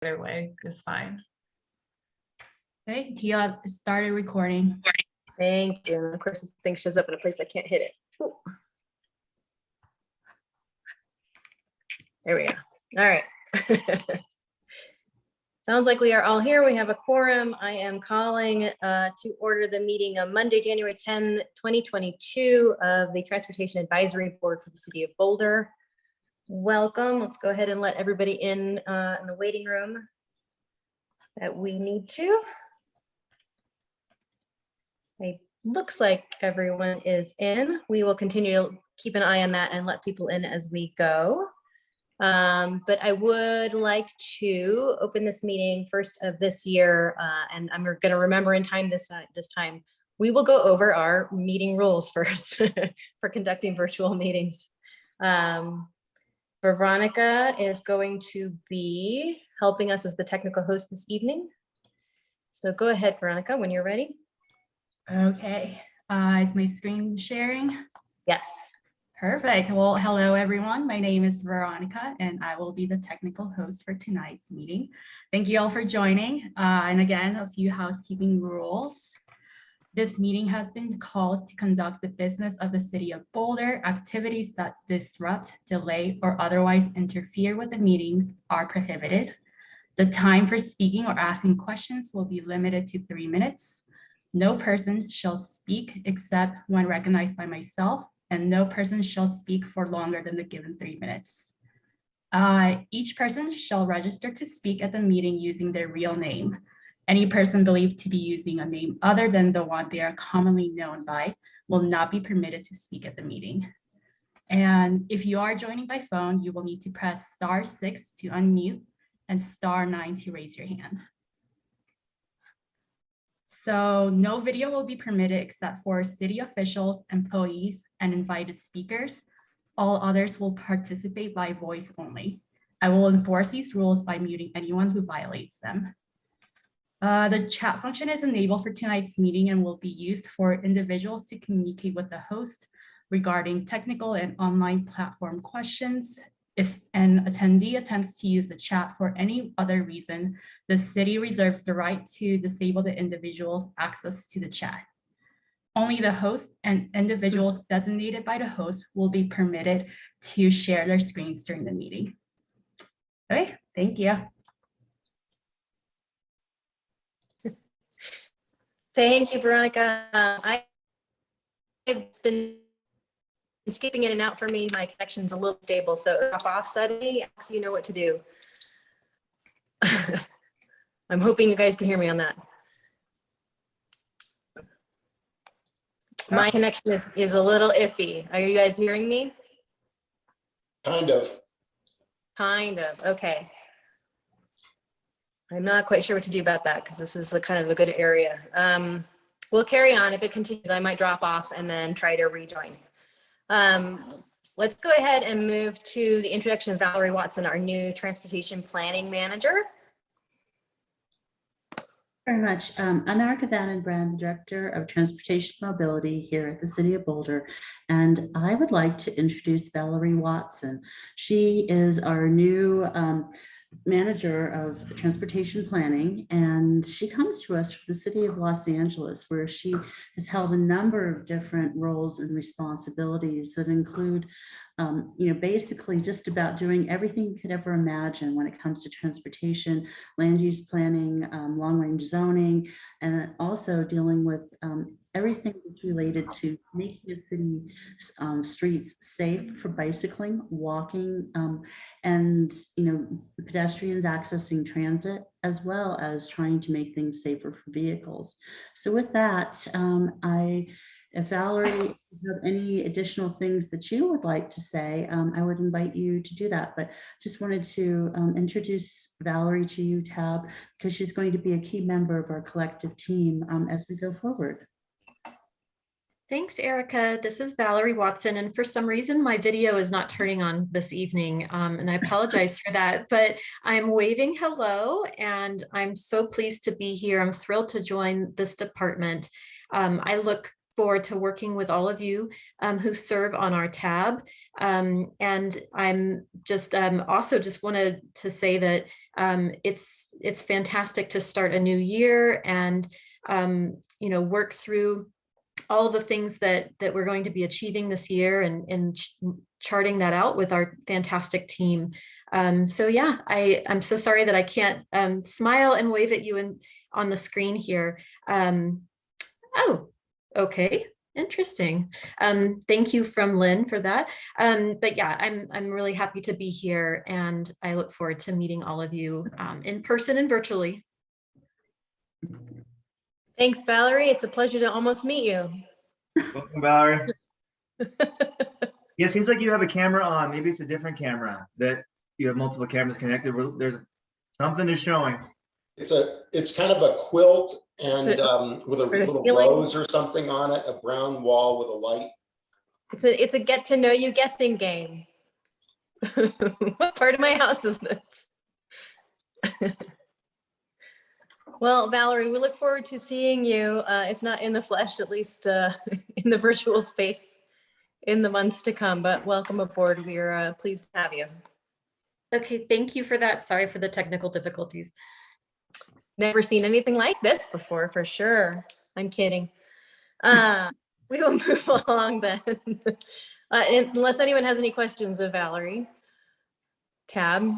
either way is fine. Okay, Tia started recording. Thank you. And of course, this thing shows up in a place I can't hit it. Ooh. There we go. All right. Sounds like we are all here. We have a quorum. I am calling to order the meeting on Monday, January 10, 2022 of the Transportation Advisory Board for the City of Boulder. Welcome. Let's go ahead and let everybody in the waiting room that we need to. It looks like everyone is in. We will continue to keep an eye on that and let people in as we go. But I would like to open this meeting first of this year, and I'm going to remember in time this time. We will go over our meeting rules first for conducting virtual meetings. Veronica is going to be helping us as the technical host this evening. So go ahead, Veronica, when you're ready. Okay, is my screen sharing? Yes. Perfect. Well, hello everyone. My name is Veronica and I will be the technical host for tonight's meeting. Thank you all for joining. And again, a few housekeeping rules. This meeting has been called to conduct the business of the City of Boulder. Activities that disrupt, delay, or otherwise interfere with the meetings are prohibited. The time for speaking or asking questions will be limited to 3 minutes. No person shall speak except when recognized by myself, and no person shall speak for longer than the given 3 minutes. Each person shall register to speak at the meeting using their real name. Any person believed to be using a name other than the one they are commonly known by will not be permitted to speak at the meeting. And if you are joining by phone, you will need to press *6 to unmute and *9 to raise your hand. So no video will be permitted except for city officials, employees, and invited speakers. All others will participate by voice only. I will enforce these rules by muting anyone who violates them. The chat function is enabled for tonight's meeting and will be used for individuals to communicate with the host regarding technical and online platform questions. If an attendee attempts to use the chat for any other reason, the city reserves the right to disable the individual's access to the chat. Only the host and individuals designated by the host will be permitted to share their screens during the meeting. Okay, thank you. Thank you, Veronica. I've been skipping in and out for me. My connection's a little stable, so drop off suddenly so you know what to do. I'm hoping you guys can hear me on that. My connection is a little iffy. Are you guys hearing me? Kind of. Kind of, okay. I'm not quite sure what to do about that because this is the kind of a good area. We'll carry on. If it continues, I might drop off and then try to rejoin. Let's go ahead and move to the introduction of Valerie Watson, our new Transportation Planning Manager. Very much. I'm Erica Van Brand, the Director of Transportation Mobility here at the City of Boulder, and I would like to introduce Valerie Watson. She is our new Manager of Transportation Planning, and she comes to us from the City of Los Angeles, where she has held a number of different roles and responsibilities that include basically just about doing everything you could ever imagine when it comes to transportation, land use planning, long range zoning, and also dealing with everything that's related to making the city streets safe for bicycling, walking, and pedestrians accessing transit, as well as trying to make things safer for vehicles. So with that, if Valerie, you have any additional things that you would like to say, I would invite you to do that. But just wanted to introduce Valerie to you, Tab, because she's going to be a key member of our collective team as we go forward. Thanks, Erica. This is Valerie Watson, and for some reason my video is not turning on this evening, and I apologize for that, but I'm waving hello, and I'm so pleased to be here. I'm thrilled to join this department. I look forward to working with all of you who serve on our tab. And I'm just also just wanted to say that It's fantastic to start a new year and work through all of the things that we're going to be achieving this year and charting that out with our fantastic team. So yeah, I'm so sorry that I can't smile and wave at you on the screen here. Oh, okay. Interesting. Thank you from Lynn for that. But yeah, I'm really happy to be here, and I look forward to meeting all of you in person and virtually. Thanks, Valerie. It's a pleasure to almost meet you. Welcome, Valerie. Yeah, it seems like you have a camera on. Maybe it's a different camera, that you have multiple cameras connected. There's something is showing. It's kind of a quilt and with a little ceiling. rose or something on it, a brown wall with a light. It's a get to know you guessing game. What part of my house is this? Well, Valerie, we look forward to seeing you, if not in the flesh, at least in the virtual space in the months to come. But welcome aboard. We are pleased to have you. Okay, thank you for that. Sorry for the technical difficulties. Never seen anything like this before, for sure. I'm kidding. We will move along then. Unless anyone has any questions of Valerie. Tab.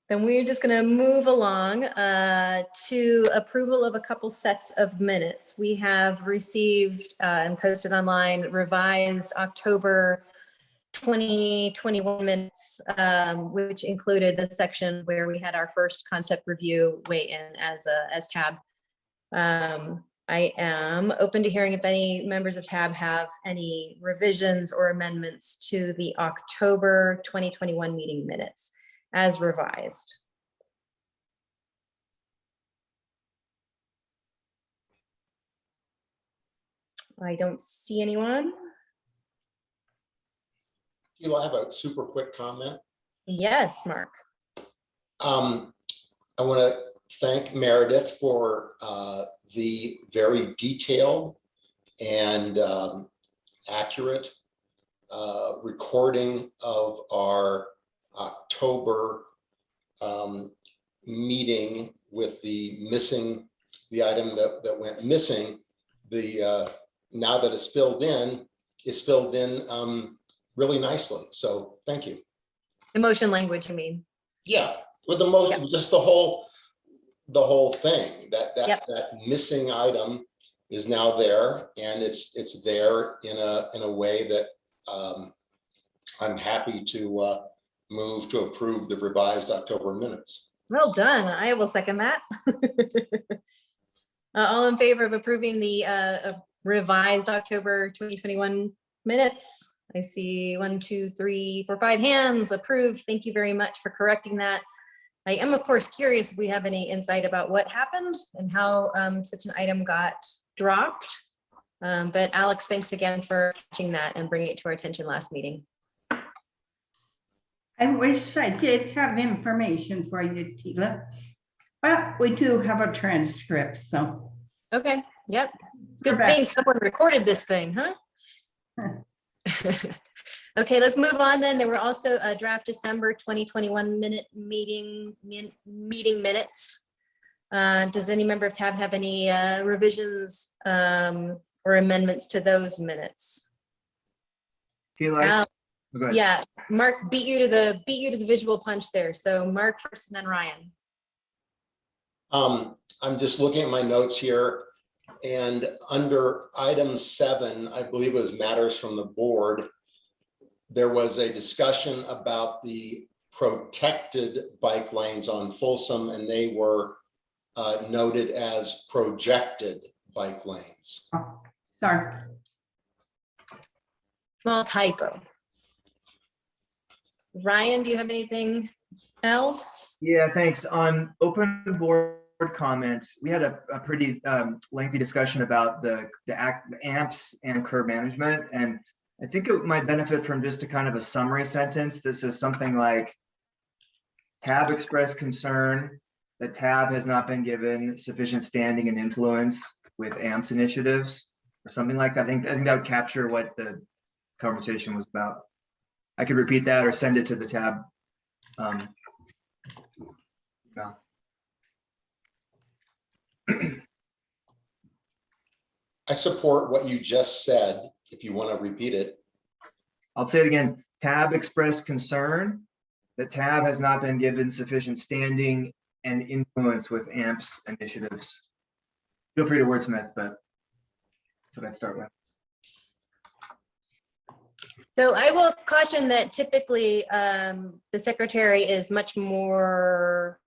Then we're just going to move along to approval of a couple sets of minutes. We have received and posted online revised October 2021 minutes, which included the section where we had our first concept review weigh in as Tab. I am open to hearing if any members of Tab have any revisions or amendments to the October 2021 meeting minutes as revised. I don't see anyone. Sheila, I have a super quick comment. Yes, Mark. I want to thank Meredith for the very detailed and accurate recording of our October meeting with the item that went missing. Now that it's filled in, really nicely. So thank you. Emotion language, you mean? Yeah, with the most, just the whole thing, that Yep. that missing item is now there, and it's there in a way that I'm happy to move to approve the revised October minutes. Well done. I will second that. All in favor of approving the revised October 2021 minutes? I see 1, 2, 3, 4, 5 hands approved. Thank you very much for correcting that. I am, of course, curious if we have any insight about what happened and how such an item got dropped. But Alex, thanks again for catching that and bringing it to our attention last meeting. I wish I did have information for you, Tila, but we do have a transcript, so. Okay, yep. Good Correct. thing someone recorded this thing, huh? Okay, let's move on then. There were also a draft December 2021 meeting minutes. Does any member of TAB have any revisions or amendments to those minutes? Feel like, go ahead. Yeah, Mark beat you to the visual punch there. So Mark first and then Ryan. I'm just looking at my notes here, and under item 7, I believe it was matters from the board, there was a discussion about the protected bike lanes on Folsom, and they were noted as projected bike lanes. Oh, sorry. Small typo. Ryan, do you have anything else? Yeah, thanks. On open board comment, we had a pretty lengthy discussion about the amps and curb management, and I think it might benefit from just a kind of a summary sentence that says something like, TAB expressed concern that TAB has not been given sufficient standing and influence with AMPS initiatives, or something like that. I think that would capture what the conversation was about. I could repeat that or send it to the TAB Val. I support what you just said, if you want to repeat it. I'll say it again. TAB expressed concern that TAB has not been given sufficient standing and influence with AMP's initiatives. Feel free to wordsmith, but that's what I'd start with. So I will caution that typically the secretary is much more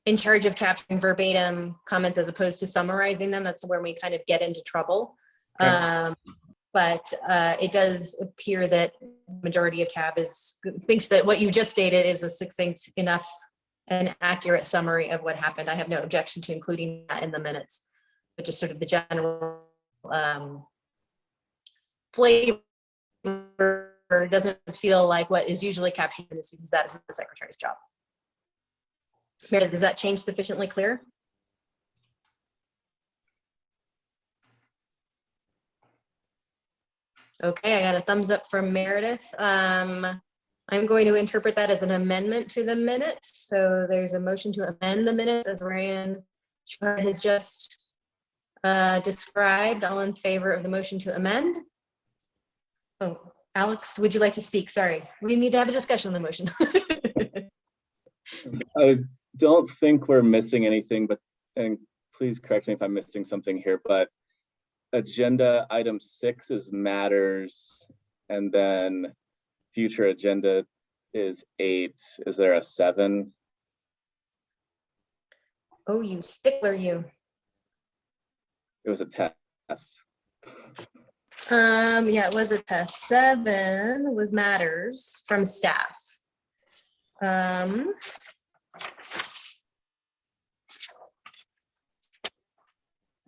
in charge of capturing verbatim comments as opposed to summarizing them. That's where we kind of get into trouble. Okay. But it does appear that majority of TAB thinks that what you just stated is a succinct enough and accurate summary of what happened. I have no objection to including that in the minutes, but just sort of the general flavor doesn't feel like what is usually captured in this, because that is the secretary's job. Meredith, does that change sufficiently clear? Okay, I got a thumbs up from Meredith. I'm going to interpret that as an amendment to the minutes. So there's a motion to amend the minutes as Ryan has just described. All in favor of the motion to amend? Oh, Alex, would you like to speak? Sorry, we need to have a discussion on the motion. I don't think we're missing anything, but, and please correct me if I'm missing something here, but agenda item 6 is matters, and then future agenda is 8. Is there a 7? Oh, you stickler, you. It was a test. Yeah, it was a test. 7 was matters from staff.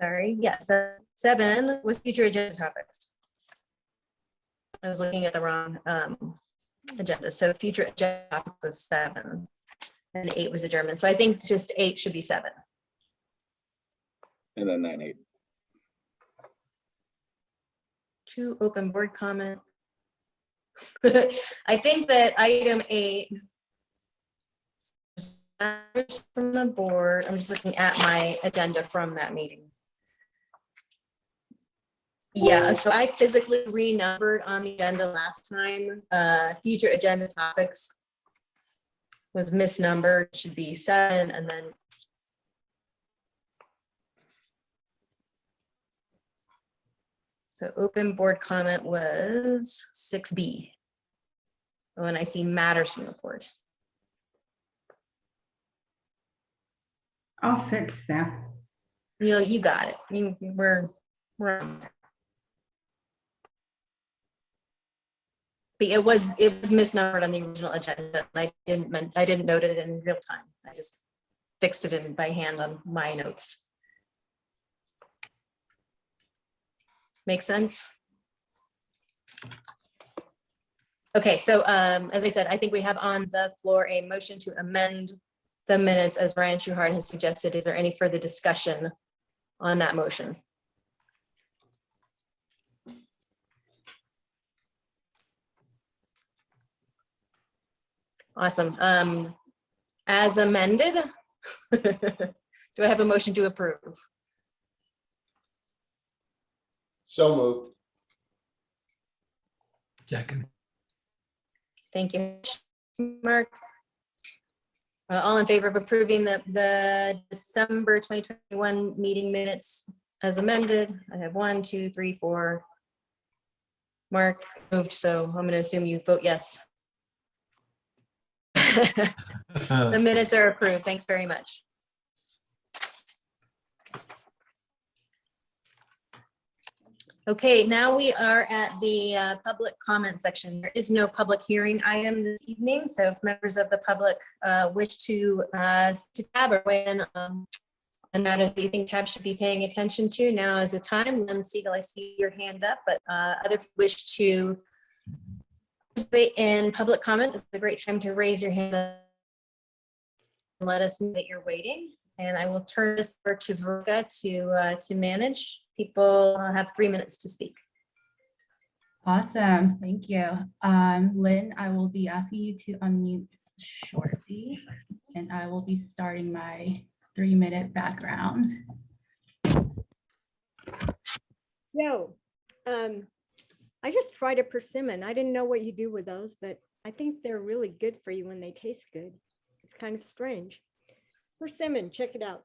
Sorry, yes, 7 was future agenda topics. I was looking at the wrong agenda. So future agenda topics was 7 and 8 was adjournment. So I think just 8 should be 7. And then 9, 8. 2 open board comment. I think that item 8 from the board. I'm just looking at my agenda from that meeting. Yeah, so I physically renumbered on the agenda last time. Future agenda topics was misnumbered, should be 7, and then so open board comment was 6B. Oh, and I see matters from the board. I'll fix that. You know, you got it. We're on there. But it was misnumbered on the original agenda. I didn't note it in real time. I just fixed it in by hand on my notes. Make sense? Okay, so as I said, I think we have on the floor a motion to amend the minutes as Brian Schuhart has suggested. Is there any further discussion on that motion? Awesome. As amended, do I have a motion to approve? So moved. Second. Thank you, Mark. All in favor of approving the December 2021 meeting minutes as amended? I have 1, 2, 3, 4. Mark moved, so I'm going to assume you vote yes. The minutes are approved. Thanks very much. Okay, now we are at the public comment section. There is no public hearing item this evening, so if members of the public wish to tab or weigh in on matters that you think tab should be paying attention to, now is the time. Lynn Siegel, I see your hand up, but other wish to participate in public comment. This is a great time to raise your hand and let us know that you're waiting. And I will turn this over to Virga to manage. People have 3 minutes to speak. Awesome, thank you. Lynn, I will be asking you to unmute shortly. and I will be starting my 3-minute background. Yo, I just tried a persimmon. I didn't know what you do with those, but I think they're really good for you when they taste good. It's kind of strange. Persimmon, check it out.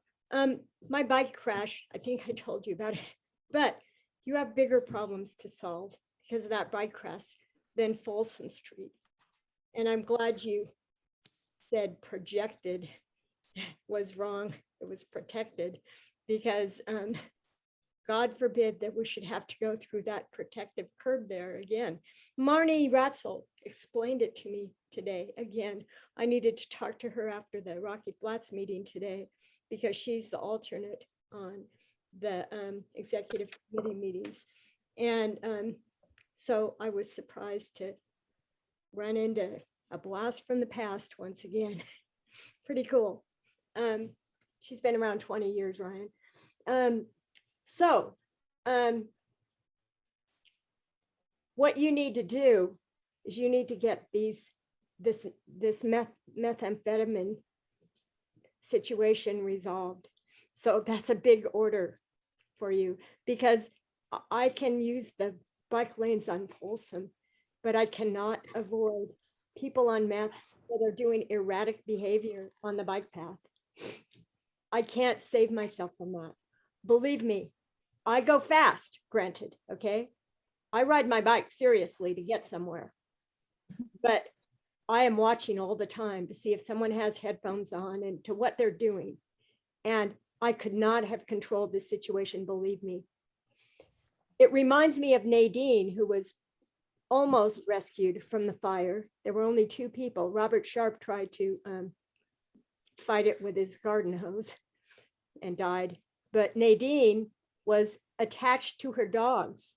My bike crash, I think I told you about it, but you have bigger problems to solve because of that bike crash than Folsom Street. And I'm glad you said projected was wrong. It was protected because God forbid that we should have to go through that protective curb there again. Marnie Ratzel explained it to me today. Again, I needed to talk to her after the Rocky Flats meeting today because she's the alternate on the executive committee meetings. And so I was surprised to run into a blast from the past once again. Pretty cool. She's been around 20 years, Ryan. What you need to do is you need to get this methamphetamine situation resolved. So that's a big order for you because I can use the bike lanes on Folsom, but I cannot avoid people on meth that are doing erratic behavior on the bike path. I can't save myself from that. Believe me, I go fast, granted, okay? I ride my bike seriously to get somewhere, but I am watching all the time to see if someone has headphones on and to what they're doing. And I could not have controlled this situation, believe me. It reminds me of Nadine, who was almost rescued from the fire. There were only 2 people. Robert Sharp tried to fight it with his garden hose and died. But Nadine was attached to her dogs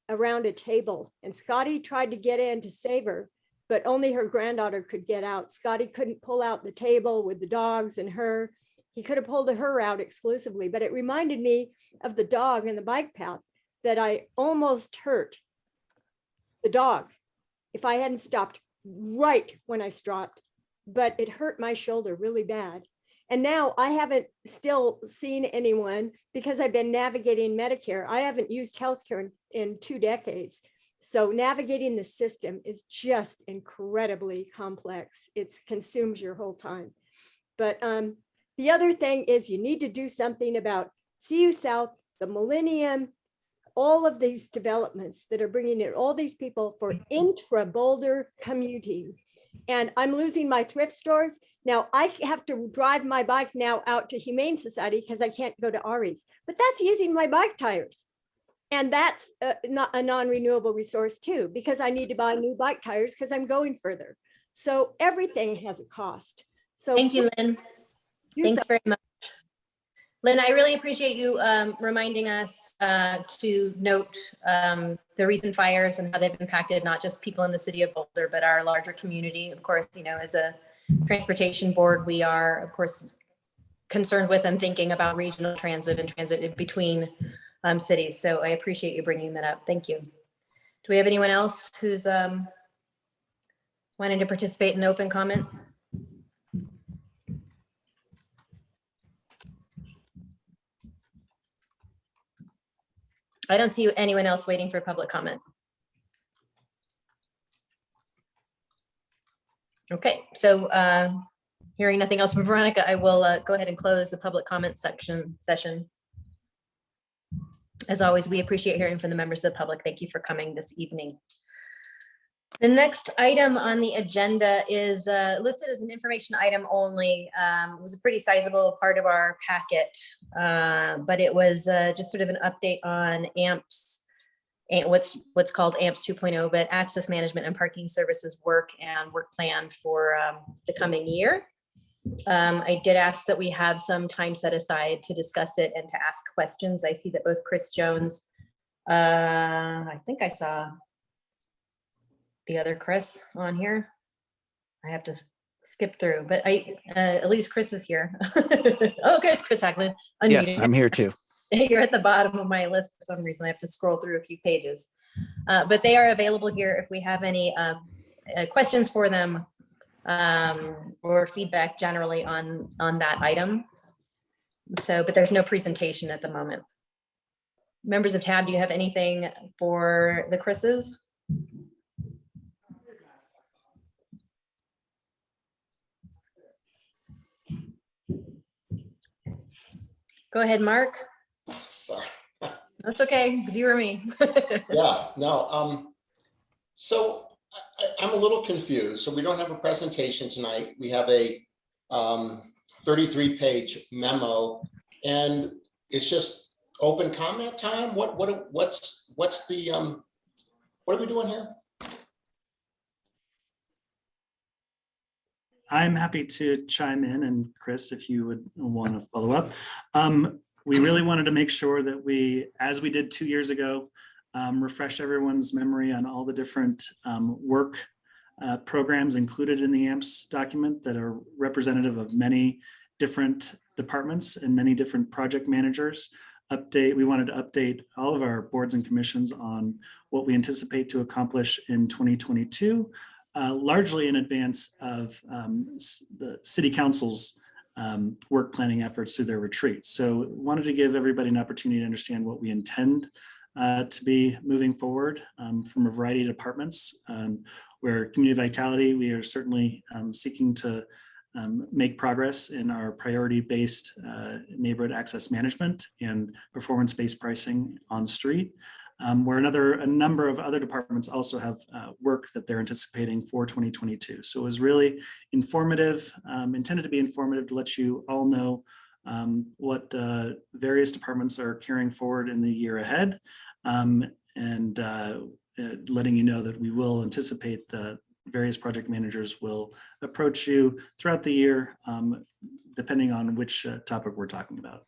around a table, and Scotty tried to get in to save her, but only her granddaughter could get out. Scotty couldn't pull out the table with the dogs and her. He could have pulled her out exclusively, but it reminded me of the dog in the bike path that I almost hurt the dog if I hadn't stopped right when I stopped, but it hurt my shoulder really bad. And now I haven't still seen anyone because I've been navigating Medicare. I haven't used healthcare in 2 decades. So navigating the system is just incredibly complex. It consumes your whole time. But the other thing is you need to do something about CU South, the Millennium, all of these developments that are bringing in all these people for intra-Boulder commuting. And I'm losing my thrift stores. Now I have to drive my bike now out to Humane Society because I can't go to Ari's, but that's using my bike tires. And that's not a non-renewable resource too, because I need to buy new bike tires because I'm going further. So everything has a cost. So Thank you, Lynn. Thanks very much. Lynn, I really appreciate you reminding us to note the recent fires and how they've impacted not just people in the city of Boulder, but our larger community. Of course, you know, as a transportation board, we are, of course, concerned with and thinking about regional transit and transit in between cities. So I appreciate you bringing that up. Thank you. Do we have anyone else who's wanting to participate in open comment? I don't see anyone else waiting for public comment. Okay, so hearing nothing else from Veronica, I will go ahead and close the public comment session. As always, we appreciate hearing from the members of the public. Thank you for coming this evening. The next item on the agenda is listed as an information item only. It was a pretty sizable part of our packet, but it was just sort of an update on AMPS, and what's called AMPS 2.0, but access management and parking services work and work plan for the coming year. I did ask that we have some time set aside to discuss it and to ask questions. I see that both Chris Jones, I think I saw the other Chris on here. I have to skip through, but at least Chris is here. Oh, there's Chris Hackman. Yes, I'm here too. You're at the bottom of my list for some reason. I have to scroll through a few pages, but they are available here if we have any questions for them or feedback generally on that item. So, but there's no presentation at the moment. Members of TAB, do you have anything for the Chris's? Go ahead, Mark. Sorry. That's okay, because you or me. Yeah, no. So I'm a little confused. So we don't have a presentation tonight. We have a 33-page memo, and it's just open comment time. What's the what are we doing here? I'm happy to chime in, and Chris, if you would want to follow up. We really wanted to make sure that we, as we did 2 years ago, refresh everyone's memory on all the different work programs included in the AMPS document that are representative of many different departments and many different project managers. We wanted to update all of our boards and commissions on what we anticipate to accomplish in 2022, largely in advance of the City Council's work planning efforts through their retreats. So wanted to give everybody an opportunity to understand what we intend to be moving forward from a variety of departments. Where community vitality, we are certainly seeking to make progress in our priority-based neighborhood access management and performance-based pricing on street. Where a number of other departments also have work that they're anticipating for 2022. So it was really informative, intended to be informative to let you all know what various departments are carrying forward in the year ahead, and letting you know that we will anticipate that various project managers will approach you throughout the year, depending on which topic we're talking about.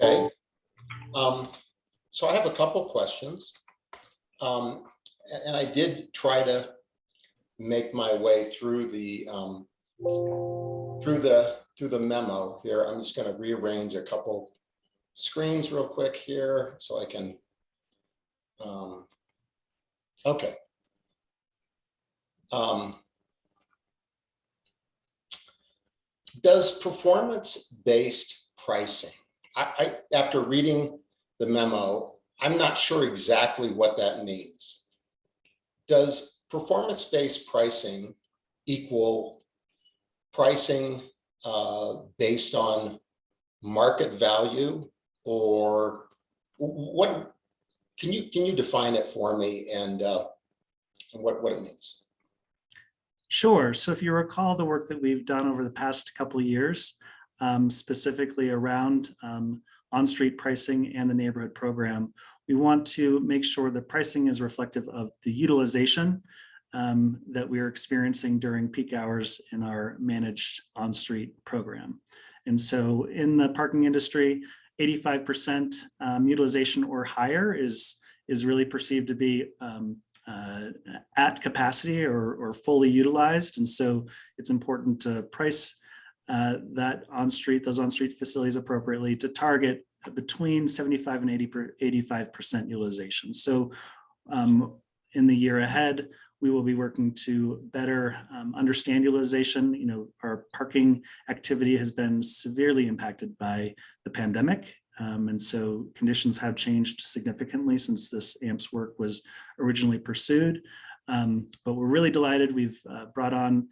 Okay. So I have a couple questions, and I did try to make my way through the memo here. I'm just going to rearrange a couple screens real quick here so I can. Okay. Does performance-based pricing? After reading the memo, I'm not sure exactly what that means. Does performance-based pricing equal pricing based on market value, or what? Can you define it for me and what it means? Sure. So if you recall the work that we've done over the past couple of years, specifically around on-street pricing and the neighborhood program, we want to make sure the pricing is reflective of the utilization that we're experiencing during peak hours in our managed on-street program. And so in the parking industry, 85% utilization or higher is really perceived to be at capacity or fully utilized. And so it's important to price those on-street facilities appropriately to target between 75 and 85% utilization. So in the year ahead, we will be working to better understand utilization. You know, our parking activity has been severely impacted by the pandemic. And so conditions have changed significantly since this AMPS work was originally pursued. But we're really delighted. We've brought on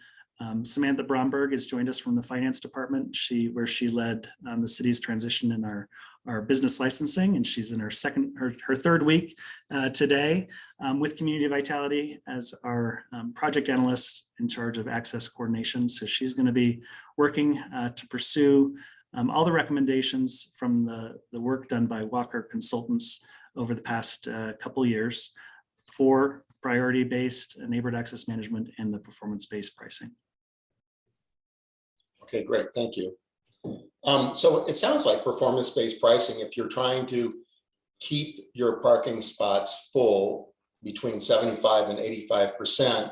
Samantha Bromberg has joined us from the finance department, where she led the city's transition in our business licensing, and she's in her third week today with Community Vitality as our project analyst in charge of access coordination. So she's going to be working to pursue all the recommendations from the work done by Walker Consultants over the past couple years for priority-based neighborhood access management and the performance-based pricing. Okay, great, thank you. So it sounds like performance-based pricing, if you're trying to keep your parking spots full between 75 and 85%,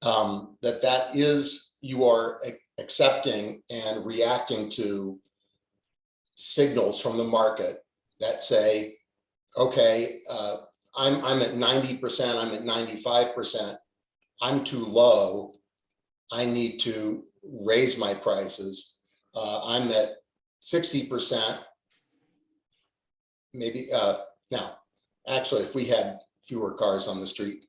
that is, you are accepting and reacting to signals from the market that say, okay, I'm at 90%, I'm at 95%, I'm too low, I need to raise my prices. I'm at 60%, maybe, now, actually, if we had fewer cars on the street,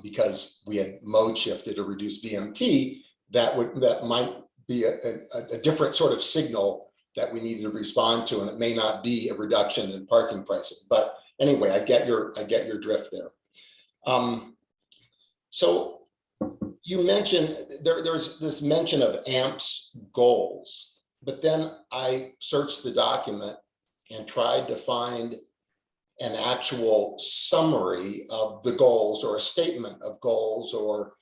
because we had mode shifted or reduced VMT, that might be a different sort of signal that we needed to respond to, and it may not be a reduction in parking prices. But anyway, I get your drift there. So you mentioned there's this mention of AMP's goals, but then I searched the document and tried to find an actual summary of the goals or a statement of goals or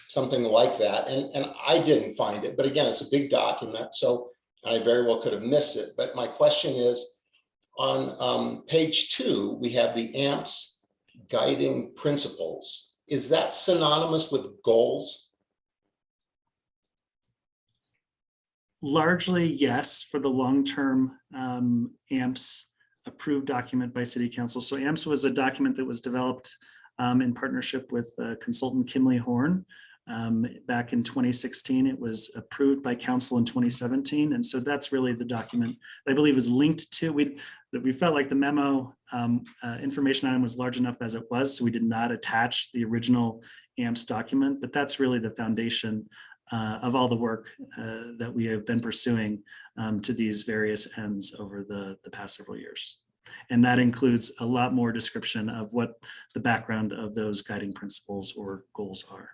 something like that. And I didn't find it, but again, it's a big document, so I very well could have missed it. But my question is, on page 2, we have the AMP's guiding principles. Is that synonymous with goals? Largely, yes, for the long-term AMPS approved document by City Council. So AMPS was a document that was developed in partnership with consultant Kimley Horn back in 2016. It was approved by Council in 2017. And so that's really the document that I believe is linked to. We felt like the memo information item was large enough as it was, so we did not attach the original AMPS document, but that's really the foundation of all the work that we have been pursuing to these various ends over the past several years. And that includes a lot more description of what the background of those guiding principles or goals are.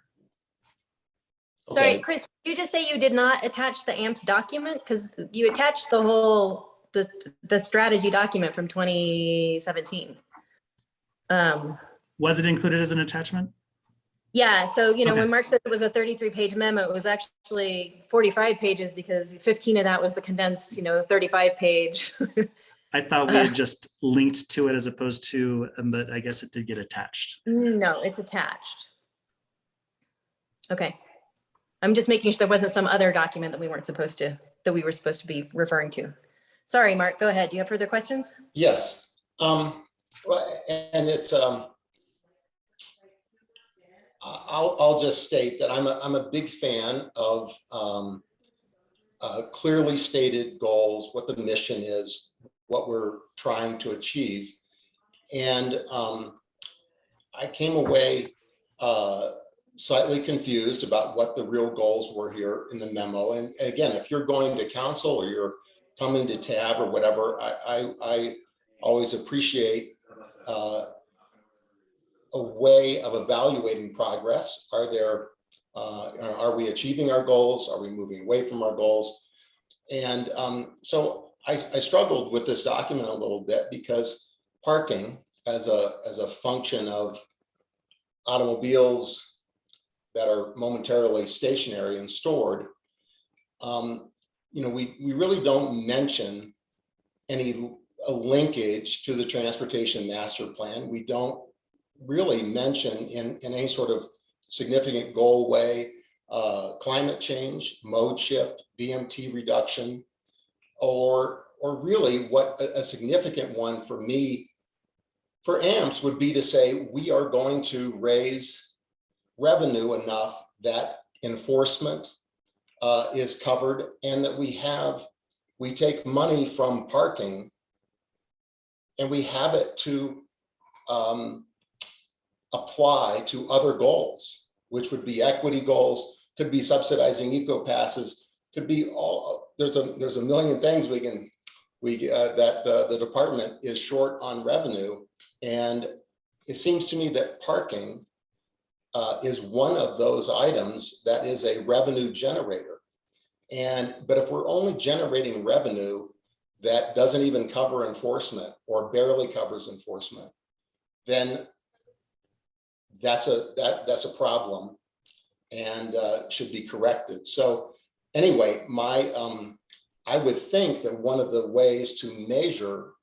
Sorry, Okay. Chris, did you just say you did not attach the AMPS document? Because you attached the whole, the strategy document from 2017. Was it included as an attachment? Yeah, so, you know, Okay. when Mark said it was a 33-page memo, it was actually 45 pages because 15 of that was the condensed, 35-page. I thought we had just linked to it as opposed to, but I guess it did get attached. No, it's attached. Okay. I'm just making sure there wasn't some other document that we were supposed to be referring to. Sorry, Mark, go ahead. Do you have further questions? Yes. Well, and it's I'll just state that I'm a big fan of clearly stated goals, what the mission is, what we're trying to achieve. And I came away slightly confused about what the real goals were here in the memo. And again, if you're going to council or you're coming to tab or whatever, I always appreciate a way of evaluating progress. Are we achieving our goals? Are we moving away from our goals? And so I struggled with this document a little bit because parking as a function of automobiles that are momentarily stationary and stored, we really don't mention any linkage to the transportation master plan. We don't really mention in any sort of significant goal way climate change, mode shift, VMT reduction, or really what a significant one for me for AMPS would be to say we are going to raise revenue enough that enforcement is covered, and that we take money from parking and we have it to apply to other goals, which would be equity goals, could be subsidizing eco passes, could be all, there's a million things that the department is short on revenue. And it seems to me that parking is one of those items that is a revenue generator. But if we're only generating revenue that doesn't even cover enforcement or barely covers enforcement, then that's a problem and should be corrected. So anyway, I would think that one of the ways to measure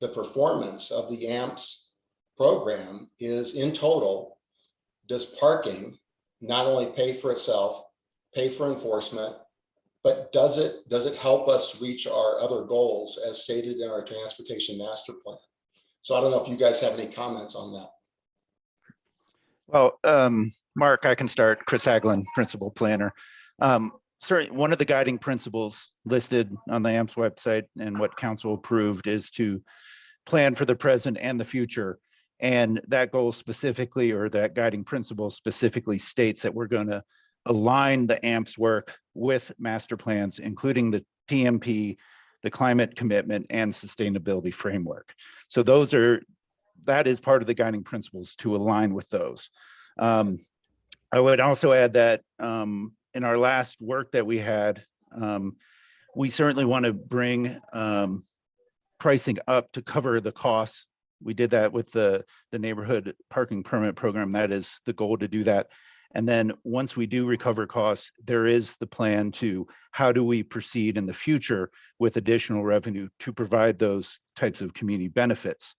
the performance of the AMPS program is in total, does parking not only pay for itself, pay for enforcement, but does it help us reach our other goals as stated in our transportation master plan? So I don't know if you guys have any comments on that. Well, Mark, I can start. Chris Haglund, Principal Planner. Certainly, one of the guiding principles listed on the AMPS website and what council approved is to plan for the present and the future. And that goal specifically, or that guiding principle specifically states that we're going to align the AMPS work with master plans, including the TMP, the climate commitment, and sustainability framework. So that is part of the guiding principles, to align with those. I would also add that in our last work that we had, we certainly want to bring pricing up to cover the costs. We did that with the neighborhood parking permit program. That is the goal, to do that. And then once we do recover costs, there is the plan to how do we proceed in the future with additional revenue to provide those types of community benefits.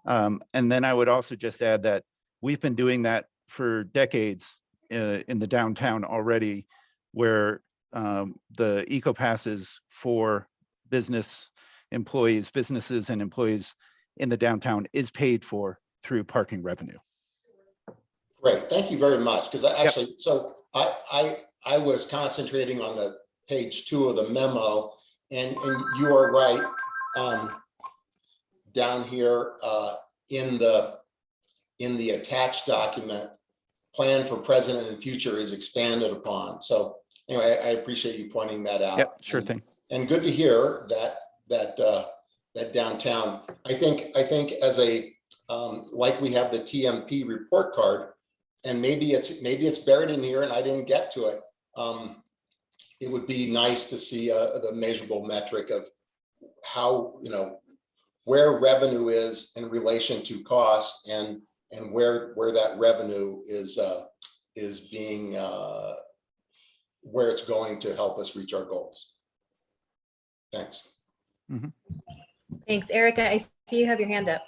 And then I would also just add that we've been doing that for decades in the downtown already, where the eco passes for businesses and employees in the downtown is paid for through parking revenue. Great, thank you very much. Because actually, so I was concentrating on the page 2 of the memo, and you are right. Down here in the attached document, plan for present and future is expanded upon. So anyway, I appreciate you pointing that out. Yep, sure thing. And good to hear that downtown. I think as a like we have the TMP report card, and maybe it's buried in here and I didn't get to it. It would be nice to see the measurable metric of how, where revenue is in relation to cost, and where that revenue is being where it's going to help us reach our goals. Thanks. Mm-hmm. Thanks, Erica. I see you have your hand up.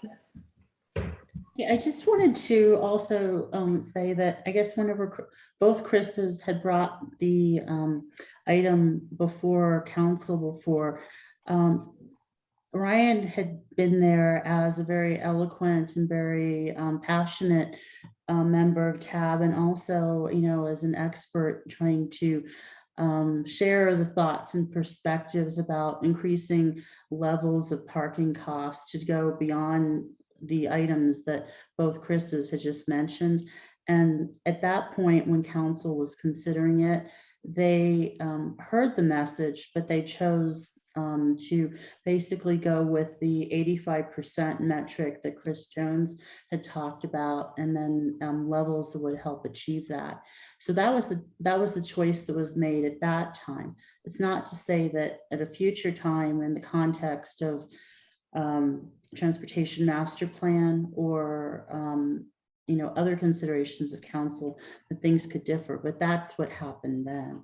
Yeah, I just wanted to also say that I guess whenever both Chris's had brought the item before council before, Ryan had been there as a very eloquent and very passionate member of TAB, and also, as an expert trying to share the thoughts and perspectives about increasing levels of parking costs to go beyond the items that both Chris's had just mentioned. And at that point, when council was considering it, they heard the message, but they chose to basically go with the 85% metric that Chris Jones had talked about, and then levels that would help achieve that. So that was the choice that was made at that time. It's not to say that at a future time, in the context of transportation master plan or other considerations of council, that things could differ, but that's what happened then.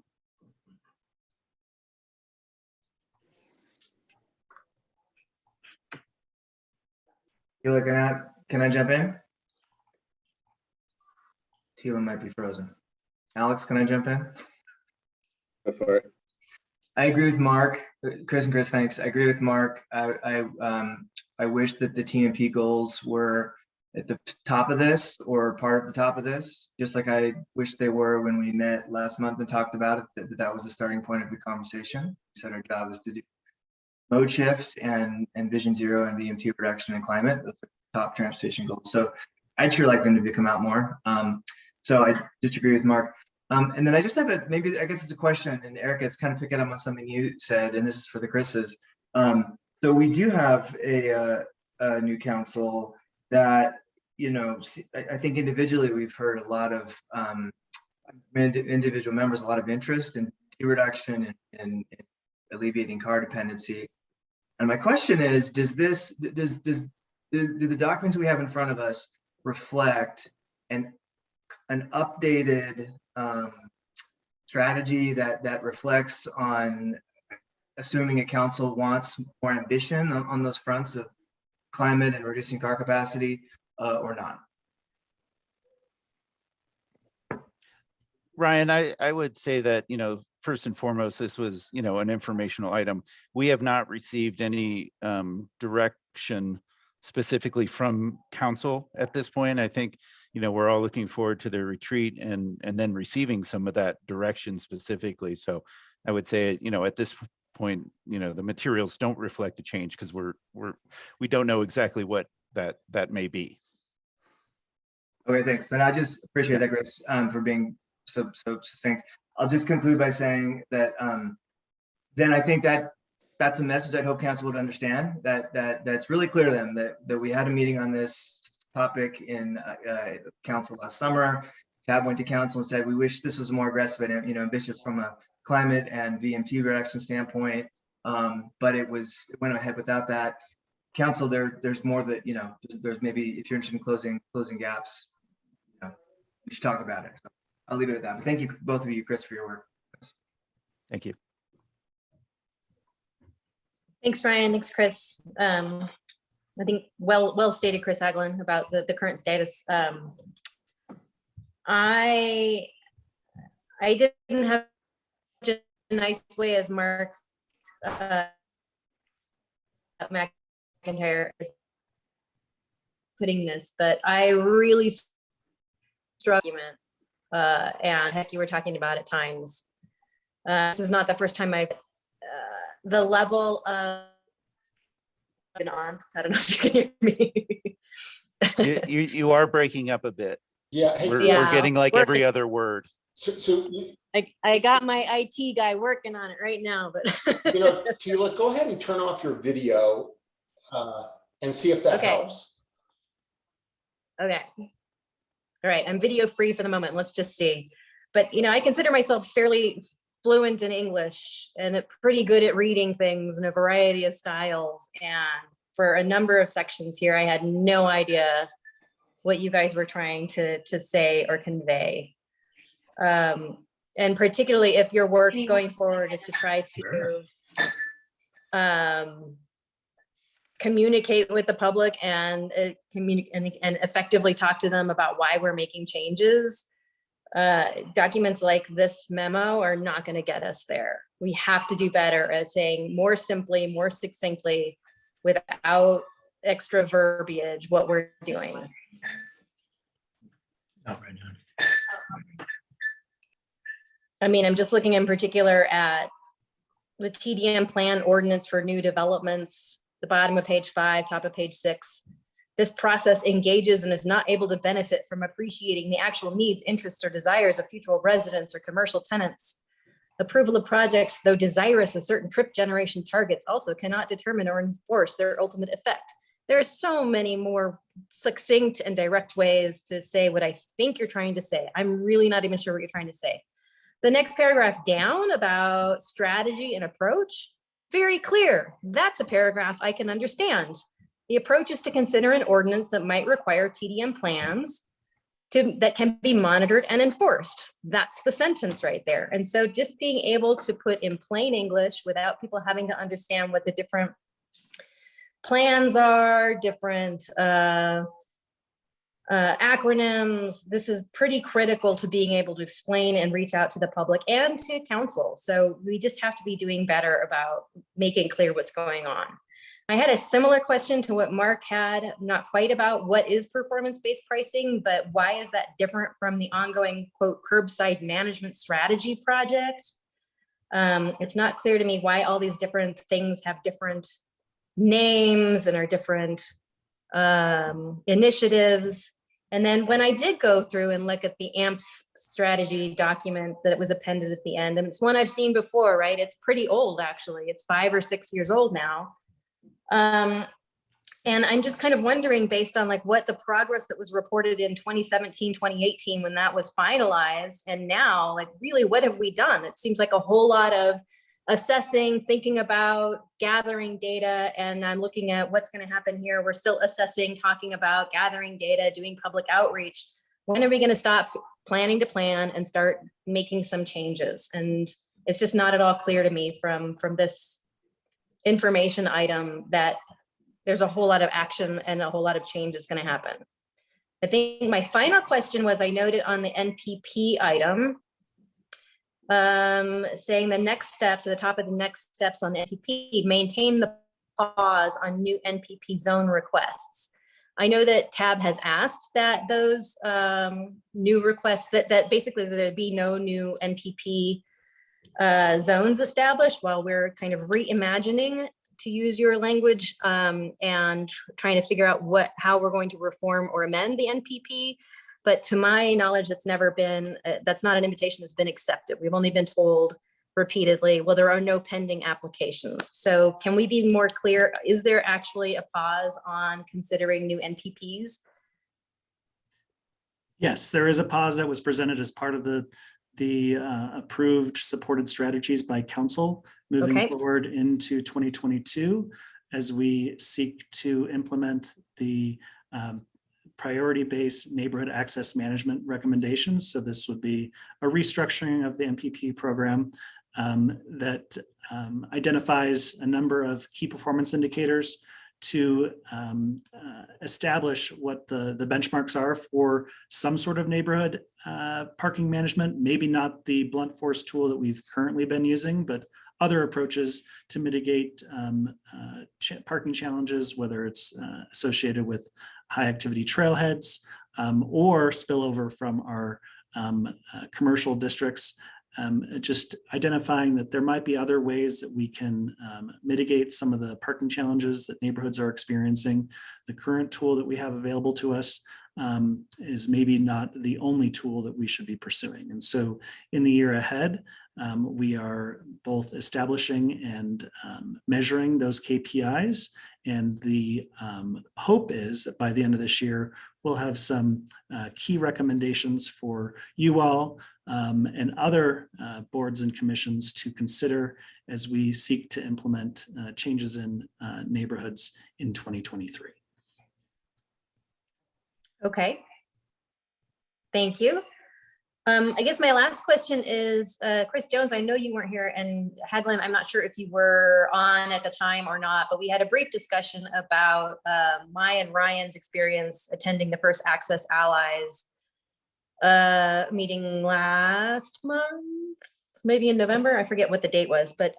You're looking at, can I jump in? Tila might be frozen. Alex, can I jump in? Go for it. I agree with Mark. Chris and Chris, thanks. I agree with Mark. I wish that the TMP goals were at the top of this, or part of the top of this, just like I wish they were when we met last month and talked about it, that was the starting point of the conversation. We said our job is to do mode shifts and Vision Zero and VMT reduction and climate, those are top transportation goals. So I'd sure like them to come out more. So I disagree with Mark. And then I just have maybe I guess it's a question, and Erica, it's kind of picking up on something you said, and this is for the Chris's. So we do have a new council that, I think individually we've heard a lot of individual members, a lot of interest in reduction and alleviating car dependency. And my question is, do the documents we have in front of us reflect an updated strategy that reflects on assuming a council wants more ambition on those fronts of climate and reducing car capacity, or not? Ryan, I would say that, first and foremost, this was, an informational item. We have not received any direction specifically from council at this point. I think, we're all looking forward to the retreat and then receiving some of that direction specifically. So I would say, at this point, the materials don't reflect a change because we don't know exactly what that may be. Okay, thanks. Then I just appreciate that, Chris, for being so succinct. I'll just conclude by saying that then I think that's a message I hope council would understand, that's really clear to them that we had a meeting on this topic in council last summer. Tab went to council and said, we wish this was more aggressive and ambitious from a climate and VMT reduction standpoint. But it went ahead without that. Council, there's more that, there's maybe, if you're interested in closing gaps, we should talk about it. So I'll leave it at that. But thank you, both of you, Chris, for your work. Thank you. Thanks, Ryan. Thanks, Chris. I think well stated, Chris Hagelin, about the current status. I didn't have such a nice way as Mark McIntyre is putting this, but I really struggle. And heck, you were talking about at times. This is not the first time the level of on. I don't know if you can hear me. you are breaking up a bit. Yeah. Hey, We're Yeah. getting like every other word. So I got my IT guy working on it right now, but Tila, go ahead and turn off your video and see if that Okay. helps. okay. All right, I'm video free for the moment. Let's just see. But I consider myself fairly fluent in English and pretty good at reading things in a variety of styles. And for a number of sections here, I had no idea what you guys were trying to say or convey. And particularly if your work going forward is to try to communicate with the public and effectively talk to them about why we're making changes. Documents like this memo are not going to get us there. We have to do better at saying more simply, more succinctly, without extra verbiage, what we're doing. I mean, I'm just looking in particular at the TDM plan ordinance for new developments, the bottom of page 5, top of page 6. This process engages and is not able to benefit from appreciating the actual needs, interests, or desires of future residents or commercial tenants. Approval of projects, though desirous of certain trip generation targets, also cannot determine or enforce their ultimate effect. There are so many more succinct and direct ways to say what I think you're trying to say. I'm really not even sure what you're trying to say. The next paragraph down about strategy and approach, very clear. That's a paragraph I can understand. The approach is to consider an ordinance that might require TDM plans that can be monitored and enforced. That's the sentence right there. And so just being able to put in plain English without people having to understand what the different plans are, different acronyms, this is pretty critical to being able to explain and reach out to the public and to council. So we just have to be doing better about making clear what's going on. I had a similar question to what Mark had, not quite about what is performance-based pricing, but why is that different from the ongoing, quote, curbside management strategy project? It's not clear to me why all these different things have different names and are different initiatives. And then when I did go through and look at the AMPS strategy document that was appended at the end, and it's one I've seen before, right? It's pretty old, actually. It's 5 or 6 years old now. And I'm just kind of wondering, based on like what the progress that was reported in 2017, 2018, when that was finalized, and now, like really, what have we done? It seems like a whole lot of assessing, thinking about, gathering data, and I'm looking at what's going to happen here. We're still assessing, talking about, gathering data, doing public outreach. When are we going to stop planning to plan and start making some changes? And it's just not at all clear to me from this information item that there's a whole lot of action and a whole lot of change is going to happen. I think my final question was, I noted on the NPP item, saying the next steps at the top of the next steps on NPP, maintain the pause on new NPP zone requests. I know that TAB has asked that those new requests, that basically there be no new NPP zones established while we're kind of reimagining, to use your language, and trying to figure out how we're going to reform or amend the NPP. But to my knowledge, that's never been, that's not an invitation that's been accepted. We've only been told repeatedly, well, there are no pending applications. So can we be more clear? Is there actually a pause on considering new NPPs? Yes, there is a pause that was presented as part of the approved supported strategies by council moving forward into 2022 as we seek to implement the priority-based neighborhood access management recommendations. So this would be a restructuring of the MPP program that identifies a number of key performance indicators to establish what the benchmarks are for some sort of neighborhood parking management, maybe not the blunt force tool that we've currently been using, but other approaches to mitigate parking challenges, whether it's associated with high activity trailheads or spillover from our commercial districts. Just identifying that there might be other ways that we can mitigate some of the parking challenges that neighborhoods are experiencing. The current tool that we have available to us is maybe not the only tool that we should be pursuing. And so in the year ahead, we are both establishing and measuring those KPIs. And the hope is that by the end of this year, we'll have some key recommendations for you all and other boards and commissions to consider as we seek to implement changes in neighborhoods in 2023. Okay. Thank you. I guess my last question is, Chris Jones, I know you weren't here, and Hagelin, I'm not sure if you were on at the time or not, but we had a brief discussion about my and Ryan's experience attending the first Access Allies meeting last month, maybe in November. I forget what the date was, but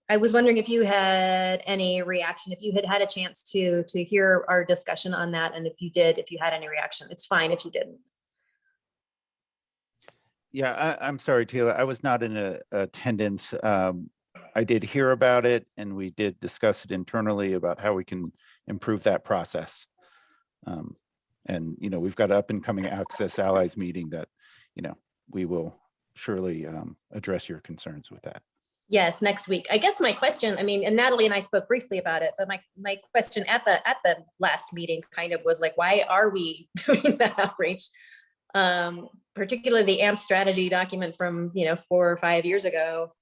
I was wondering if you had any reaction, if you had a chance to hear our discussion on that, and if you did, if you had any reaction. It's fine if you didn't. Yeah, I'm sorry, Taylor. I was not in attendance. I did hear about it, and we did discuss it internally about how we can improve that process. And we've got an up and coming Access Allies meeting that we will surely address your concerns with that. Yes, next week. I guess my question, I mean, and Natalie and I spoke briefly about it, but my question at the last meeting kind of was like, why are we doing that outreach? Particularly the AMP strategy document from 4 or 5 years ago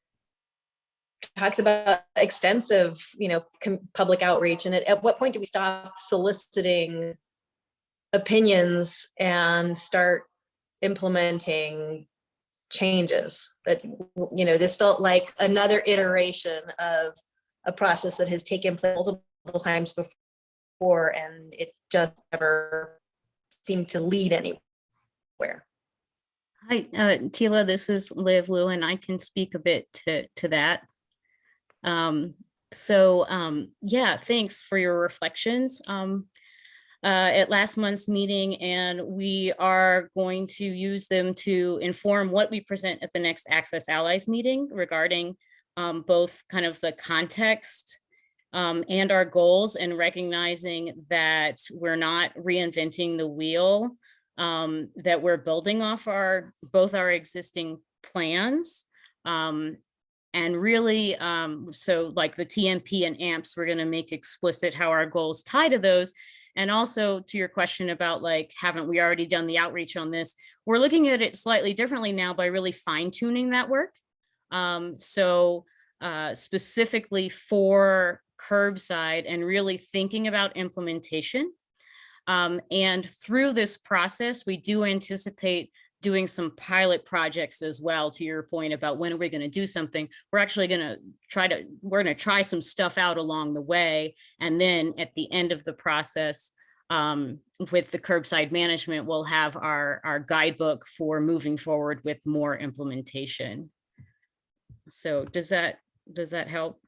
talks about extensive public outreach, and at what point do we stop soliciting opinions and start implementing changes? That this felt like another iteration of a process that has taken place multiple times before, and it just never seemed to lead anywhere. Hi, Tila, this is Liv Liu, and I can speak a bit to that. Yeah, thanks for your reflections at last month's meeting, and we are going to use them to inform what we present at the next Access Allies meeting regarding both kind of the context and our goals, and recognizing that we're not reinventing the wheel, that we're building off both our existing plans. And really, so like the TMP and AMPs, we're going to make explicit how our goals tie to those. And also to your question about like, haven't we already done the outreach on this? We're looking at it slightly differently now by really fine tuning that work. Specifically for curbside and really thinking about implementation. And through this process, we do anticipate doing some pilot projects as well. To your point about when are we going to do something, we're actually going to try some stuff out along the way. And then at the end of the process, with the curbside management, we'll have our guidebook for moving forward with more implementation. So does that help?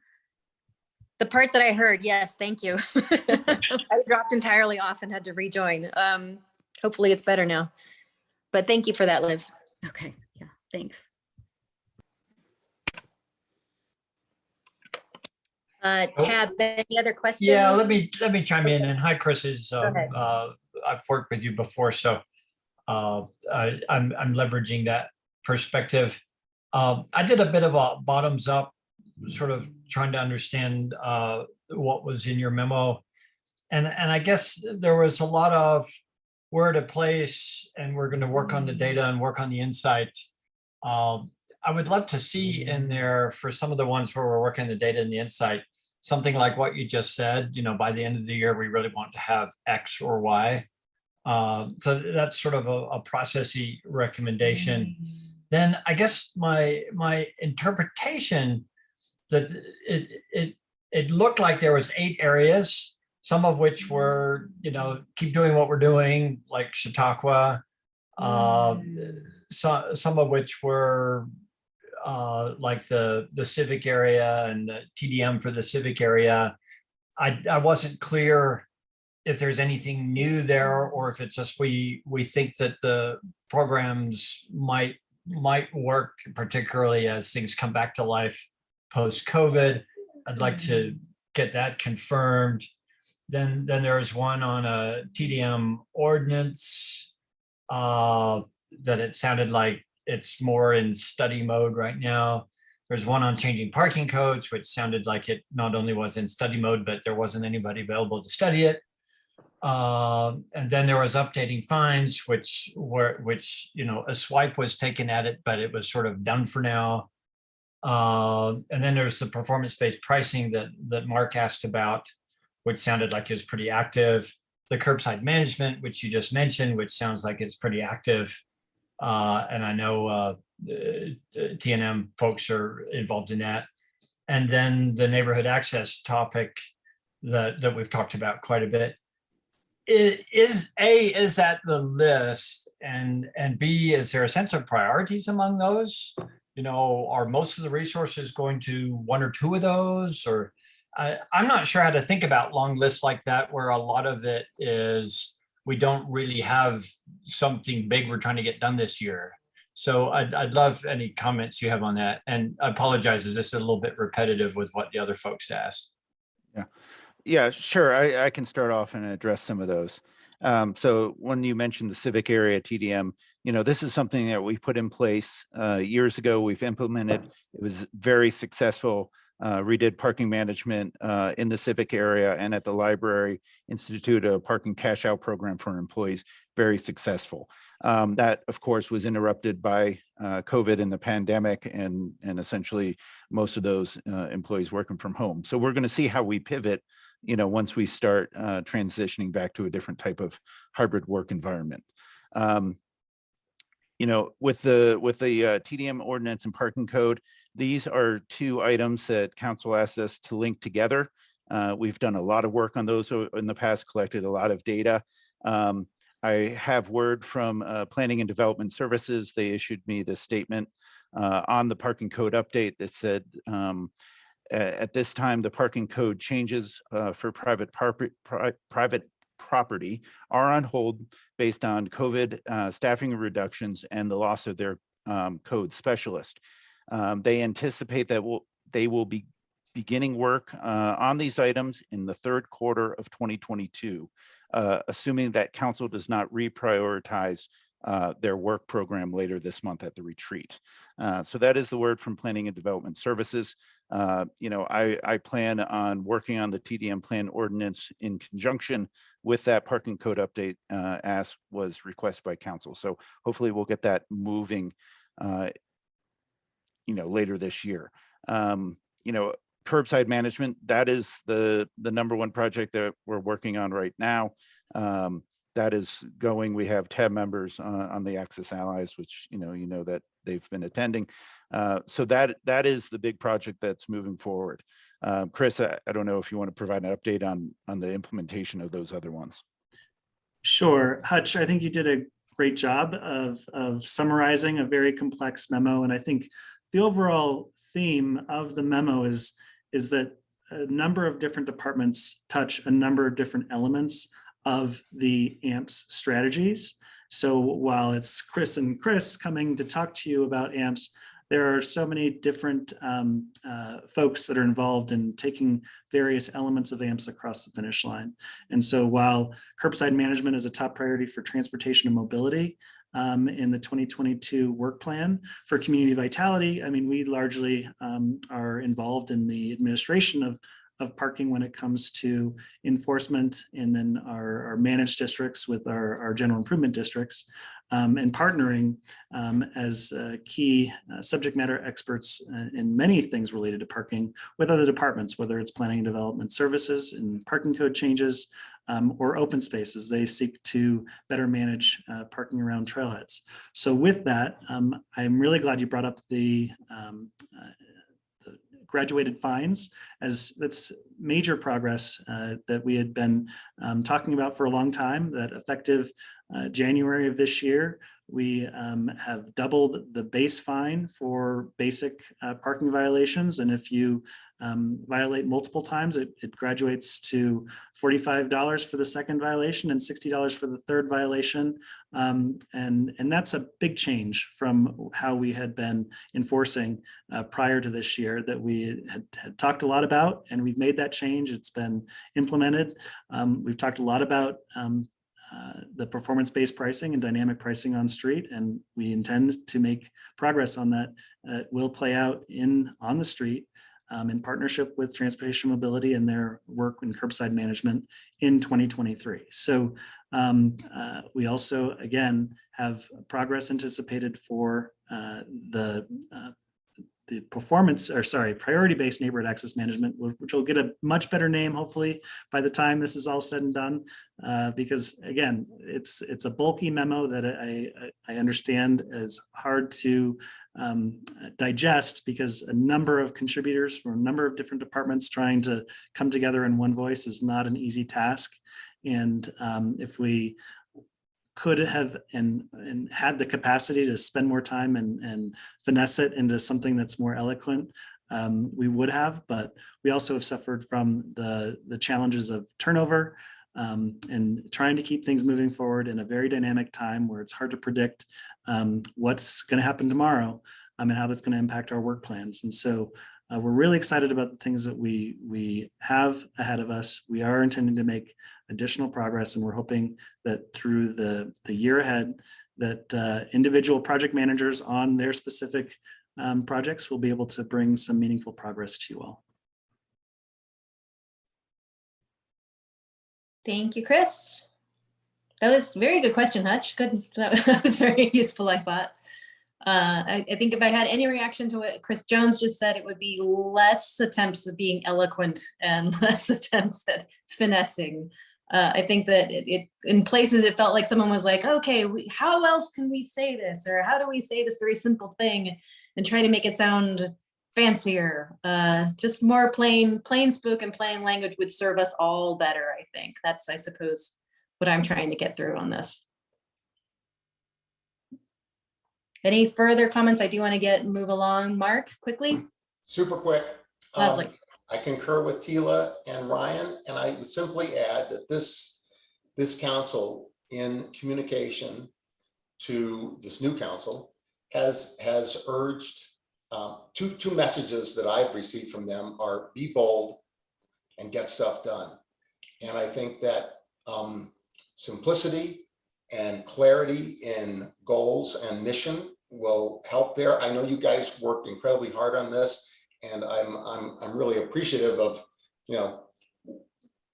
The part that I heard, yes, thank you. I dropped entirely off and had to rejoin. Hopefully it's better now. But thank you for that, Liv. Okay, yeah, thanks. Tab, any other questions? Yeah, let me chime in. And hi, Chris. ahead. I've worked with you before, so I'm leveraging that perspective. I did a bit of a bottoms up, sort of trying to understand what was in your memo, and I guess there was a lot of where to place, and we're going to work on the data and work on the insight. I would love to see in there for some of the ones where we're working the data and the insight, something like what you just said, you know, by the end of the year, we really want to have X or Y. So that's sort of a processy recommendation. Then I guess my interpretation that it looked like there was 8 areas, some of which were, you know, keep doing what we're doing, like Chautauqua, some of which were like the civic area and the TDM for the civic area. I wasn't clear if there's anything new there, or if it's just we think that the programs might work, particularly as things come back to life post-COVID. I'd like to get that confirmed. Then there's one on a TDM ordinance that it sounded like it's more in study mode right now. There's one on changing parking codes, which sounded like it not only was in study mode, but there wasn't anybody available to study it. And then there was updating fines, which you know, a swipe was taken at it, but it was sort of done for now. And then there's the performance-based pricing that Mark asked about, which sounded like it was pretty active. The curbside management, which you just mentioned, which sounds like it's pretty active. And I know TNM folks are involved in that. And then the neighborhood access topic that we've talked about quite a bit. Is that the list, and B, is there a sense of priorities among those? You know, are most of the resources going to 1 or 2 of those? Or I'm not sure how to think about long lists like that, where a lot of it is we don't really have something big we're trying to get done this year. So I'd love any comments you have on that. And I apologize, is this a little bit repetitive with what the other folks asked? Yeah, sure. I can start off and address some of those. So when you mentioned the civic area TDM, you know, this is something that we put in place years ago. We've implemented. It was very successful. Redid parking management in the civic area and at the library, instituted a parking cash out program for employees, very successful. That, of course, was interrupted by COVID and the pandemic, and essentially most of those employees working from home. So we're going to see how we pivot, you know, once we start transitioning back to a different type of hybrid work environment. You know, with the TDM ordinance and parking code, these are 2 items that council asked us to link together. We've done a lot of work on those in the past, collected a lot of data. I have word from Planning and Development Services. They issued me this statement on the parking code update that said, at this time, the parking code changes for private property are on hold based on COVID staffing reductions and the loss of their code specialist. They anticipate that they will be beginning work on these items in the 3rd quarter of 2022, assuming that council does not reprioritize their work program later this month at the retreat. So that is the word from Planning and Development Services. You know, I plan on working on the TDM plan ordinance in conjunction with that parking code update as was requested by council. So hopefully we'll get that moving, you know, later this year. You know, curbside management, that is the #1 project that we're working on right now. That is going. We have tab members on the Access Allies, which you know that they've been attending. So that is the big project that's moving forward. Chris, I don't know if you want to provide an update on the implementation of those other ones. Sure, Hutch, I think you did a great job of summarizing a very complex memo, and I think the overall theme of the memo is that a number of different departments touch a number of different elements of the AMPS strategies. So while it's Chris and Chris coming to talk to you about AMPS, there are so many different folks that are involved in taking various elements of AMPS across the finish line. And so while curbside management is a top priority for transportation and mobility in the 2022 work plan, for community vitality, I mean, we largely are involved in the administration of parking when it comes to enforcement, and then our managed districts with our general improvement districts, and partnering as key subject matter experts in many things related to parking with other departments, whether it's planning and development services and parking code changes, or open spaces. They seek to better manage parking around trailheads. So with that, I'm really glad you brought up the graduated fines, as that's major progress that we had been talking about for a long time, that effective January of this year, we have doubled the base fine for basic parking violations. And if you violate multiple times, it graduates to $45 for the second violation and $60 for the third violation. And that's a big change from how we had been enforcing prior to this year, that we had talked a lot about, and we've made that change. It's been implemented. We've talked a lot about the performance-based pricing and dynamic pricing on street, and we intend to make progress on that. It will play out on the street in partnership with Transportation Mobility and their work in curbside management in 2023. So we also, again, have progress anticipated for the priority-based neighborhood access management, which will get a much better name, hopefully, by the time this is all said and done. Because again, it's a bulky memo that I understand is hard to digest, because a number of contributors from a number of different departments trying to come together in one voice is not an easy task. And if we could have and had the capacity to spend more time and finesse it into something that's more eloquent, we would have. But we also have suffered from the challenges of turnover and trying to keep things moving forward in a very dynamic time where it's hard to predict what's going to happen tomorrow and how that's going to impact our work plans. And so we're really excited about the things that we have ahead of us. We are intending to make additional progress, and we're hoping that through the year ahead, that individual project managers on their specific projects will be able to bring some meaningful progress to you all. Thank you, Chris. That was a very good question, Hutch. Good. That was very useful, I thought. I think if I had any reaction to what Chris Jones just said, it would be less attempts at being eloquent and less attempts at finessing. I think that it in places it felt like someone was like, okay, how else can we say this? Or how do we say this very simple thing and try to make it sound fancier? Just more plain spoken, plain language would serve us all better, I think. That's, I suppose, what I'm trying to get through on this. Any further comments? I do want to move along. Mark, quickly. Super quick. Lovely. I concur with Tila and Ryan, and I would simply add that this council, in communication to this new council, has urged two messages that I've received from them are be bold and get stuff done. And I think that simplicity and clarity in goals and mission will help there. I know you guys worked incredibly hard on this, and I'm really appreciative of,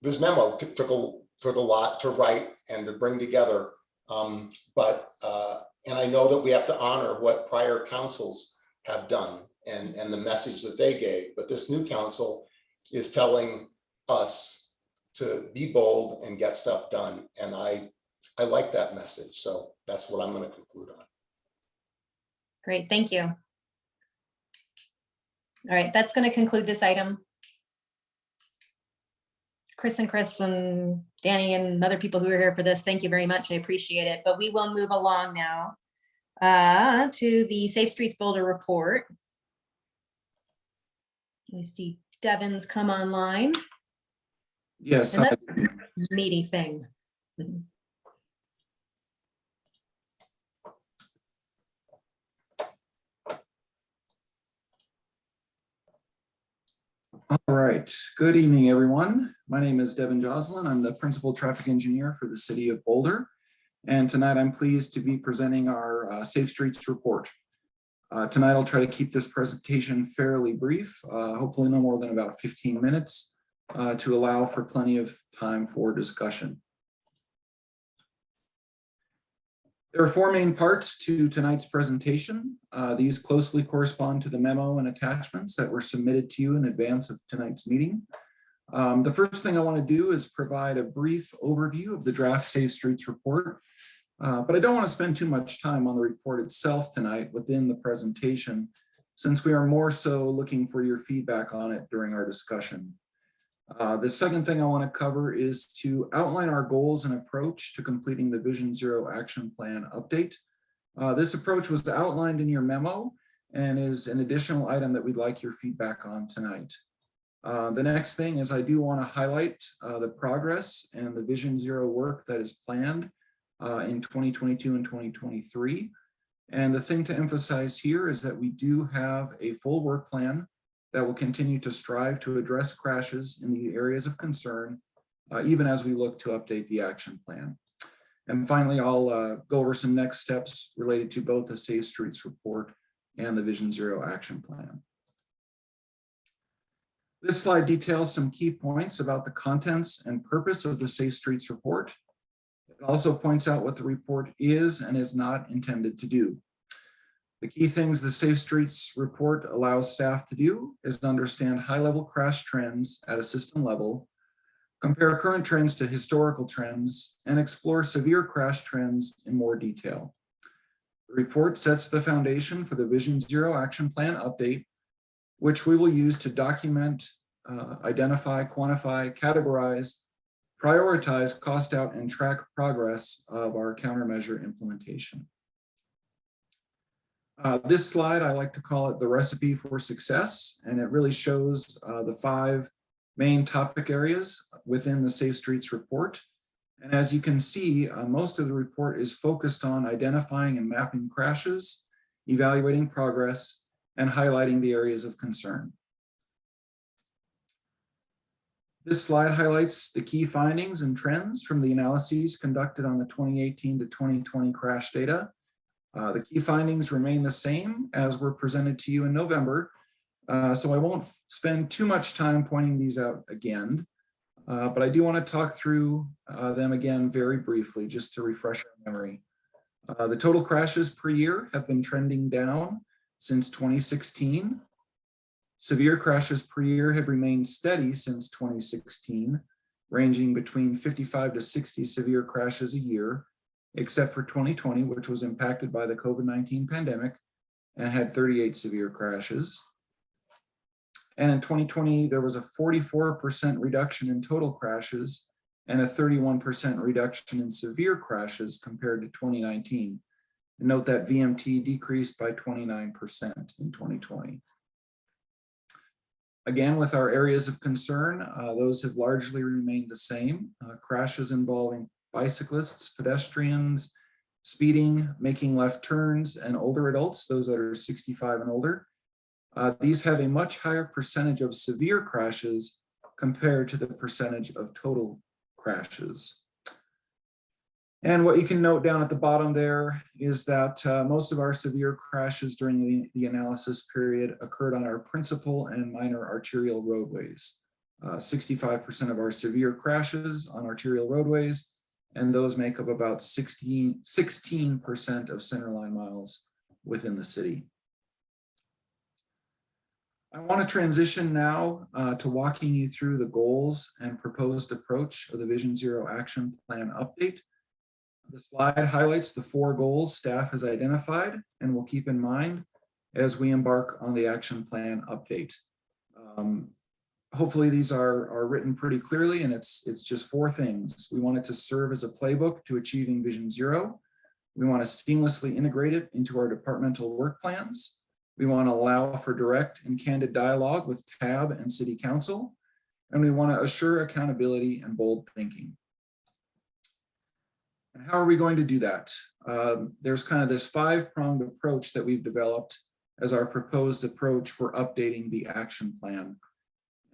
this memo took a lot to write and to bring together. And I know that we have to honor what prior councils have done and the message that they gave. But this new council is telling us to be bold and get stuff done. And I like that message. So that's what I'm going to conclude on. Great, thank you. All right, that's going to conclude this item. Chris and Danny and other people who are here for this, thank you very much. I appreciate it. But we will move along now to the Safe Streets Boulder report. Let me see Devin's come online. Yes. And that's a meaty thing. All right. Good evening, everyone. My name is Devin Joslin. I'm the principal traffic engineer for the city of Boulder. And tonight I'm pleased to be presenting our Safe Streets report. Tonight I'll try to keep this presentation fairly brief, hopefully no more than about 15 minutes to allow for plenty of time for discussion. There are four main parts to tonight's presentation. These closely correspond to the memo and attachments that were submitted to you in advance of tonight's meeting. The first thing I want to do is provide a brief overview of the draft Safe Streets report, but I don't want to spend too much time on the report itself tonight within the presentation, since we are more so looking for your feedback on it during our discussion. The second thing I want to cover is to outline our goals and approach to completing the Vision Zero Action Plan update. This approach was outlined in your memo and is an additional item that we'd like your feedback on tonight. The next thing is I do want to highlight the progress and the Vision Zero work that is planned in 2022 and 2023. And the thing to emphasize here is that we do have a full work plan that will continue to strive to address crashes in the areas of concern, even as we look to update the action plan. And finally, I'll go over some next steps related to both the Safe Streets report and the Vision Zero action plan. This slide details some key points about the contents and purpose of the Safe Streets report. It also points out what the report is and is not intended to do. The key things the Safe Streets report allows staff to do is to understand high-level crash trends at a system level, compare current trends to historical trends, and explore severe crash trends in more detail. The report sets the foundation for the Vision Zero Action Plan update, which we will use to document, identify, quantify, categorize, prioritize, cost out, and track progress of our countermeasure implementation. This slide, I like to call it the recipe for success, and it really shows the 5 main topic areas within the Safe Streets report. And as you can see, most of the report is focused on identifying and mapping crashes, evaluating progress, and highlighting the areas of concern. This slide highlights the key findings and trends from the analyses conducted on the 2018 to 2020 crash data. The key findings remain the same as were presented to you in November, so I won't spend too much time pointing these out again, but I do want to talk through them again very briefly, just to refresh our memory. The total crashes per year have been trending down since 2016. Severe crashes per year have remained steady since 2016, ranging between 55 to 60 severe crashes a year, except for 2020, which was impacted by the COVID-19 pandemic and had 38 severe crashes. And in 2020, there was a 44% reduction in total crashes and a 31% reduction in severe crashes compared to 2019. And note that VMT decreased by 29% in 2020. Again, with our areas of concern, those have largely remained the same. Crashes involving bicyclists, pedestrians, speeding, making left turns, and older adults, those that are 65 and older. These have a much higher percentage of severe crashes compared to the percentage of total crashes. And what you can note down at the bottom there is that most of our severe crashes during the analysis period occurred on our principal and minor arterial roadways. 65% of our severe crashes on arterial roadways, and those make up about 16% of centerline miles within the city. I want to transition now to walking you through the goals and proposed approach of the Vision Zero Action Plan update. The slide highlights the 4 goals staff has identified and will keep in mind as we embark on the action plan update. Hopefully these are written pretty clearly, and it's just 4 things. We want it to serve as a playbook to achieving Vision Zero. We want to seamlessly integrate it into our departmental work plans. We want to allow for direct and candid dialogue with TAB and City Council. And we want to assure accountability and bold thinking. And how are we going to do that? There's kind of this 5-pronged approach that we've developed as our proposed approach for updating the action plan.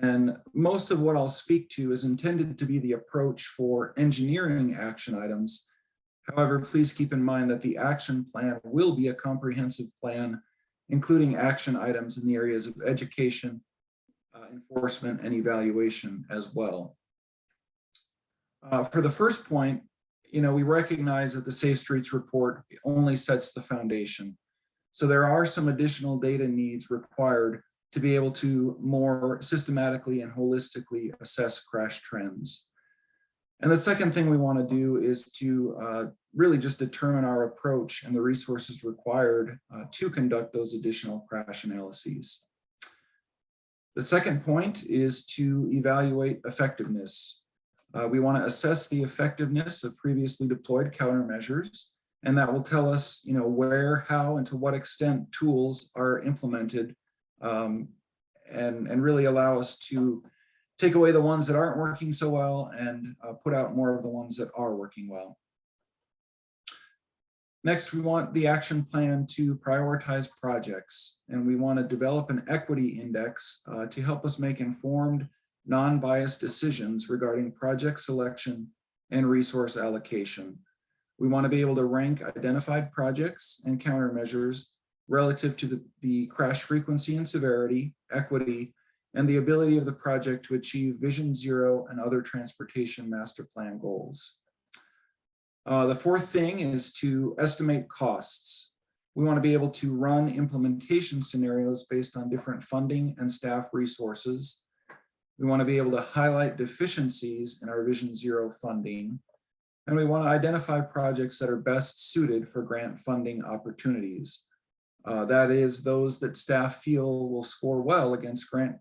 And most of what I'll speak to is intended to be the approach for engineering action items. However, please keep in mind that the action plan will be a comprehensive plan, including action items in the areas of education, enforcement, and evaluation as well. For the first point, we recognize that the Safe Streets report only sets the foundation. So there are some additional data needs required to be able to more systematically and holistically assess crash trends. And the second thing we want to do is to really just determine our approach and the resources required to conduct those additional crash analyses. The second point is to evaluate effectiveness. We want to assess the effectiveness of previously deployed countermeasures, and that will tell us, where, how, and to what extent tools are implemented, and really allow us to take away the ones that aren't working so well and put out more of the ones that are working well. Next, we want the action plan to prioritize projects, and we want to develop an equity index to help us make informed, non-biased decisions regarding project selection and resource allocation. We want to be able to rank identified projects and countermeasures relative to the crash frequency and severity, equity, and the ability of the project to achieve Vision Zero and other transportation master plan goals. The fourth thing is to estimate costs. We want to be able to run implementation scenarios based on different funding and staff resources. We want to be able to highlight deficiencies in our Vision Zero funding. And we want to identify projects that are best suited for grant funding opportunities. That is, those that staff feel will score well against grant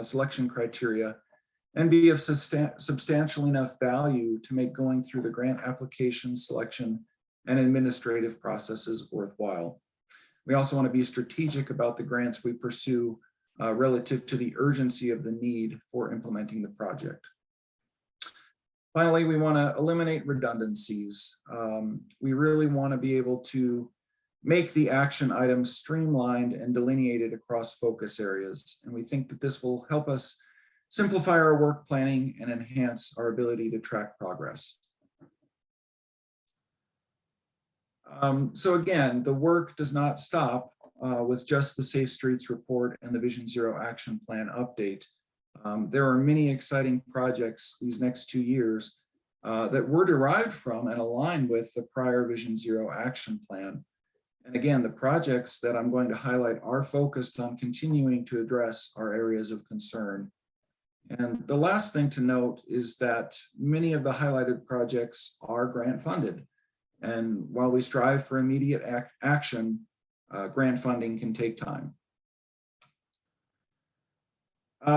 selection criteria and be of substantial enough value to make going through the grant application, selection, and administrative processes worthwhile. We also want to be strategic about the grants we pursue relative to the urgency of the need for implementing the project. Finally, we want to eliminate redundancies. We really want to be able to make the action items streamlined and delineated across focus areas. And we think that this will help us simplify our work planning and enhance our ability to track progress. So again, the work does not stop with just the Safe Streets report and the Vision Zero action plan update. There are many exciting projects these next 2 years that were derived from and aligned with the prior Vision Zero action plan. And again, the projects that I'm going to highlight are focused on continuing to address our areas of concern. And the last thing to note is that many of the highlighted projects are grant funded. And while we strive for immediate action, grant funding can take time.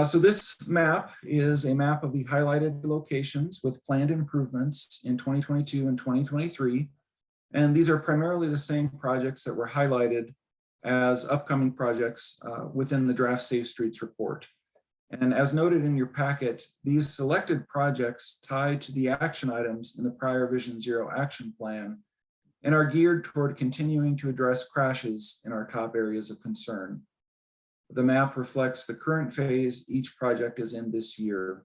So this map is a map of the highlighted locations with planned improvements in 2022 and 2023. And these are primarily the same projects that were highlighted as upcoming projects within the draft Safe Streets report. And as noted in your packet, these selected projects tie to the action items in the prior Vision Zero action plan and are geared toward continuing to address crashes in our top areas of concern. The map reflects the current phase each project is in this year.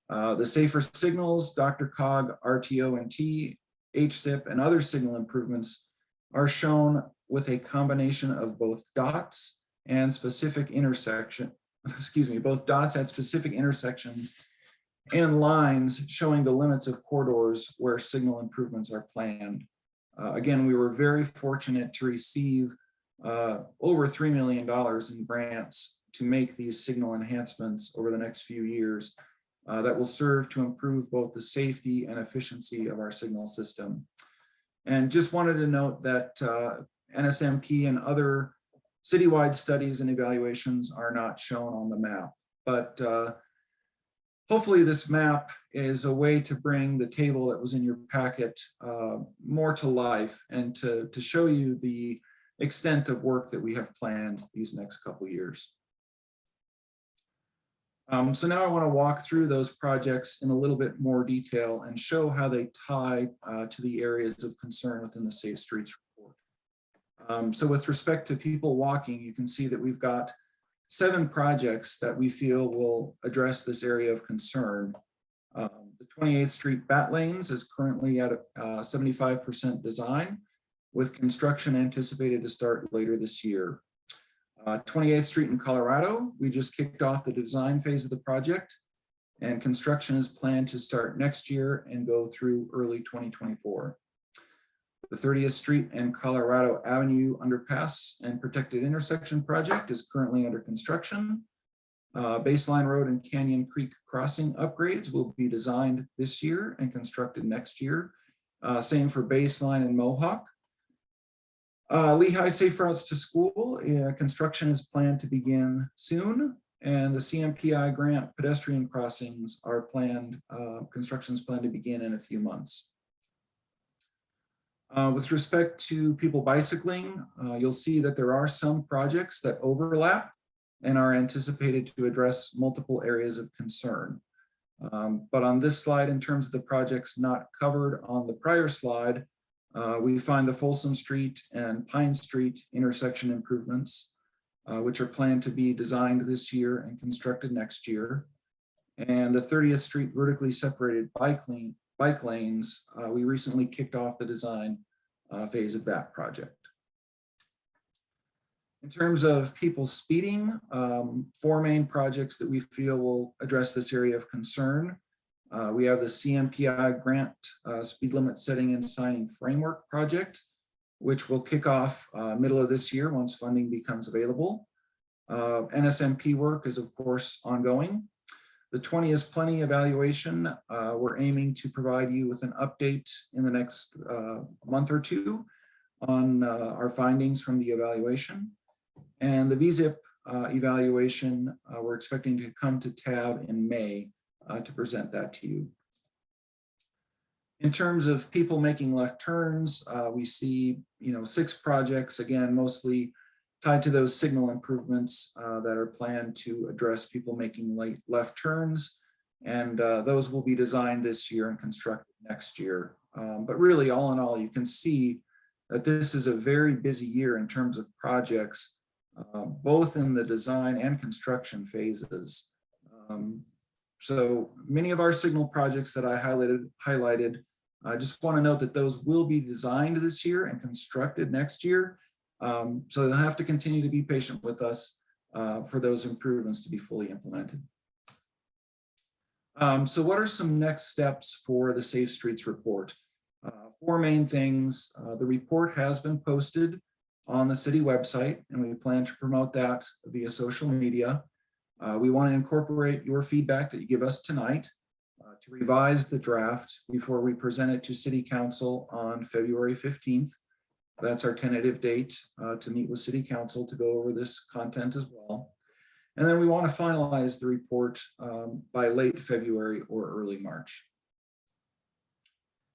The safer signals, DRCOG, RTO&T, HSIP, and other signal improvements are shown with a combination of both dots and specific both dots at specific intersections and lines showing the limits of corridors where signal improvements are planned. Again, we were very fortunate to receive over $3 million in grants to make these signal enhancements over the next few years that will serve to improve both the safety and efficiency of our signal system. And just wanted to note that NSMP and other citywide studies and evaluations are not shown on the map, but hopefully this map is a way to bring the table that was in your packet more to life and to show you the extent of work that we have planned these next couple years. So now I want to walk through those projects in a little bit more detail and show how they tie to the areas of concern within the Safe Streets report. So with respect to people walking, you can see that we've got 7 projects that we feel will address this area of concern. The 28th Street Bat Lanes is currently at 75% design, with construction anticipated to start later this year. 28th Street in Colorado, we just kicked off the design phase of the project, and construction is planned to start next year and go through early 2024. The 30th Street and Colorado Avenue Underpass and Protected Intersection project is currently under construction. Baseline Road and Canyon Creek Crossing upgrades will be designed this year and constructed next year. Same for Baseline and Mohawk. Lehigh Safe Routes to School, construction is planned to begin soon, and the CMPI grant pedestrian crossings are planned, construction is planned to begin in a few months. With respect to people bicycling, you'll see that there are some projects that overlap and are anticipated to address multiple areas of concern. But on this slide, in terms of the projects not covered on the prior slide, we find the Folsom Street and Pine Street intersection improvements, which are planned to be designed this year and constructed next year. And the 30th Street vertically separated bike lanes, we recently kicked off the design phase of that project. In terms of people speeding, 4 main projects that we feel will address this area of concern. We have the CMPI grant speed limit setting and signing framework project, which will kick off middle of this year once funding becomes available. NSMP work is of course ongoing. The 20 is plenty evaluation. We're aiming to provide you with an update in the next month or 2 on our findings from the evaluation. And the VZIP evaluation, we're expecting to come to tab in May to present that to you. In terms of people making left turns, we see 6 projects, again, mostly tied to those signal improvements that are planned to address people making left turns. And those will be designed this year and constructed next year. But really, all in all, you can see that this is a very busy year in terms of projects, both in the design and construction phases. So many of our signal projects that I highlighted, I just want to note that those will be designed this year and constructed next year. So they'll have to continue to be patient with us for those improvements to be fully implemented. So what are some next steps for the Safe Streets report? 4 main things. The report has been posted on the city website, and we plan to promote that via social media. We want to incorporate your feedback that you give us tonight to revise the draft before we present it to City Council on February 15th. That's our tentative date to meet with City Council to go over this content as well. And then we want to finalize the report by late February or early March.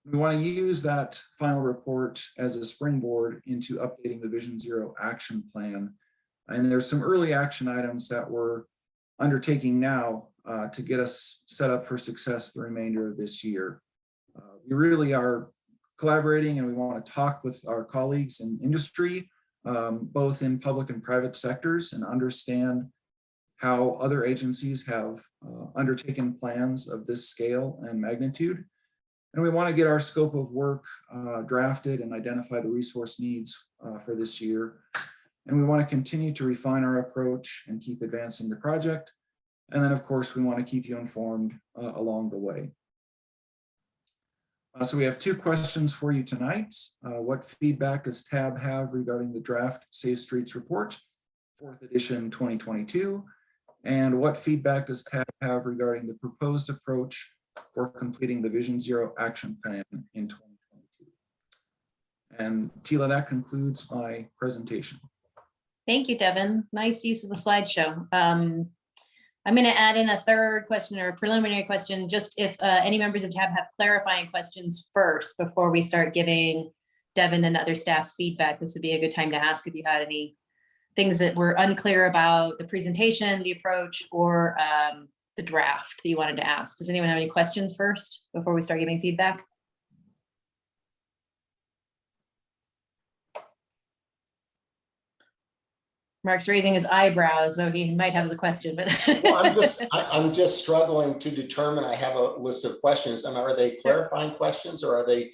We want to use that final report as a springboard into updating the Vision Zero action plan. And there's some early action items that we're undertaking now to get us set up for success the remainder of this year. We really are collaborating, and we want to talk with our colleagues in industry, both in public and private sectors, and understand how other agencies have undertaken plans of this scale and magnitude. And we want to get our scope of work drafted and identify the resource needs for this year. And we want to continue to refine our approach and keep advancing the project. And then, of course, we want to keep you informed along the way. So we have 2 questions for you tonight. What feedback does TAB have regarding the draft Safe Streets report, 4th edition 2022? And what feedback does TAB have regarding the proposed approach for completing the Vision Zero action plan in 2022? And Tila, that concludes my presentation. Thank you, Devin. Nice use of the slideshow. I'm going to add in a 3rd question, or a preliminary question, just if any members of TAB have clarifying questions first before we start giving Devin and other staff feedback, this would be a good time to ask if you had any things that were unclear about the presentation, the approach, or the draft that you wanted to ask. Does anyone have any questions first before we start giving feedback? Mark's raising his eyebrows, though he might have a question, but. Well, I'm just struggling to determine. I have a list of questions, and are they clarifying questions or are they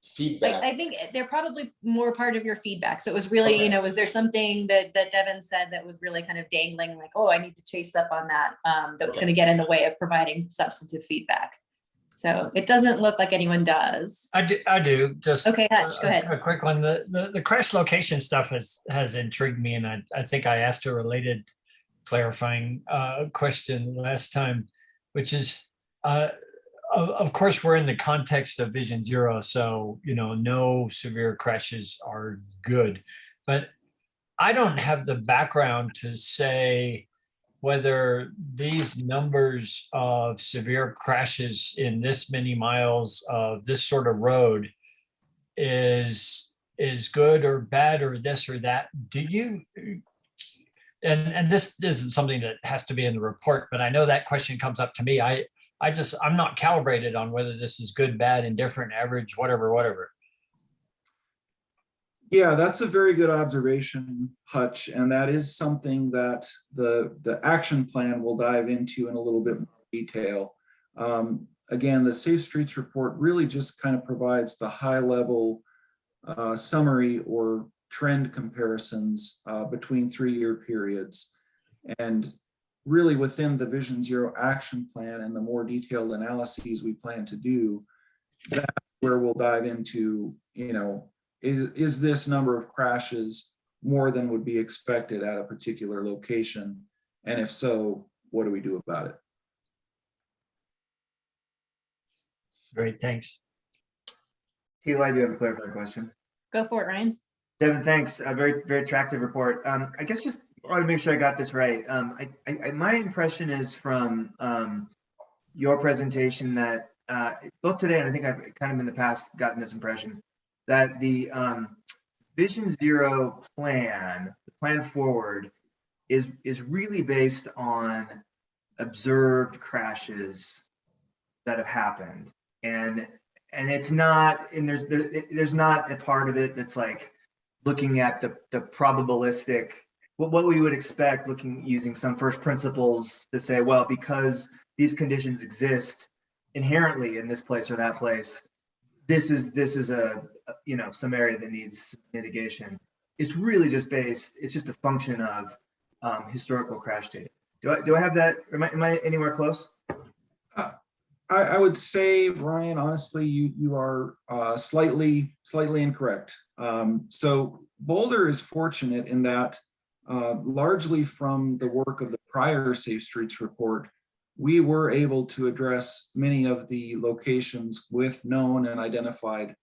feedback? I think they're probably more part of your feedback. So it was really, Okay. was there something that Devin said that was really kind of dangling, like, oh, I need to chase up on that, that was Okay. going to get in the way of providing substantive feedback. So it doesn't look like anyone does. I do. Just Okay, Hutch, go ahead. a quick one. The crash location stuff has intrigued me, and I think I asked a related clarifying question last time, which is, of course, we're in the context of Vision Zero, so no severe crashes are good, but I don't have the background to say whether these numbers of severe crashes in this many miles of this sort of road is good or bad or this or that. Do you, and this isn't something that has to be in the report, but I know that question comes up to me. I'm not calibrated on whether this is good, bad, indifferent, average, whatever. Yeah, that's a very good observation, Hutch, and that is something that the action plan will dive into in a little bit more detail. Again, the Safe Streets report really just kind of provides the high level summary or trend comparisons between 3-year periods. And really within the Vision Zero action plan and the more detailed analyses we plan to do, that's where we'll dive into, is this number of crashes more than would be expected at a particular location? And if so, what do we do about it? Great, thanks. Hugh, I do have a clarifying question. Go for it, Ryan. Devin, thanks. A very, very attractive report. I guess just want to make sure I got this right. My impression is from your presentation that both today and I think I've kind of in the past gotten this impression that the Vision Zero plan, the plan forward, is really based on observed crashes that have happened, and it's not, and there's not a part of it that's like looking at the probabilistic, what we would expect, using some first principles to say, well, because these conditions exist inherently in this place or that place, this is a some area that needs mitigation. It's really just it's just a function of historical crash data. Do I have that? Am I anywhere close? I would say, Ryan, honestly, you are slightly incorrect. So Boulder is fortunate in that largely from the work of the prior Safe Streets report, we were able to address many of the locations with known and identified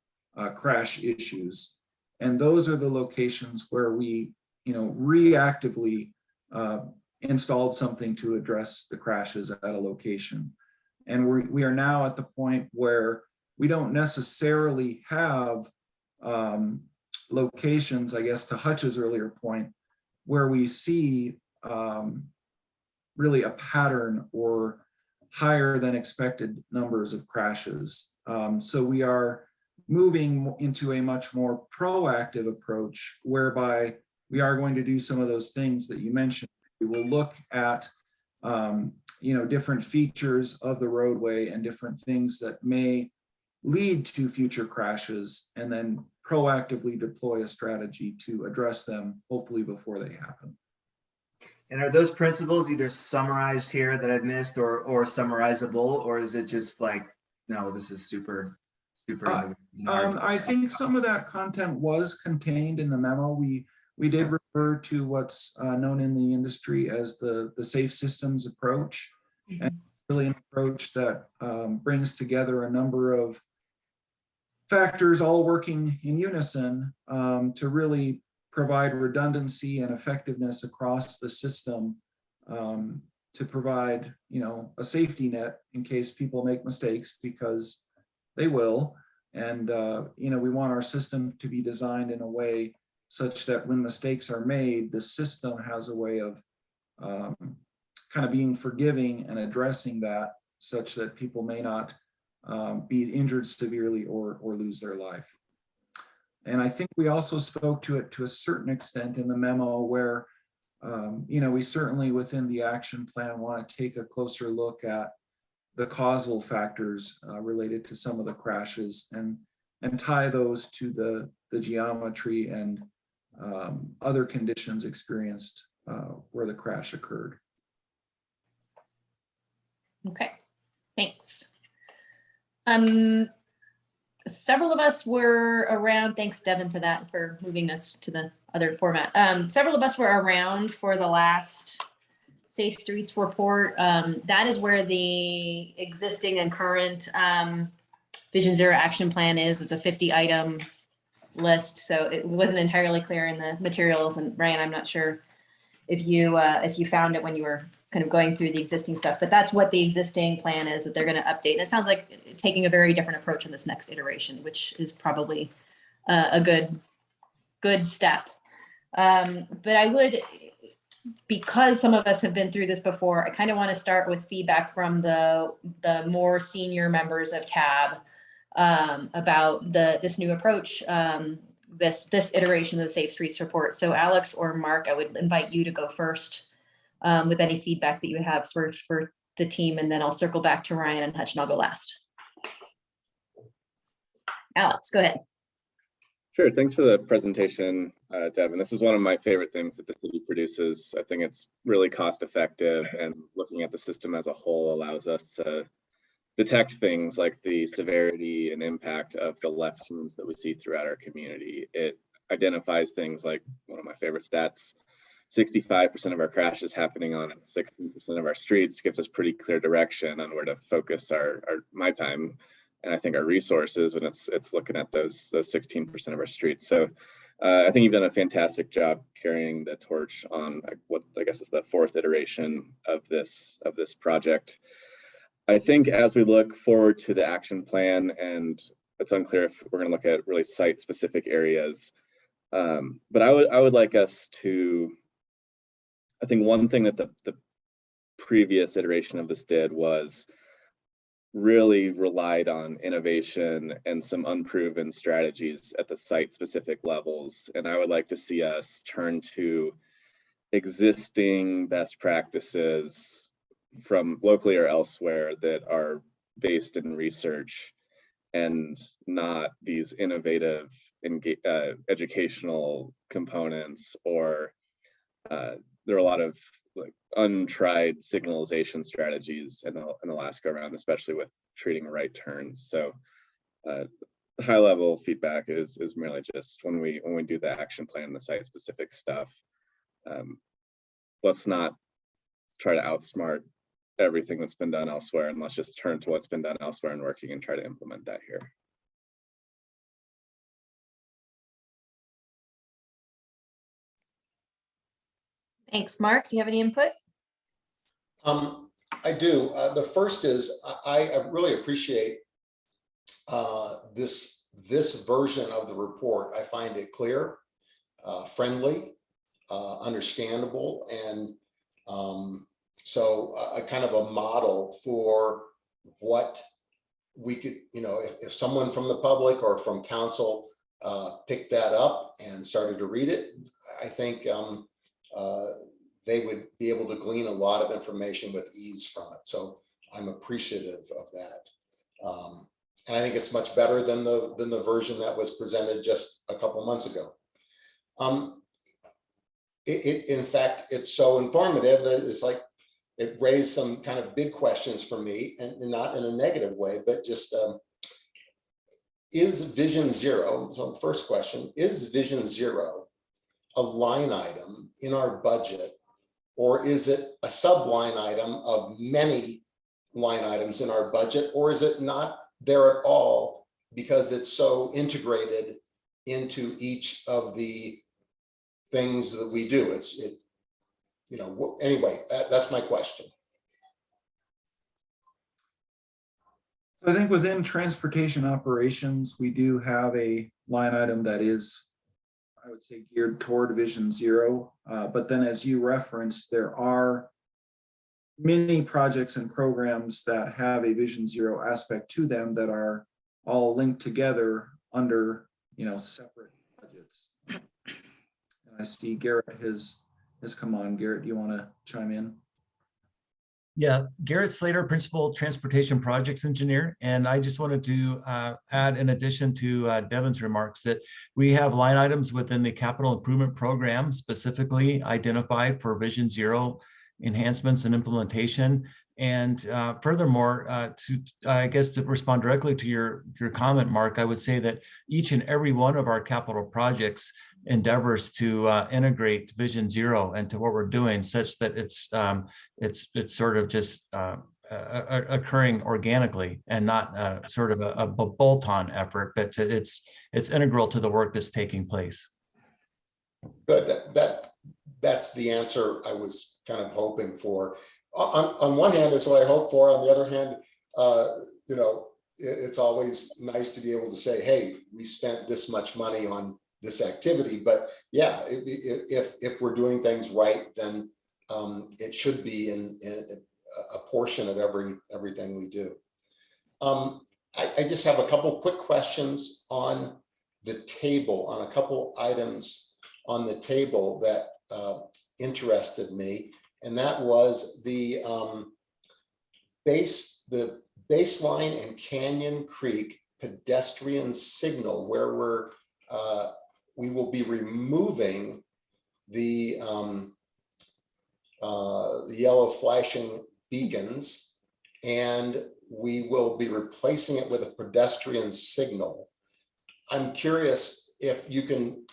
crash issues. And those are the locations where we, reactively installed something to address the crashes at a location. And we are now at the point where we don't necessarily have locations, I guess, to Hutch's earlier point, where we see really a pattern or higher than expected numbers of crashes. So we are moving into a much more proactive approach whereby we are going to do some of those things that you mentioned. We will look at different features of the roadway and different things that may lead to future crashes, and then proactively deploy a strategy to address them, hopefully before they happen. And are those principles either summarized here that I've missed or summarizable, or is it just like, no, this is super? I think some of that content was contained in the memo. We did refer to what's known in the industry as the safe systems approach, and really an approach that brings together a number of factors all working in unison to really provide redundancy and effectiveness across the system, to provide, a safety net in case people make mistakes, because they will, And, we want our system to be designed in a way such that when mistakes are made, the system has a way of kind of being forgiving and addressing that, such that people may not be injured severely or lose their life. And I think we also spoke to it to a certain extent in the memo where, we certainly within the action plan want to take a closer look at the causal factors related to some of the crashes and tie those to the geometry and other conditions experienced where the crash occurred. Okay, thanks. Several of us were around, thanks Devin for that, for moving us to the other format. Several of us were around for the last Safe Streets report. That is where the existing and current Vision Zero action plan is. It's a 50-item list, so it wasn't entirely clear in the materials. And Ryan, I'm not sure if you found it when you were kind of going through the existing stuff, but that's what the existing plan is that they're going to update. And it sounds like taking a very different approach in this next iteration, which is probably a good step. But I would, because some of us have been through this before, I kind of want to start with feedback from the more senior members of TAB about this new approach, this iteration of the Safe Streets report. So Alex or Mark, I would invite you to go first with any feedback that you have for the team, and then I'll circle back to Ryan and Hutch, and I'll go last. Alex, go ahead. Sure, thanks for the presentation, Devin. This is one of my favorite things that the city produces. I think it's really cost effective, and looking at the system as a whole allows us to detect things like the severity and impact of the left turns that we see throughout our community. It identifies things like, one of my favorite stats, 65% of our crashes happening on 16% of our streets, gives us pretty clear direction on where to focus my time, and I think our resources when it's looking at those 16% of our streets. So I think you've done a fantastic job carrying the torch on what I guess is the fourth iteration of this project. I think as we look forward to the action plan, and it's unclear if we're going to look at really site specific areas, but I would like us to, I think one thing that the previous iteration of this did was really relied on innovation and some unproven strategies at the site specific levels. And I would like to see us turn to existing best practices from locally or elsewhere that are based in research and not these innovative educational components, or there are a lot of like untried signalization strategies in the last go around, especially with treating right turns. So high level feedback is merely just when we do the action plan, the site specific stuff, let's not try to outsmart everything that's been done elsewhere, and let's just turn to what's been done elsewhere and working and try to implement that here. Thanks. Mark, do you have any input? I do. The first is I really appreciate this version of the report. I find it clear, friendly, understandable, and so a kind of a model for what we could, if someone from the public or from council picked that up and started to read it, I think they would be able to glean a lot of information with ease from it. So I'm appreciative of that. And I think it's much better than the version that was presented just a couple months ago. In fact, it's so informative that it's like, it raised some kind of big questions for me, and not in a negative way, but just, is Vision Zero, so first question, is Vision Zero a line item in our budget, or is it a sub-line item of many line items in our budget, or is it not there at all because it's so integrated into each of the things that we do? Anyway, that's my question. I think within transportation operations, we do have a line item that is, I would say, geared toward Vision Zero. But then as you referenced, there are many projects and programs that have a Vision Zero aspect to them that are all linked together under, separate budgets. And I see Garrett has come on. Garrett, do you want to chime in? Yeah, Garrett Slater, Principal Transportation Projects Engineer. And I just wanted to add, in addition to Devin's remarks, that we have line items within the capital improvement program specifically identified for Vision Zero enhancements and implementation. And furthermore, I guess to respond directly to your comment, Mark, I would say that each and every one of our capital projects endeavors to integrate Vision Zero into what we're doing, such that it's sort of just occurring organically and not sort of a bolt-on effort, but it's integral to the work that's taking place. Good. That's the answer I was kind of hoping for. On one hand, that's what I hope for. On the other hand, it's always nice to be able to say, hey, we spent this much money on this activity. But yeah, if we're doing things right, then it should be in a portion of everything we do. I just have a couple quick questions on the table, on a couple items on the table that interested me. And that was the Baseline and Canyon Creek pedestrian signal, where we will be removing the yellow flashing beacons, and we will be replacing it with a pedestrian signal. I'm curious if you can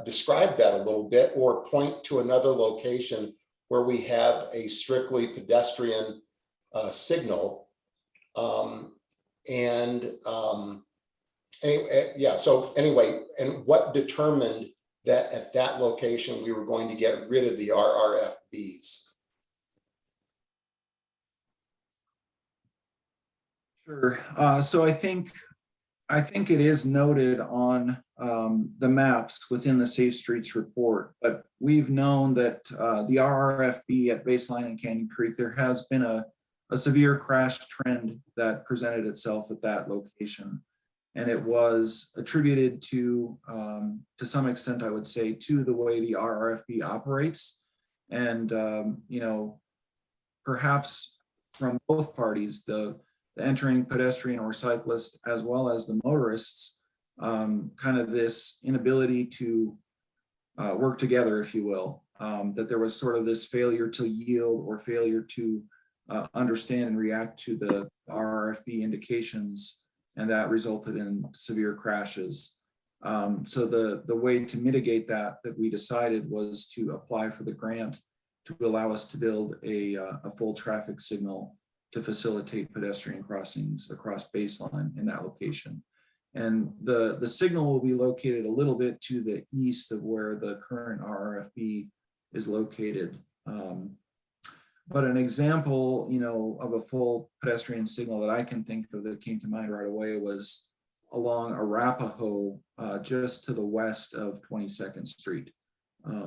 describe that a little bit, or point to another location where we have a strictly pedestrian signal. Anyway, and what determined that at that location we were going to get rid of the RRFBs? Sure. So I think it is noted on the maps within the Safe Streets report, but we've known that the RRFB at Baseline and Canyon Creek, there has been a severe crash trend that presented itself at that location. And it was attributed to some extent, I would say, to the way the RRFB operates. And, perhaps from both parties, the entering pedestrian or cyclist, as well as the motorists, kind of this inability to work together, if you will, that there was sort of this failure to yield or failure to understand and react to the RRFB indications, and that resulted in severe crashes. So the way to mitigate that we decided was to apply for the grant to allow us to build a full traffic signal to facilitate pedestrian crossings across Baseline in that location. And the signal will be located a little bit to the east of where the current RRFB is located. But an example, of a full pedestrian signal that I can think of that came to mind right away was along Arapahoe, just to the west of 22nd Street,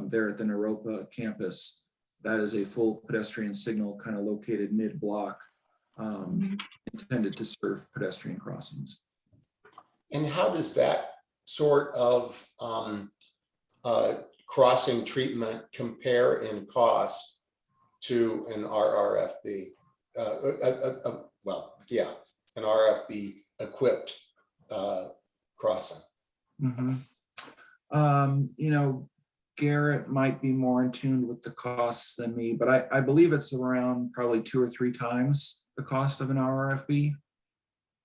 there at the Naropa campus. That is a full pedestrian signal kind of located mid-block, intended to serve pedestrian crossings. And how does that sort of crossing treatment compare in cost to an RRFB? An RFB equipped crossing. Garrett might be more in tune with the costs than me, but I believe it's around probably 2 or 3 times the cost of an RRFB.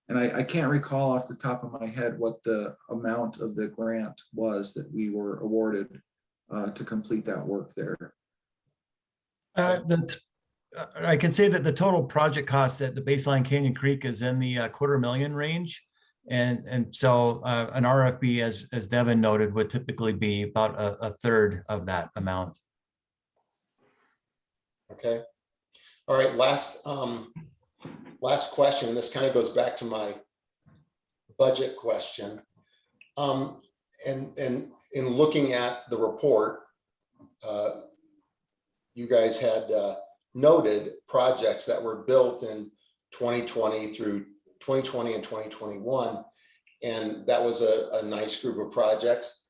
And I can't recall off the top of my head what the amount of the grant was that we were awarded to complete that work there. I can say that the total project cost at the Baseline Canyon Creek is in the $250,000 range. And so an RFB, as Devin noted, would typically be about a third of that amount. Okay. All right. Last last question, this kind of goes back to my budget question. And in looking at the report, you guys had noted projects that were built in 2020 through 2020 and 2021. And that was a nice group of projects.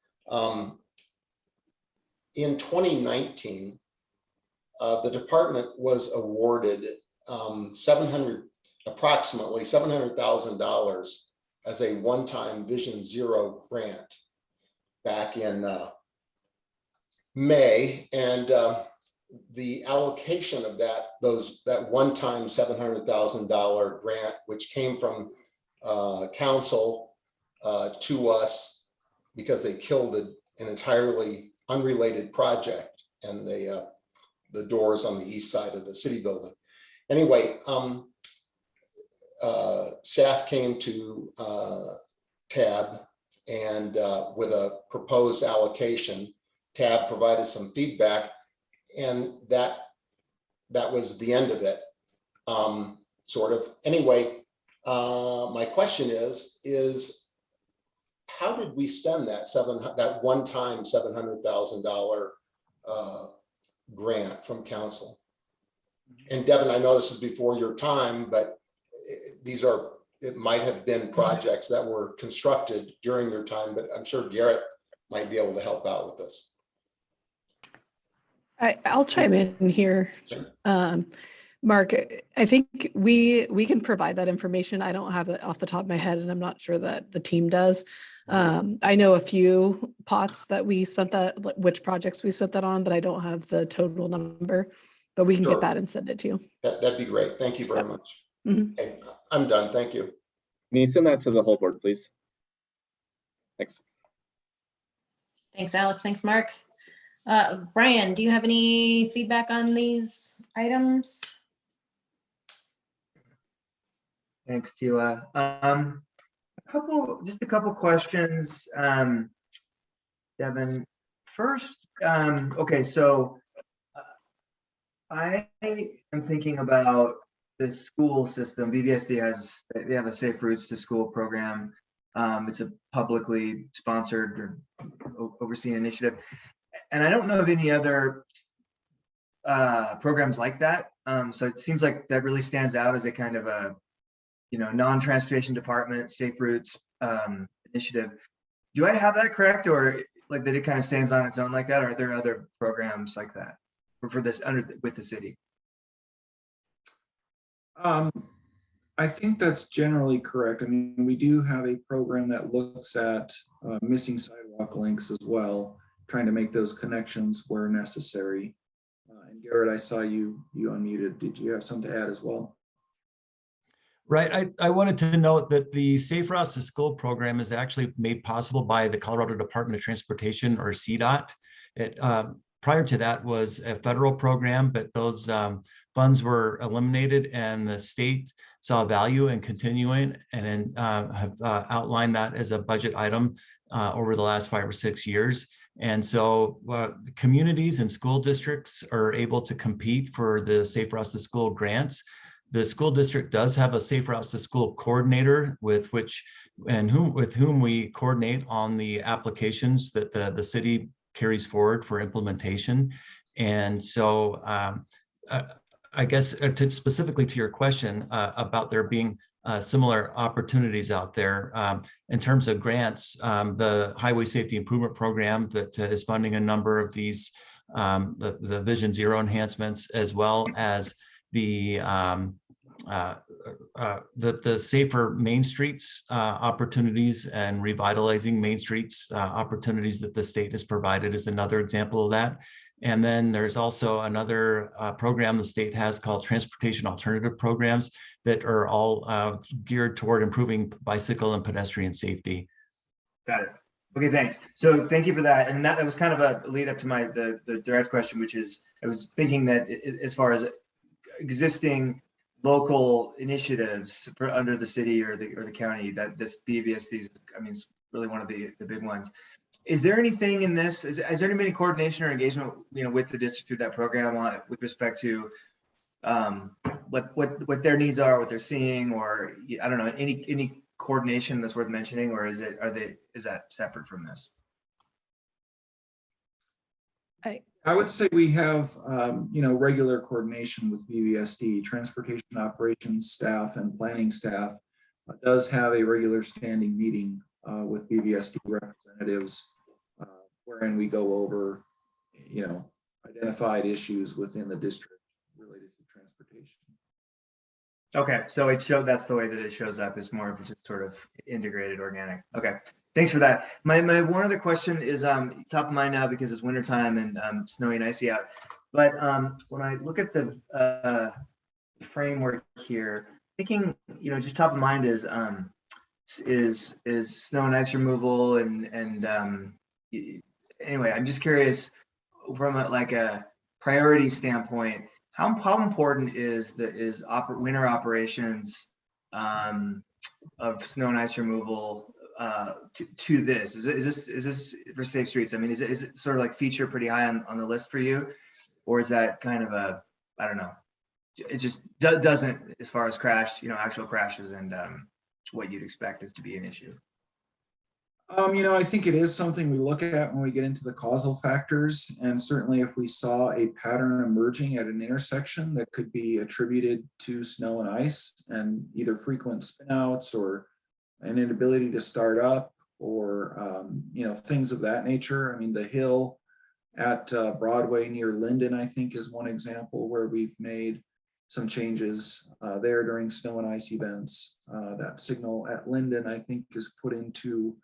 In 2019, the department was awarded approximately $700,000 as a one-time Vision Zero grant back in May. And the allocation of that one-time $700,000 grant, which came from council to us because they killed an entirely unrelated project and the doors on the east side of the city building. Anyway, staff came to TAB and with a proposed allocation. TAB provided some feedback, and that was the end of it, sort of. Anyway, my question is how did we spend that one-time $700,000 grant from council? And Devin, I know this is before your time, but it might have been projects that were constructed during your time, but I'm sure Garrett might be able to help out with this. I'll chime in here. Mark, I think we can provide that information. I don't have it off the top of my head, and I'm not sure that the team does. I know a few pots that we spent which projects we spent that on, but I don't have the total number, but we can get that and send it to you. That'd be great. Thank you very much. Mm-hmm. Okay, I'm done. Thank you. Can you send that to the whole board, please? Thanks. Thanks, Alex. Thanks, Mark. Brian, do you have any feedback on these items? Thanks, Tila. Just a couple questions, Devin. First, okay, so I am thinking about the school system. BVSD they have a Safe Routes to School program. It's a publicly sponsored or overseen initiative. And I don't know of any other programs like that. So it seems like that really stands out as a kind of a, non-transportation department, Safe Routes initiative. Do I have that correct, or like that it kind of stands on its own like that? Or are there other programs like that for this with the city? I think that's generally correct. I mean, we do have a program that looks at missing sidewalk links as well, trying to make those connections where necessary. And Garrett, I saw you unmuted. Did you have something to add as well? Right. I wanted to note that the Safe Routes to School program is actually made possible by the Colorado Department of Transportation, or CDOT. Prior to that was a federal program, but those funds were eliminated, and the state saw value in continuing and have outlined that as a budget item over the last 5 or 6 years. And so communities and school districts are able to compete for the Safe Routes to School grants. The school district does have a Safe Routes to School coordinator with whom we coordinate on the applications that the city carries forward for implementation. And so I guess specifically to your question about there being similar opportunities out there in terms of grants, the Highway Safety Improvement Program that is funding a number of these, the Vision Zero enhancements, as well as the safer Main Streets opportunities and revitalizing Main Streets opportunities that the state has provided is another example of that. And then there's also another program the state has called Transportation Alternative Programs that are all geared toward improving bicycle and pedestrian safety. Got it. Okay, thanks. So thank you for that. And that was kind of a lead up to the direct question, which is I was thinking that as far as existing local initiatives under the city or the county, that this BVSD, I mean, it's really one of the big ones. Is there anything in this? Has there been any coordination or engagement, with the district through that program with respect to what their needs are, what they're seeing, or I don't know, any coordination that's worth mentioning, or is that separate from this? I would say we have, regular coordination with BVSD. Transportation operations staff and planning staff does have a regular standing meeting with BVSD representatives, wherein we go over, identified issues within the district related to transportation. Okay, so that's the way that it shows up, is more of just sort of integrated, organic. Okay, thanks for that. My one other question is top of mind now because it's wintertime and snowy and icy out. But when I look at the framework here, thinking, just top of mind is snow and ice removal and anyway, I'm just curious from a priority standpoint, how important is winter operations of snow and ice removal to this? Is this for safe streets? I mean, is it sort of like feature pretty high on the list for you, or is that kind of I don't know, it just doesn't, as far as actual crashes and what you'd expect is to be an issue? I think it is something we look at when we get into the causal factors. And certainly if we saw a pattern emerging at an intersection that could be attributed to snow and ice and either frequent spinouts or an inability to start up or, things of that nature. I mean, the hill at Broadway near Linden, I think, is one example where we've made some changes there during snow and ice events. That signal at Linden, I think, is put into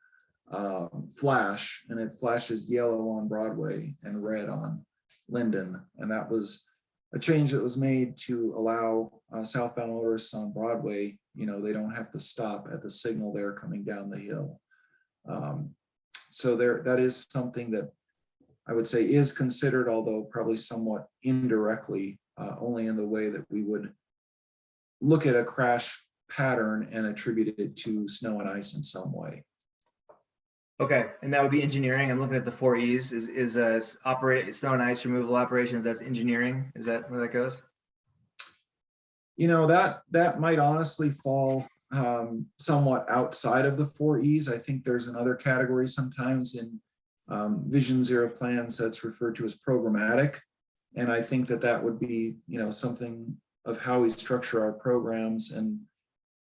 flash, and it flashes yellow on Broadway and red on Linden. And that was a change that was made to allow southbound motorists on Broadway, they don't have to stop at the signal there coming down the hill. So that is something that I would say is considered, although probably somewhat indirectly, only in the way that we would look at a crash pattern and attribute it to snow and ice in some way. Okay, and that would be engineering. I'm looking at the 4 E's. Is operate snow and ice removal operations, that's engineering? Is that where that goes? That might honestly fall somewhat outside of the 4 E's. I think there's another category sometimes in Vision Zero plans that's referred to as programmatic. And I think that would be, something of how we structure our programs and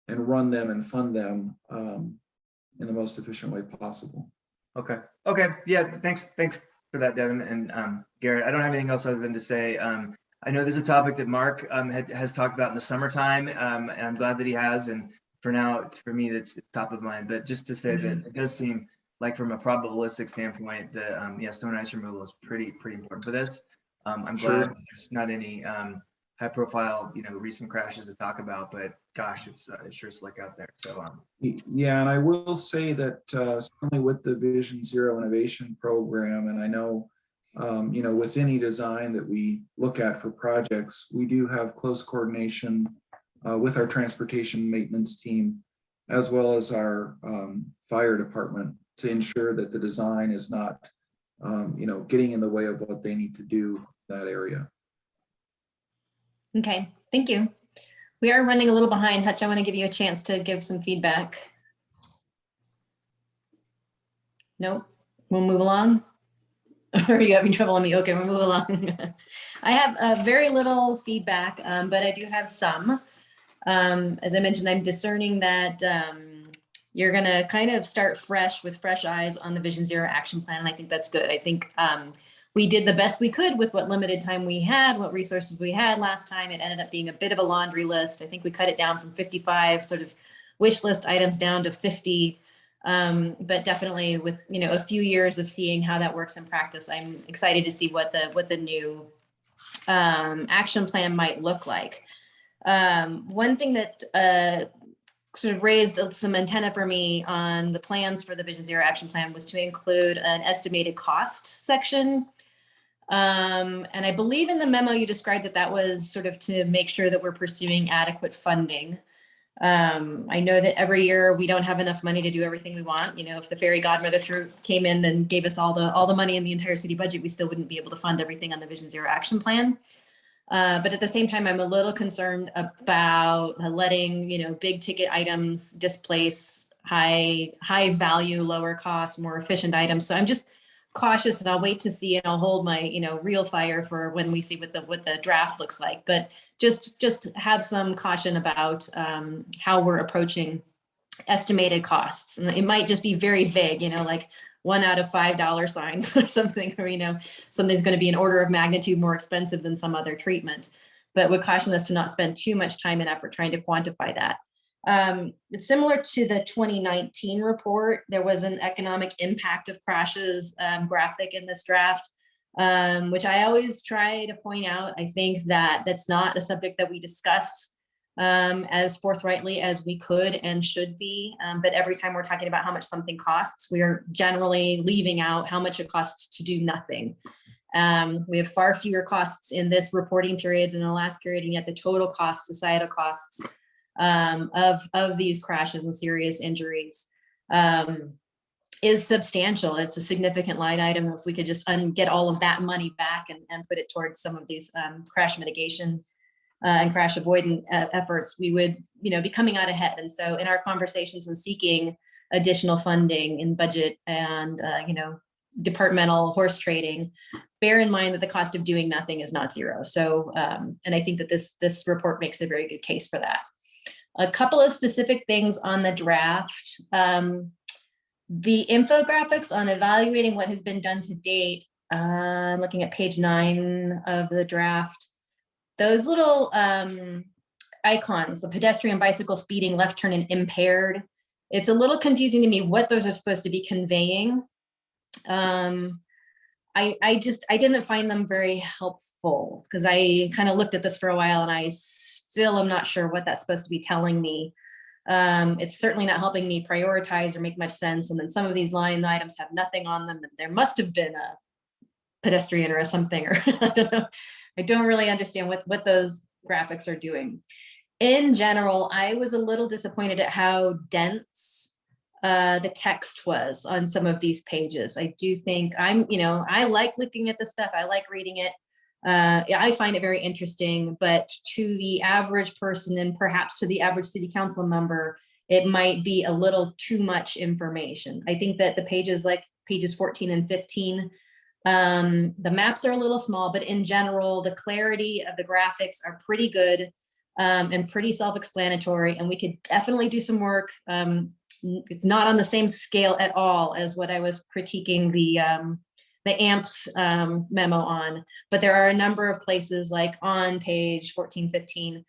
run them and fund them in the most efficient way possible. Okay. Yeah, thanks for that, Devin and Garrett. I don't have anything else other than to say, I know this is a topic that Mark has talked about in the summertime, and I'm glad that he has. And for now, for me, that's top of mind. But just to say that it does seem like, from a probabilistic standpoint, that snow and ice removal is pretty important for this. I'm glad there's not any high profile, recent crashes to talk about, but gosh, it's sure slick out there. So yeah, and I will say that certainly with the Vision Zero Innovation Program, and I know with any design that we look at for projects, we do have close coordination with our transportation maintenance team, as well as our fire department, to ensure that the design is not getting in the way of what they need to do in that area. Okay, thank you. We are running a little behind, Hutch. I want to give you a chance to give some feedback. Nope, we'll move along. Or are you having trouble on me? Okay, we'll move along. I have very little feedback, but I do have some. As I mentioned, I'm discerning that you're going to kind of start fresh with fresh eyes on the Vision Zero action plan. And I think that's good. I think we did the best we could with what limited time we had, what resources we had last time. It ended up being a bit of a laundry list. I think we cut it down from 55 sort of wish list items down to 50. But definitely with, a few years of seeing how that works in practice, I'm excited to see what the new action plan might look like. One thing that sort of raised some antenna for me on the plans for the Vision Zero action plan was to include an estimated cost section. And I believe in the memo you described that was sort of to make sure that we're pursuing adequate funding. I know that every year we don't have enough money to do everything we want. If the fairy godmother came in and gave us all the money in the entire city budget, we still wouldn't be able to fund everything on the Vision Zero action plan. But at the same time, I'm a little concerned about letting, big ticket items displace high value, lower cost, more efficient items. So I'm just cautious, and I'll wait to see, and I'll hold my, real fire for when we see what the draft looks like. But just have some caution about how we're approaching estimated costs. And it might just be very vague, like 1 out of $5 signs or something, or, something's going to be an order of magnitude more expensive than some other treatment, but would caution us to not spend too much time and effort trying to quantify that. It's similar to the 2019 report. There was an economic impact of crashes graphic in this draft, which I always try to point out. I think that that's not a subject that we discuss as forthrightly as we could and should be. But every time we're talking about how much something costs, we are generally leaving out how much it costs to do nothing. We have far fewer costs in this reporting period than the last period, and yet the total costs, societal costs of these crashes and serious injuries is substantial. It's a significant line item. If we could just get all of that money back and put it towards some of these crash mitigation and crash avoidance efforts, we would, be coming out ahead. And so in our conversations and seeking additional funding in budget and, departmental horse trading, bear in mind that the cost of doing nothing is not zero. So, and I think that this report makes a very good case for that. A couple of specific things on the draft. The infographics on evaluating what has been done to date, looking at page 9 of the draft, those little icons, the pedestrian, bicycle, speeding, left turn, and impaired, it's a little confusing to me what those are supposed to be conveying. I didn't find them very helpful because I kind of looked at this for a while and I still am not sure what that's supposed to be telling me. It's certainly not helping me prioritize or make much sense. And then some of these line items have nothing on them. There must have been a pedestrian or a something, or I don't know. I don't really understand what those graphics are doing. In general, I was a little disappointed at how dense the text was on some of these pages. I do think I like looking at the stuff. I like reading it. I find it very interesting, but to the average person and perhaps to the average city council member, it might be a little too much information. I think that the pages like pages 14 and 15, the maps are a little small, but in general, the clarity of the graphics are pretty good and pretty self-explanatory, and we could definitely do some work. It's not on the same scale at all as what I was critiquing the AMPS memo on, but there are a number of places like on page 14, 15,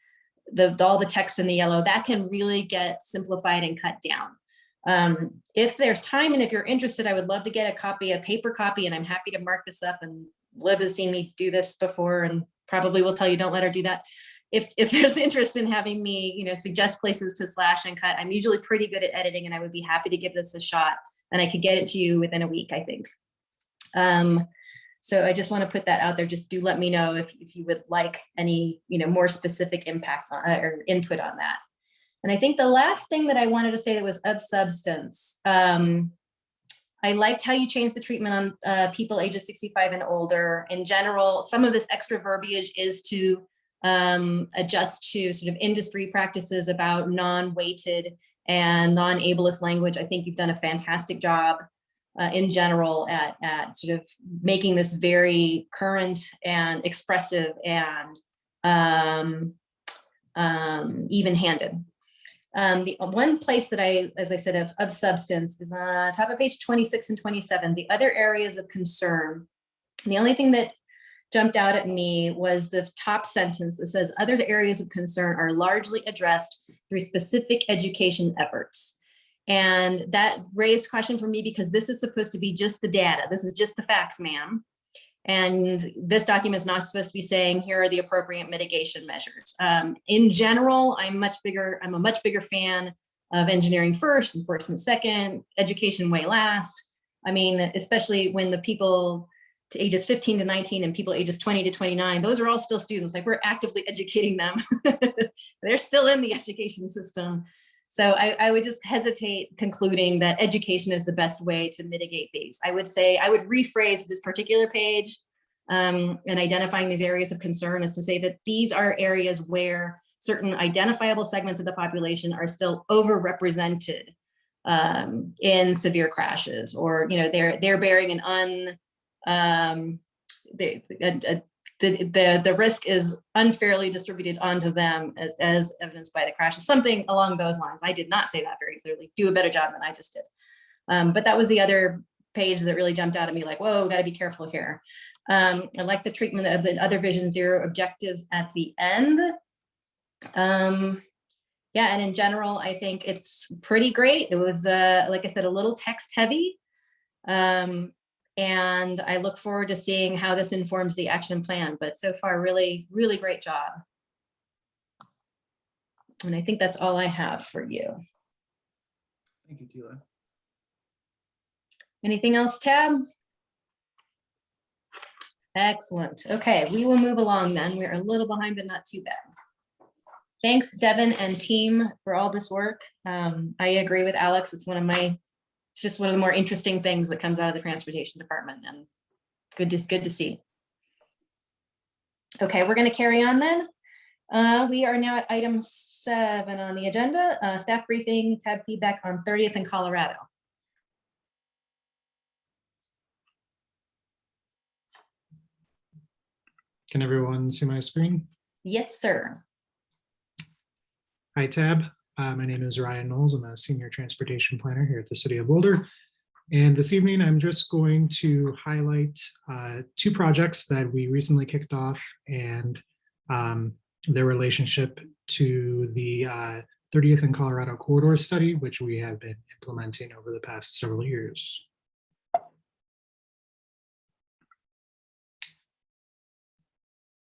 all the text in the yellow that can really get simplified and cut down. If there's time and if you're interested, I would love to get a paper copy, and I'm happy to mark this up, and Liv has seen me do this before and probably will tell you don't let her do that. If there's interest in having me, suggest places to slash and cut, I'm usually pretty good at editing, and I would be happy to give this a shot, and I could get it to you within a week, I think. So I just want to put that out there. Just do let me know if you would like any, more specific impact on or input on that. And I think the last thing that I wanted to say that was of substance, I liked how you changed the treatment on people ages 65 and older. In general, some of this extra verbiage is to adjust to sort of industry practices about non-weighted and non-ableist language. I think you've done a fantastic job in general at sort of making this very current and expressive and even-handed. The one place that as I said, of substance is on top of page 26 and 27, the other areas of concern. The only thing that jumped out at me was the top sentence that says other areas of concern are largely addressed through specific education efforts. And that raised question for me because this is supposed to be just the data. This is just the facts, ma'am. And this document is not supposed to be saying, here are the appropriate mitigation measures. In general, I'm a much bigger fan of engineering first, enforcement second, education way last. I mean, especially when the people to ages 15 to 19 and people ages 20 to 29, those are all still students. Like, we're actively educating them. They're still in the education system. So I would just hesitate concluding that education is the best way to mitigate these. I would say, I would rephrase this particular page and identifying these areas of concern is to say that these are areas where certain identifiable segments of the population are still overrepresented in severe crashes, or they're bearing the risk is unfairly distributed onto them as evidenced by the crashes, something along those lines. I did not say that very clearly. Do a better job than I just did. But that was the other page that really jumped out at me, like, whoa, got to be careful here. I like the treatment of the other Vision Zero objectives at the end. Yeah, and in general, I think it's pretty great. It was, like I said, a little text heavy. And I look forward to seeing how this informs the action plan. But so far, really, really great job. And I think that's all I have for you. Thank you, Tila. Anything else, Tab? Excellent. Okay, we will move along then. We're a little behind, but not too bad. Thanks, Devin and team, for all this work. I agree with Alex. It's just one of the more interesting things that comes out of the transportation department, and good to see. Okay, we're going to carry on then. We are now at item 7 on the agenda, staff briefing, tab feedback on 30th and Colorado. Can everyone see my screen? Yes, sir. Hi, Tab. My name is Ryan Knowles. I'm a senior transportation planner here at the City of Boulder. And this evening, I'm just going to highlight 2 projects that we recently kicked off and their relationship to the 30th and Colorado corridor study, which we have been implementing over the past several years.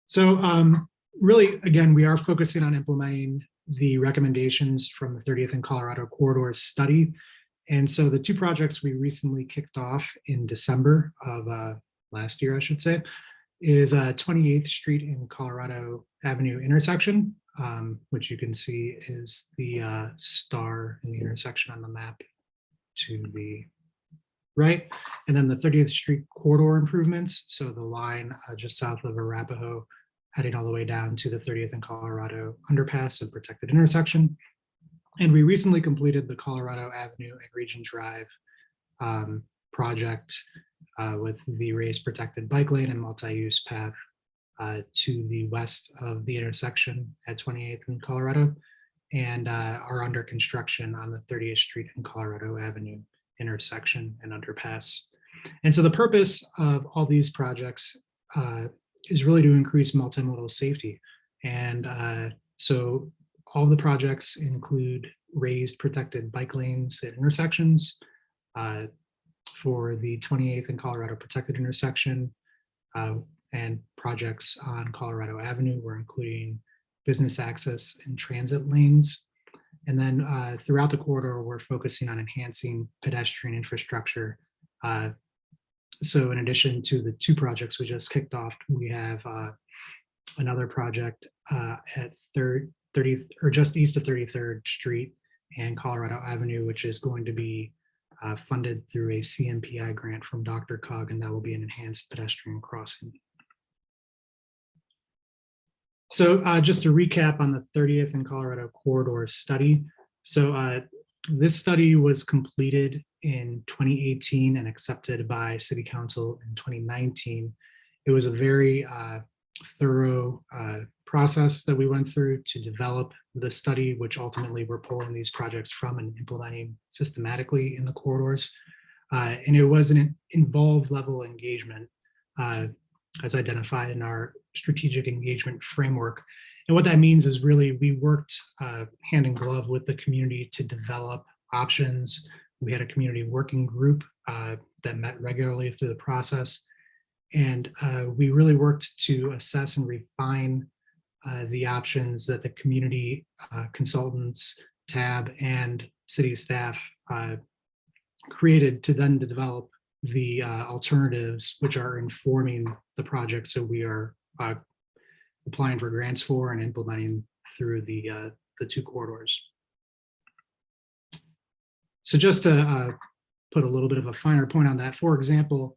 So really, again, we are focusing on implementing the recommendations from the 30th and Colorado corridor study. And so the 2 projects we recently kicked off in December of last year, I should say, is 28th Street and Colorado Avenue intersection, which you can see is the star in the intersection on the map to the right. And then the 30th Street corridor improvements. So the line just south of Arapahoe, heading all the way down to the 30th and Colorado underpass and protected intersection. And we recently completed the Colorado Avenue and Region Drive project with the raised protected bike lane and multi-use path to the west of the intersection at 28th and Colorado, and are under construction on the 30th Street and Colorado Avenue intersection and underpass. And so the purpose of all these projects is really to increase multimodal safety. And so all the projects include raised protected bike lanes at intersections. For the 28th and Colorado protected intersection and projects on Colorado Avenue, we're including business access and transit lanes. And then throughout the corridor, we're focusing on enhancing pedestrian infrastructure. So in addition to the 2 projects we just kicked off, we have another project at 30th or just east of 33rd Street and Colorado Avenue, which is going to be funded through a CMPI grant from Dr. Cog, and that will be an enhanced pedestrian crossing. So just to recap on the 30th and Colorado corridor study. So this study was completed in 2018 and accepted by City Council in 2019. It was a very thorough process that we went through to develop the study, which ultimately we're pulling these projects from and implementing systematically in the corridors. And it was an involved level engagement as identified in our strategic engagement framework. And what that means is really we worked hand in glove with the community to develop options. We had a community working group that met regularly through the process. And we really worked to assess and refine the options that the community consultants, TAB, and city staff created to then develop the alternatives which are informing the project. So we are applying for grants for and implementing through the 2 corridors. So just to put a little bit of a finer point on that, for example,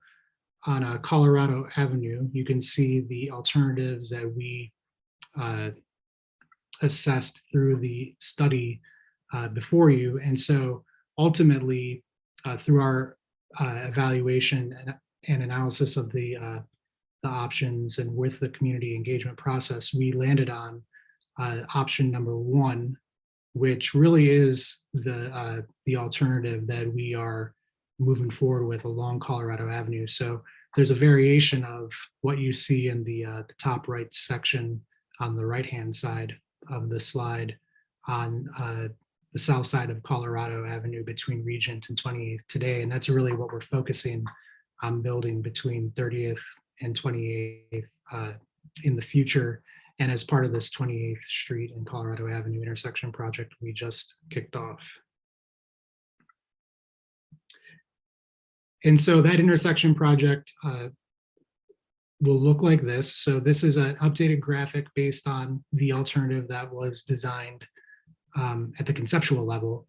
on Colorado Avenue, you can see the alternatives that we assessed through the study before you. And so ultimately, through our evaluation and analysis of the options and with the community engagement process, we landed on option number 1, which really is the alternative that we are moving forward with along Colorado Avenue. So there's a variation of what you see in the top right section on the right-hand side of the slide on the south side of Colorado Avenue between Regent and 28th today. And that's really what we're focusing on building between 30th and 28th in the future. And as part of this 28th Street and Colorado Avenue intersection project we just kicked off. And so that intersection project will look like this. So this is an updated graphic based on the alternative that was designed at the conceptual level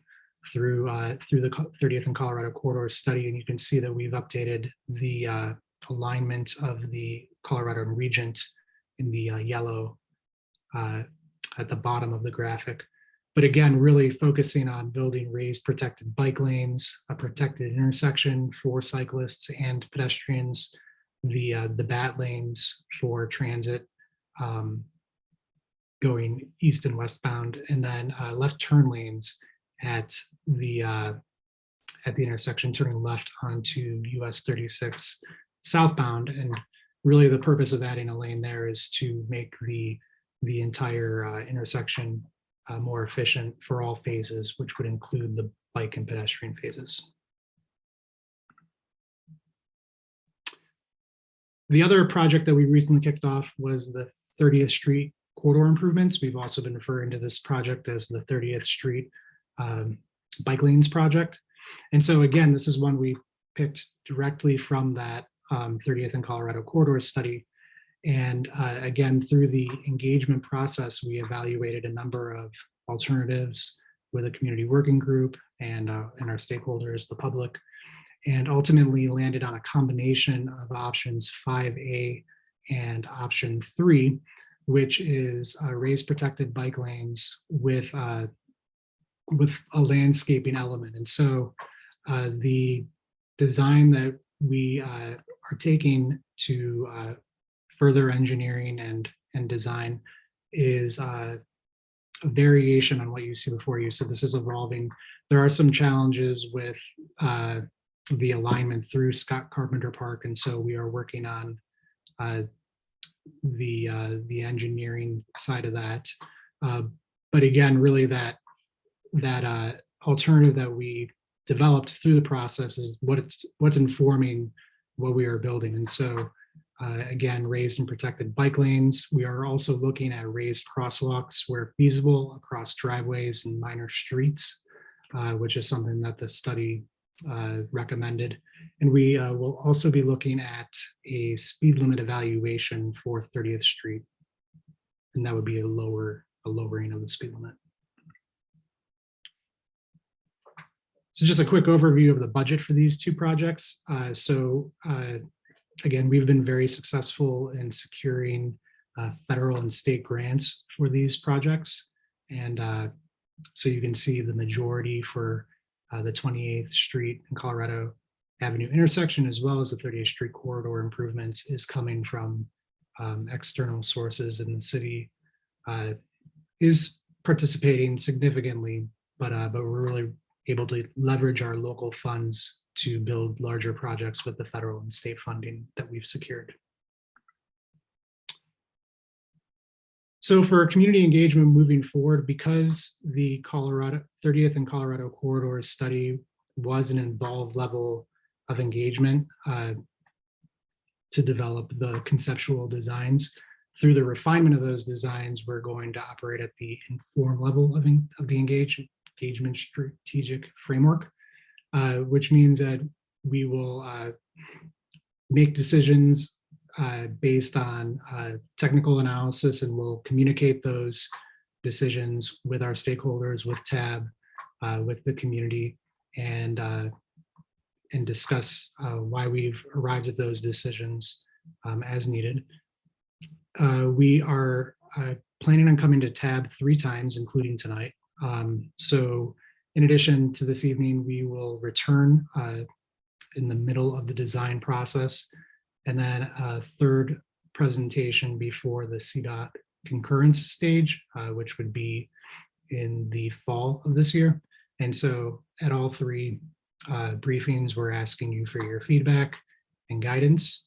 through the 30th and Colorado corridor study. And you can see that we've updated the alignment of the Colorado and Regent in the yellow at the bottom of the graphic. But again, really focusing on building raised protected bike lanes, a protected intersection for cyclists and pedestrians, the bat lanes for transit going east and westbound, and then left turn lanes at the intersection, turning left onto US 36 southbound. And really the purpose of adding a lane there is to make the entire intersection more efficient for all phases, which would include the bike and pedestrian phases. The other project that we recently kicked off was the 30th Street corridor improvements. We've also been referring to this project as the 30th Street bike lanes project. And so again, this is one we picked directly from that 30th and Colorado corridor study. And again, through the engagement process, we evaluated a number of alternatives with a community working group and our stakeholders, the public, and ultimately landed on a combination of options 5A and option 3, which is raised protected bike lanes with a landscaping element. And so the design that we are taking to further engineering and design is a variation on what you see before you. So this is evolving. There are some challenges with the alignment through Scott Carpenter Park, and so we are working on the engineering side of that. But again, really that alternative that we developed through the process is what's informing what we are building. And so again, raised and protected bike lanes. We are also looking at raised crosswalks where feasible across driveways and minor streets, which is something that the study recommended. And we will also be looking at a speed limit evaluation for 30th Street. And that would be a lowering of the speed limit. So just a quick overview of the budget for these two projects. Again, we've been very successful in securing federal and state grants for these projects. And so you can see the majority for the 28th Street and Colorado Avenue intersection, as well as the 30th Street corridor improvements, is coming from external sources, and the city is participating significantly, but we're really able to leverage our local funds to build larger projects with the federal and state funding that we've secured. So for community engagement moving forward, because the Colorado 30th and Colorado corridor study was an involved level of engagement to develop the conceptual designs, through the refinement of those designs, we're going to operate at the informed level of the engagement strategic framework, which means that we will make decisions based on technical analysis, and we'll communicate those decisions with our stakeholders, with TAB, with the community, and and discuss why we've arrived at those decisions as needed. We are planning on coming to tab 3 times, including tonight. So in addition to this evening, we will return in the middle of the design process, and then a third presentation before the CDOT concurrence stage, which would be in the fall of this year. And so at all 3 briefings, we're asking you for your feedback and guidance.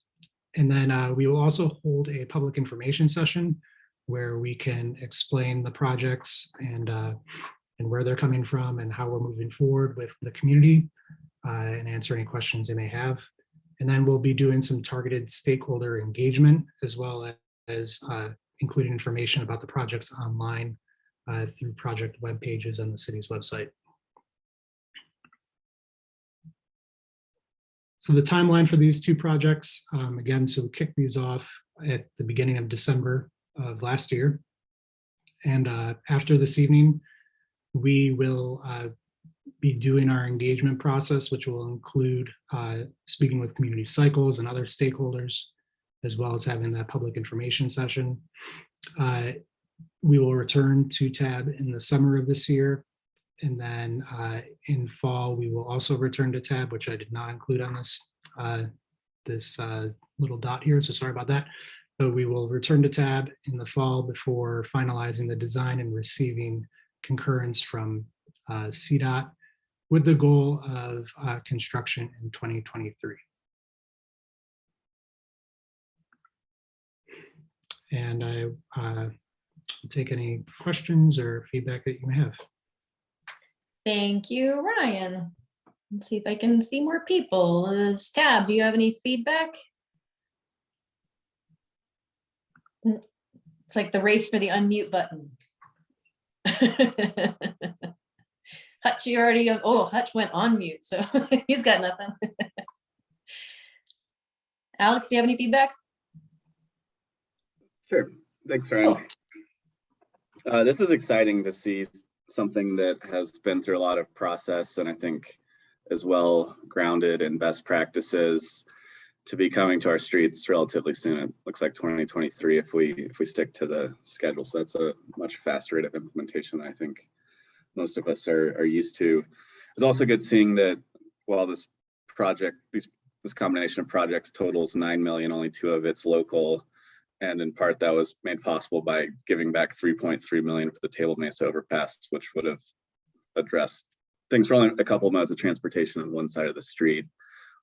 And then we will also hold a public information session where we can explain the projects and where they're coming from and how we're moving forward with the community and answer any questions they may have. And then we'll be doing some targeted stakeholder engagement, as well as including information about the projects online through project web pages on the city's website. So the timeline for these 2 projects, again, so we kicked these off at the beginning of December of last year. And after this evening, we will be doing our engagement process, which will include speaking with community cycles and other stakeholders, as well as having that public information session. We will return to tab in the summer of this year. And then in fall, we will also return to tab, which I did not include on this little dot here, so sorry about that. But we will return to tab in the fall before finalizing the design and receiving concurrence from CDOT, with the goal of construction in 2023. And I will take any questions or feedback that you may have. Thank you, Ryan. Let's see if I can see more people. Tab, do you have any feedback? It's like the race for the unmute button. Hutch, you already, oh, Hutch went on mute, so he's got nothing. Alex, do you have any feedback? Sure. Thanks, Ryan. Cool. This is exciting to see something that has been through a lot of process, and I think as well grounded in best practices, to be coming to our streets relatively soon. It looks like 2023 if we stick to the schedule. So that's a much faster rate of implementation than I think most of us are used to. It's also good seeing that while this project, this combination of projects totals 9 million, only 2 of it's local. And in part that was made possible by giving back 3.3 million for the Table Mesa overpass, which would have addressed things for only a couple of modes of transportation on one side of the street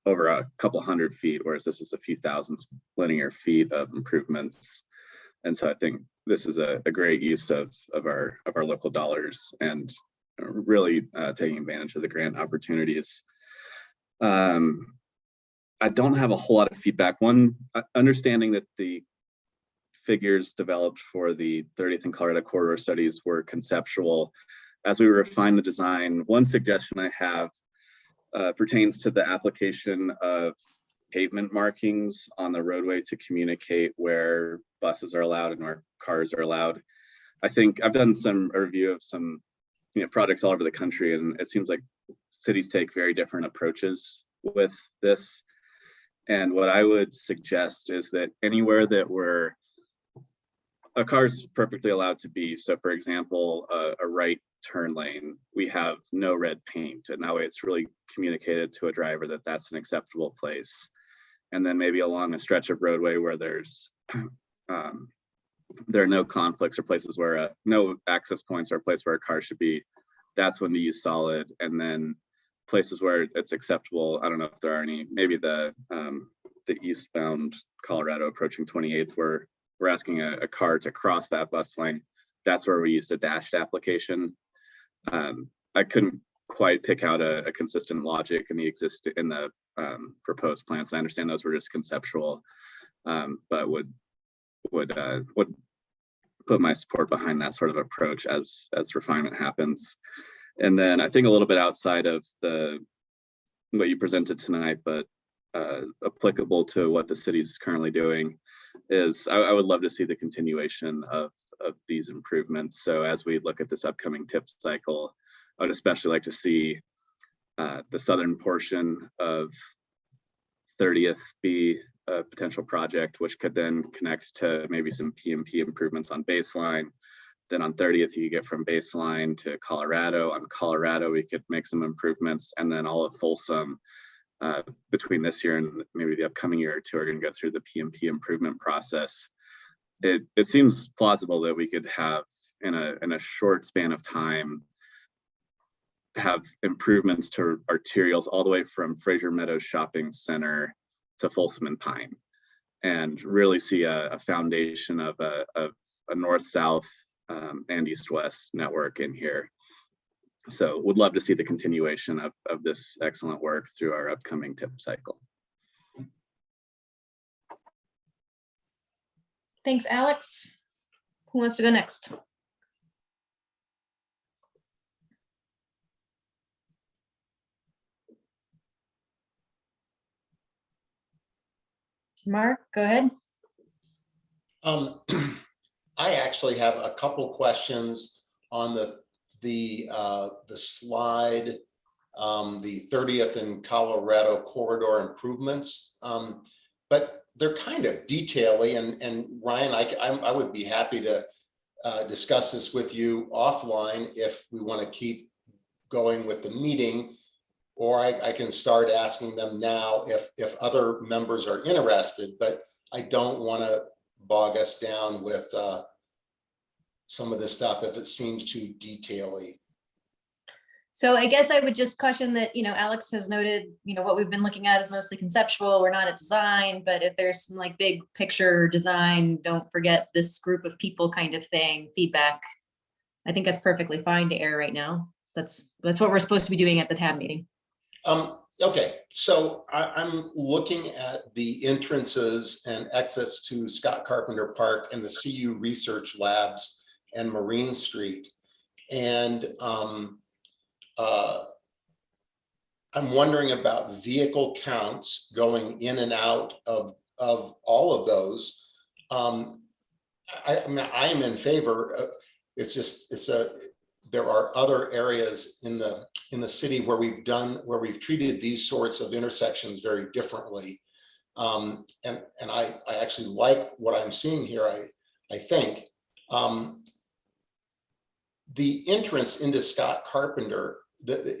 over a couple hundred feet, whereas this is a few thousand linear feet of improvements. And so I think this is a great use of our local dollars and really taking advantage of the grant opportunities. I don't have a whole lot of feedback. One, understanding that the figures developed for the 30th and Colorado corridor studies were conceptual. As we refine the design, one suggestion I have pertains to the application of pavement markings on the roadway to communicate where buses are allowed and where cars are allowed. I think I've done a review of some projects all over the country, and it seems like cities take very different approaches with this. And what I would suggest is that anywhere that a car's perfectly allowed to be, so for example, a right turn lane, we have no red paint, and that way it's really communicated to a driver that that's an acceptable place. And then maybe along a stretch of roadway where there's there are no conflicts or places where no access points or a place where a car should be, that's when to use solid. And then places where it's acceptable, I don't know if there are any, maybe the eastbound Colorado approaching 28th, where we're asking a car to cross that bus lane, that's where we used a dashed application. I couldn't quite pick out a consistent logic in the proposed plans. I understand those were just conceptual, but would put my support behind that sort of approach as refinement happens. And then I think a little bit outside of what you presented tonight, but applicable to what the city's currently doing, is I would love to see the continuation of these improvements. So as we look at this upcoming tip cycle, I would especially like to see the southern portion of 30th be a potential project, which could then connect to maybe some PMP improvements on Baseline. Then on 30th, you get from Baseline to Colorado. On Colorado, we could make some improvements, and then all of Folsom between this year and maybe the upcoming year or two are going to go through the PMP improvement process. It seems plausible that we could have in a short span of time have improvements to arterials all the way from Fraser Meadows Shopping Center to Folsom and Pine, and really see a foundation of a north-south and east-west network in here. So would love to see the continuation of this excellent work through our upcoming TIP cycle. Thanks, Alex. Who wants to go next? Mark, go ahead. I actually have a couple questions on the slide, the 30th and Colorado corridor improvements, but they're kind of detail-y. And Ryan, I would be happy to discuss this with you offline if we want to keep going with the meeting, or I can start asking them now if other members are interested, but I don't want to bog us down with some of this stuff if it seems too detail-y. So I guess I would just caution that, Alex has noted, what we've been looking at is mostly conceptual. We're not at design, but if there's some like big picture design, don't forget this group of people kind of thing, feedback. I think that's perfectly fine to air right now. That's what we're supposed to be doing at the TAB meeting. Okay, so I'm looking at the entrances and exits to Scott Carpenter Park and the CU Research Labs and Marine Street. And I'm wondering about vehicle counts going in and out of all of those. I mean, I am in favor. There are other areas in the city where we've treated these sorts of intersections very differently. And I actually like what I'm seeing here, I think. The entrance into Scott Carpenter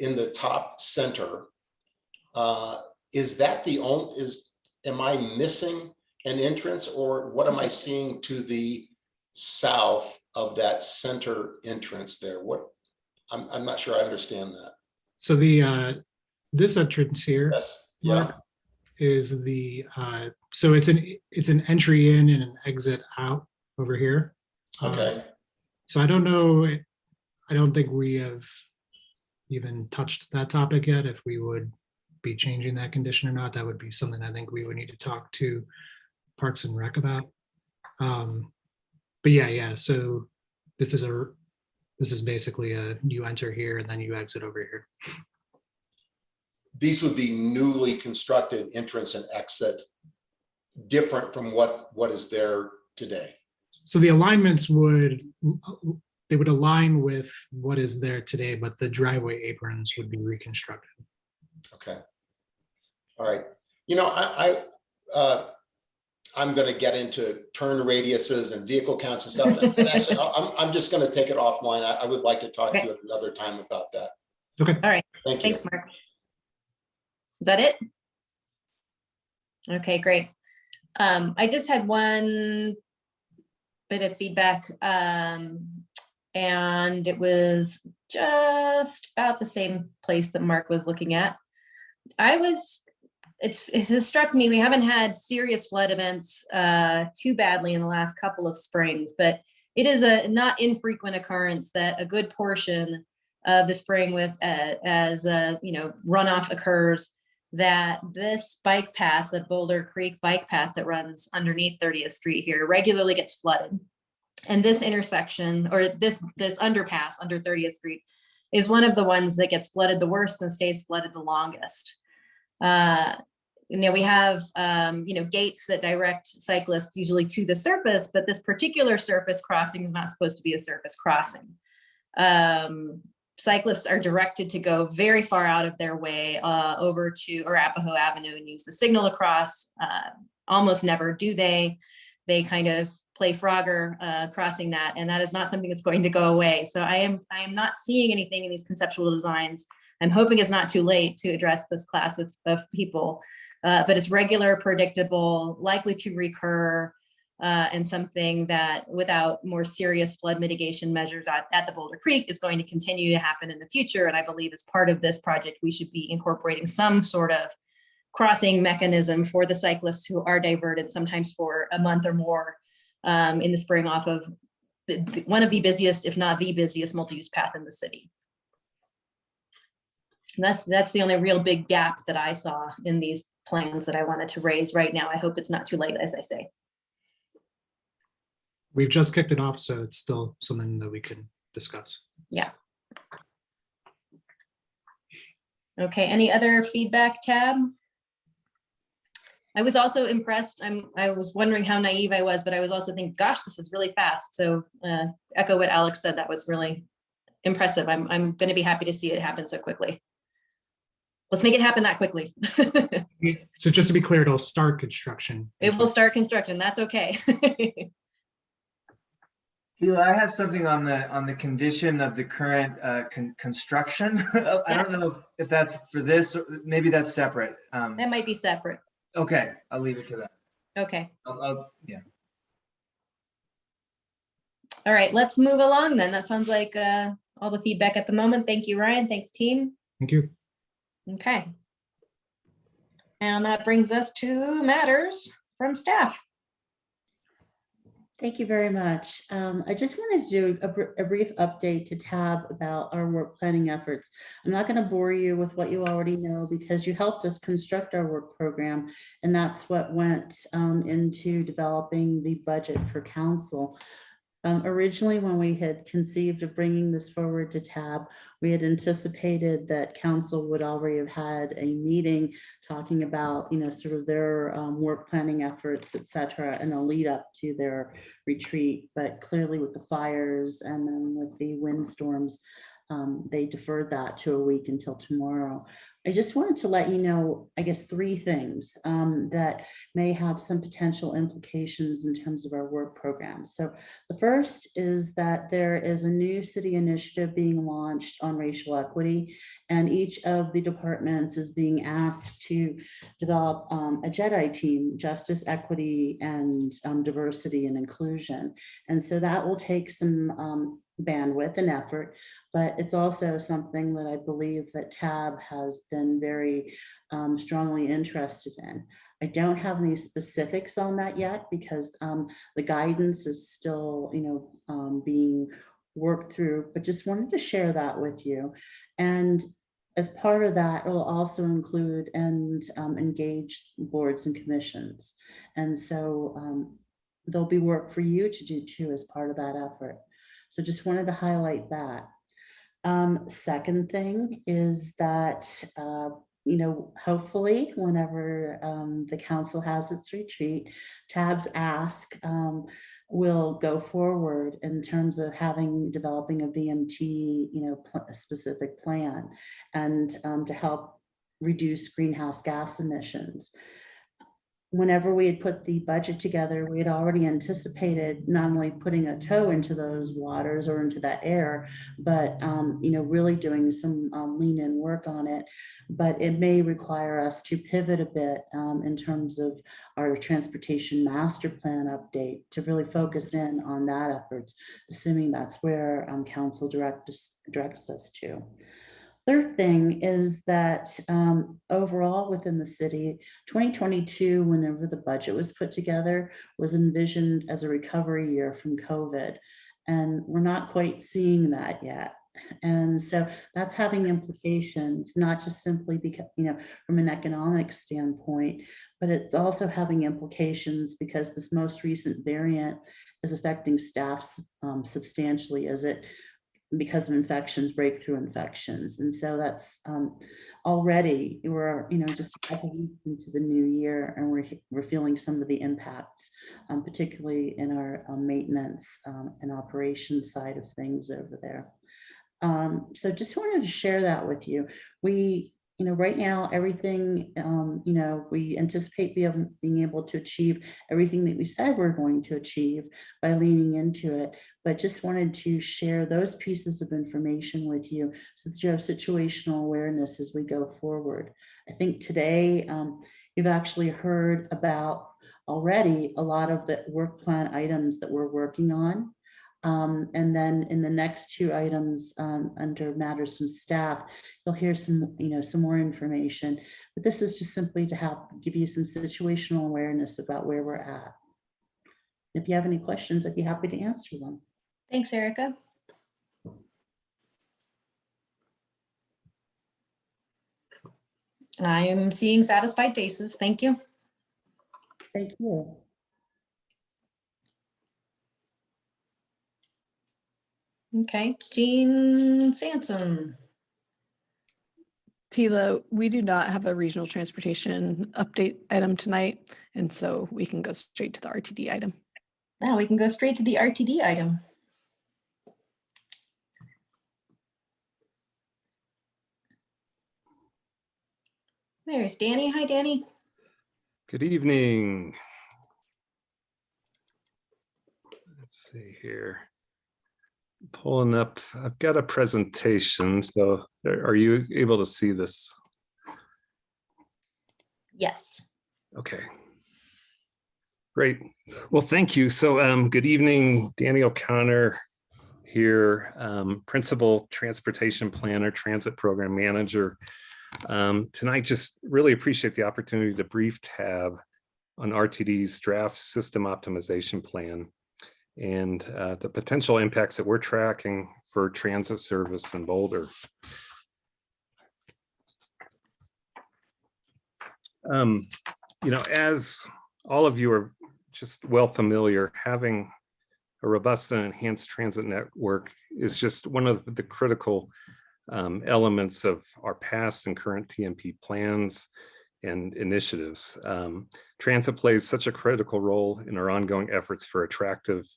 in the top center, is that the only, am I missing an entrance, or what am I seeing to the south of that center entrance there? I'm not sure I understand that. So this entrance here, yes, yeah, is so it's an entry in and an exit out over here. Okay. So I don't know. I don't think we have even touched that topic yet. If we would be changing that condition or not, that would be something I think we would need to talk to Parks and Rec about. But yeah. So this is basically you enter here and then you exit over here. These would be newly constructed entrance and exit, different from what is there today. So the alignments would align with what is there today, but the driveway aprons would be reconstructed. Okay. All right. I'm going to get into turn radiuses and vehicle counts and stuff. And actually, I'm just going to take it offline. I would like to talk to you at another time about that. Okay. All right. Thank you. Thanks, Mark. Is that it? Okay, great. I just had one bit of feedback, and it was just about the same place that Mark was looking at. It has struck me, we haven't had serious flood events too badly in the last couple of springs, but it is a not infrequent occurrence that a good portion of the spring with as runoff occurs, that this bike path, the Boulder Creek bike path that runs underneath 30th Street here, regularly gets flooded. And this intersection, or this underpass under 30th Street, is one of the ones that gets flooded the worst and stays flooded the longest. We have gates that direct cyclists usually to the surface, but this particular surface crossing is not supposed to be a surface crossing. cyclists are directed to go very far out of their way over to Arapahoe Avenue and use the signal across. Almost never do they. They kind of play Frogger crossing that, and that is not something that's going to go away. So I am not seeing anything in these conceptual designs. I'm hoping it's not too late to address this class of people, but it's regular, predictable, likely to recur, and something that without more serious flood mitigation measures at the Boulder Creek is going to continue to happen in the future. And I believe as part of this project, we should be incorporating some sort of crossing mechanism for the cyclists who are diverted sometimes for a month or more in the spring off of one of the busiest, if not the busiest multi-use path in the city. And that's the only real big gap that I saw in these plans that I wanted to raise right now. I hope it's not too late, as I say. We've just kicked it off, so it's still something that we can discuss. Yeah. Okay, any other feedback, Tab? I was also impressed. I was wondering how naive I was, but I was also thinking, gosh, this is really fast. So echo what Alex said, that was really impressive. I'm going to be happy to see it happen so quickly. Let's make it happen that quickly. So just to be clear, it'll start construction. It will start construction. That's okay. I have something on the condition of the current construction. I don't know if that's for this, or maybe that's separate. That might be separate. Okay, I'll leave it to that. Okay. Yeah. All right, let's move along then. That sounds like all the feedback at the moment. Thank you, Ryan. Thanks, team. Thank you. Okay. And that brings us to matters from staff. Thank you very much. I just wanted to do a brief update to Tab about our work planning efforts. I'm not going to bore you with what you already know because you helped us construct our work program, and that's what went into developing the budget for council. Originally, when we had conceived of bringing this forward to Tab, we had anticipated that council would already have had a meeting talking about, sort of their work planning efforts, et cetera, and a lead up to their retreat. But clearly with the fires and then with the windstorms, they deferred that to a week until tomorrow. I just wanted to let you know, I guess, 3 things that may have some potential implications in terms of our work program. So the first is that there is a new city initiative being launched on racial equity, and each of the departments is being asked to develop a JEDI team, justice, equity, and diversity and inclusion. And so that will take some bandwidth and effort, but it's also something that I believe that Tab has been very strongly interested in. I don't have any specifics on that yet because the guidance is still, being worked through, but just wanted to share that with you. And as part of that, it will also include and engage boards and commissions. And so there'll be work for you to do too as part of that effort. So just wanted to highlight that. Second thing is that, hopefully whenever the council has its retreat, Tab's ask will go forward in terms of developing a VMT, specific plan and to help reduce greenhouse gas emissions. Whenever we had put the budget together, we had already anticipated not only putting a toe into those waters or into that air, but really doing some lean in work on it. But it may require us to pivot a bit in terms of our transportation master plan update to really focus in on that efforts, assuming that's where council directs us to. Third thing is that overall within the city, 2022, whenever the budget was put together, was envisioned as a recovery year from COVID. And we're not quite seeing that yet. And so that's having implications, not just simply because, from an economic standpoint, but it's also having implications because this most recent variant is affecting staff substantially because of breakthrough infections. And so that's already, we're, just a couple weeks into the new year, and we're feeling some of the impacts, particularly in our maintenance and operations side of things over there. So just wanted to share that with you. We, right now, everything, we anticipate being able to achieve everything that we said we're going to achieve by leaning into it. But just wanted to share those pieces of information with you so that you have situational awareness as we go forward. I think today you've actually heard about already a lot of the work plan items that we're working on. And then in the next two items under matters from staff, you'll hear some more information. But this is just simply to give you some situational awareness about where we're at. If you have any questions, I'd be happy to answer them. Thanks, Erica. I'm seeing satisfied faces. Thank you. Thank you. Okay, Jean Sansom. Tila, we do not have a regional transportation update item tonight, and so we can go straight to the RTD item. Now we can go straight to the RTD item. There's Danny. Hi, Danny. Good evening. Let's see here. Pulling up, I've got a presentation. So are you able to see this? Yes. Okay. Great. Well, thank you. So good evening, Danny O'Connor here, Principal Transportation Planner, Transit Program Manager. Tonight, just really appreciate the opportunity to brief tab on RTD's draft system optimization plan and the potential impacts that we're tracking for transit service in Boulder. As all of you are just well familiar, having a robust and enhanced transit network is just one of the critical elements of our past and current TMP plans and initiatives. Transit plays such a critical role in our ongoing efforts for attractive,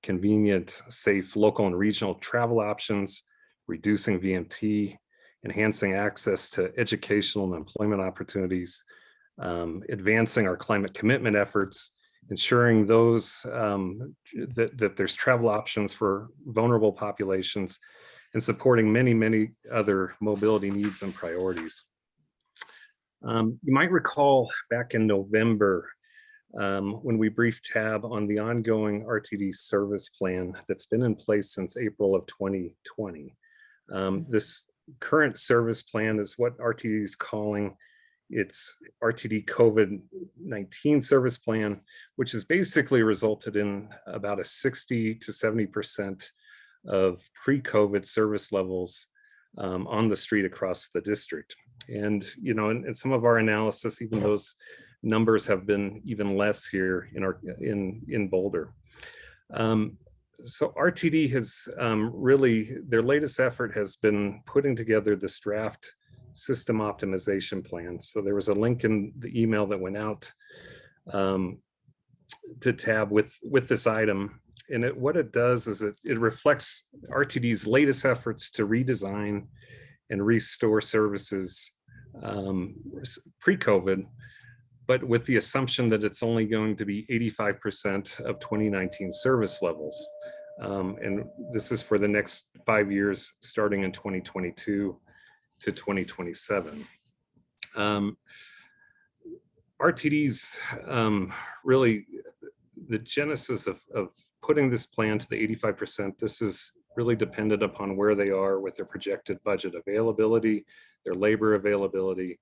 convenient, safe local and regional travel options, reducing VMT, enhancing access to educational and employment opportunities, advancing our climate commitment efforts, ensuring those that there's travel options for vulnerable populations, and supporting many, many other mobility needs and priorities. You might recall back in November when we briefed tab on the ongoing RTD service plan that's been in place since April of 2020. This current service plan is what RTD is calling its RTD COVID-19 service plan, which has basically resulted in about a 60 to 70% of pre-COVID service levels on the street across the district. And, in some of our analysis, even those numbers have been even less here in Boulder. So RTD has really, their latest effort has been putting together this draft system optimization plan. So there was a link in the email that went out to tab with this item. And what it does is it reflects RTD's latest efforts to redesign and restore services pre-COVID, but with the assumption that it's only going to be 85% of 2019 service levels. And this is for the next 5 years, starting in 2022 to 2027. RTD's really the genesis of putting this plan to the 85%. This is really dependent upon where they are with their projected budget availability, their labor availability,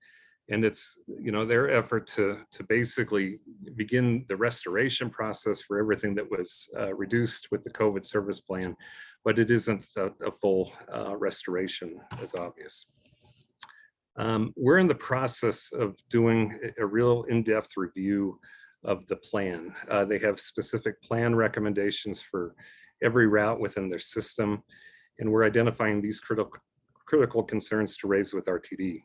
and it's their effort to basically begin the restoration process for everything that was reduced with the COVID service plan, but it isn't a full restoration, as obvious. We're in the process of doing a real in-depth review of the plan. They have specific plan recommendations for every route within their system, and we're identifying these critical concerns to raise with RTD.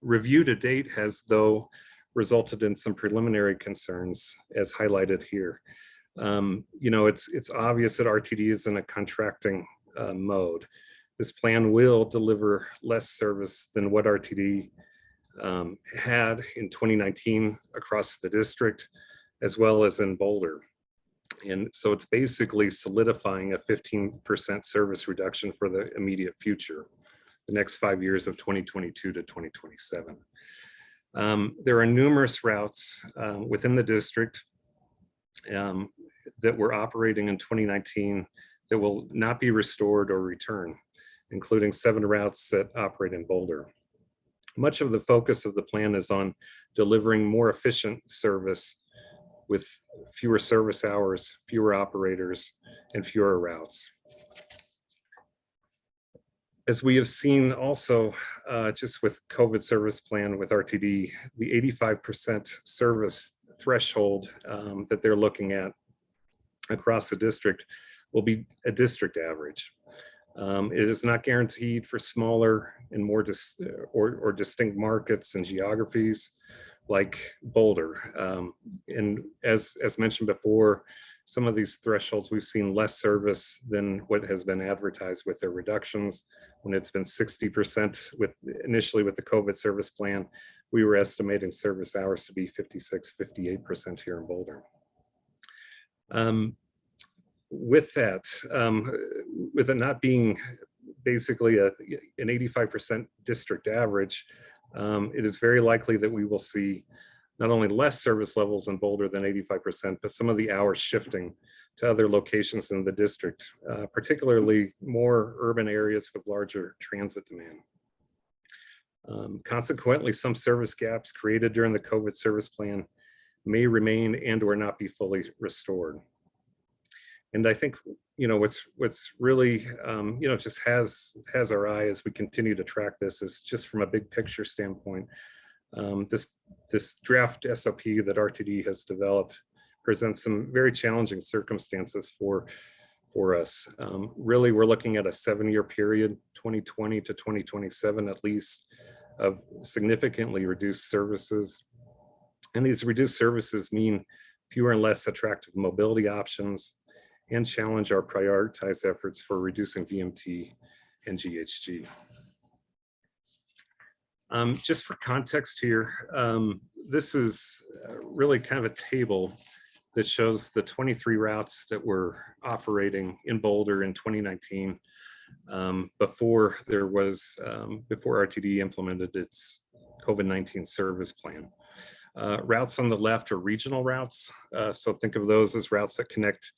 Review to date has, though, resulted in some preliminary concerns, as highlighted here. It's obvious that RTD is in a contracting mode. This plan will deliver less service than what RTD had in 2019 across the district, as well as in Boulder. And so it's basically solidifying a 15% service reduction for the immediate future, the next 5 years of 2022 to 2027. There are numerous routes within the district that were operating in 2019 that will not be restored or returned, including 7 routes that operate in Boulder. Much of the focus of the plan is on delivering more efficient service with fewer service hours, fewer operators, and fewer routes. As we have seen also, just with COVID service plan with RTD, the 85% service threshold that they're looking at across the district will be a district average. It is not guaranteed for smaller and more distinct markets and geographies like Boulder. And as mentioned before, some of these thresholds, we've seen less service than what has been advertised with their reductions. When it's been 60% initially with the COVID service plan, we were estimating service hours to be 56-58% here in Boulder. With that, with it not being basically an 85% district average, it is very likely that we will see not only less service levels in Boulder than 85%, but some of the hours shifting to other locations in the district, particularly more urban areas with larger transit demand. Consequently, some service gaps created during the COVID service plan may remain and or not be fully restored. And I think, what's really, just has our eye as we continue to track this is just from a big picture standpoint. This draft SOP that RTD has developed presents some very challenging circumstances for us. Really, we're looking at a 7-year period, 2020 to 2027 at least, of significantly reduced services. And these reduced services mean fewer and less attractive mobility options and challenge our prioritized efforts for reducing VMT and GHG. Just for context here, this is really kind of a table that shows the 23 routes that were operating in Boulder in 2019 before RTD implemented its COVID-19 service plan. Routes on the left are regional routes. So think of those as routes that connect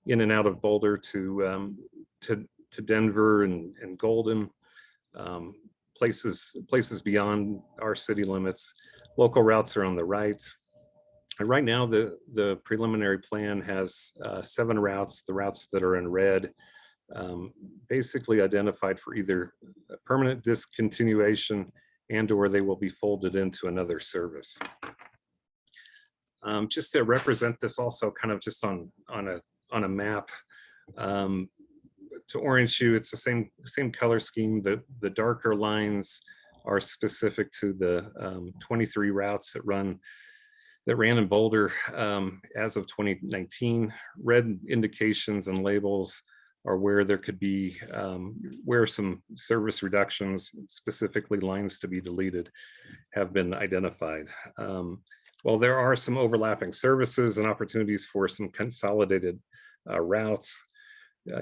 in and out of Boulder to Denver and Golden, places beyond our city limits. Local routes are on the right. And right now, the preliminary plan has 7 routes. The routes that are in red, basically identified for either a permanent discontinuation and or they will be folded into another service. Just to represent this also kind of just on a map, to orient you, it's the same color scheme. The darker lines are specific to the 23 routes that ran in Boulder as of 2019. Red indications and labels are where there could be where some service reductions, specifically lines to be deleted, have been identified. While there are some overlapping services and opportunities for some consolidated routes,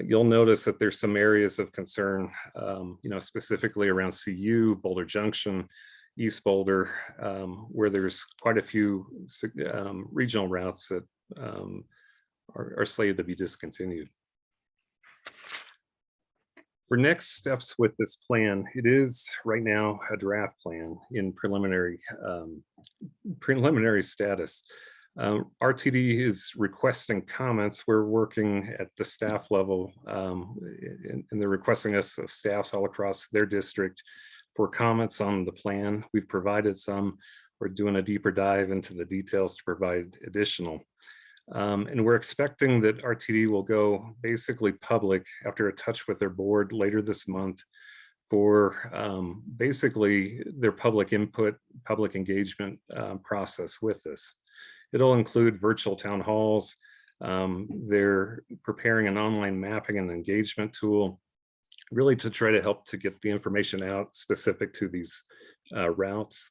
you'll notice that there's some areas of concern, specifically around CU, Boulder Junction, East Boulder, where there's quite a few regional routes that are slated to be discontinued. For next steps with this plan, it is right now a draft plan in preliminary status. RTD is requesting comments. We're working at the staff level, and they're requesting us of staffs all across their district for comments on the plan. We've provided some. We're doing a deeper dive into the details to provide additional. And we're expecting that RTD will go basically public after a touch with their board later this month for basically their public input, public engagement process with this. It'll include virtual town halls. They're preparing an online mapping and engagement tool. really to try to help to get the information out specific to these routes.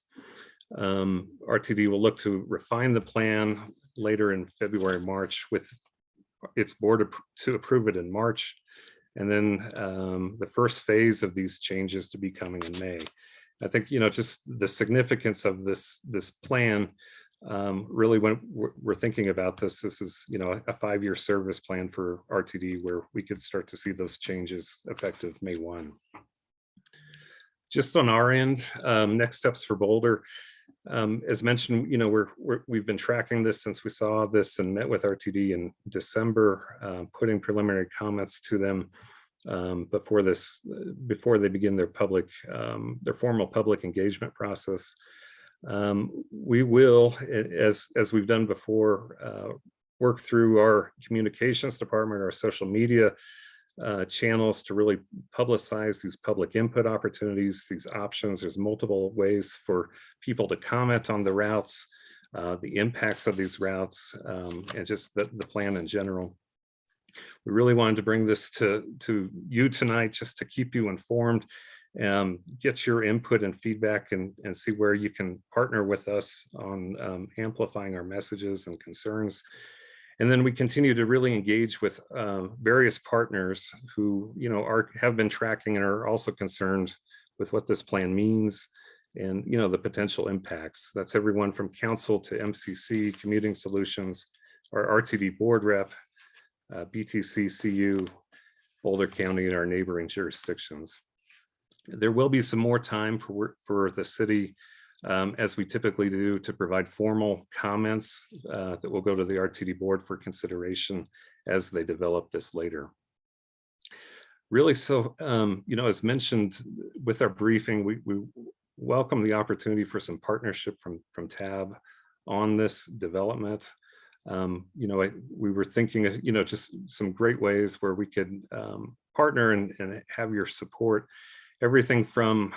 RTD will look to refine the plan later in February, March, with its board to approve it in March. And then the first phase of these changes to be coming in May. I think, just the significance of this plan, really when we're thinking about this is, a 5-year service plan for RTD where we could start to see those changes effective May 1. Just on our end, next steps for Boulder. As mentioned, we've been tracking this since we saw this and met with RTD in December, putting preliminary comments to them before they begin their formal public engagement process. We will, as we've done before, work through our communications department, our social media channels to really publicize these public input opportunities, these options. There's multiple ways for people to comment on the routes, the impacts of these routes, and just the plan in general. We really wanted to bring this to you tonight just to keep you informed, get your input and feedback, and see where you can partner with us on amplifying our messages and concerns. And then we continue to really engage with various partners who, have been tracking and are also concerned with what this plan means and, the potential impacts. That's everyone from council to MCC, Commuting Solutions, our RTD board rep, BTC, CU, Boulder County, and our neighboring jurisdictions. There will be some more time for the city, as we typically do, to provide formal comments that will go to the RTD board for consideration as they develop this later. Really, so, as mentioned with our briefing, we welcome the opportunity for some partnership from TAB on this development. We were thinking of, just some great ways where we could partner and have your support. Everything from,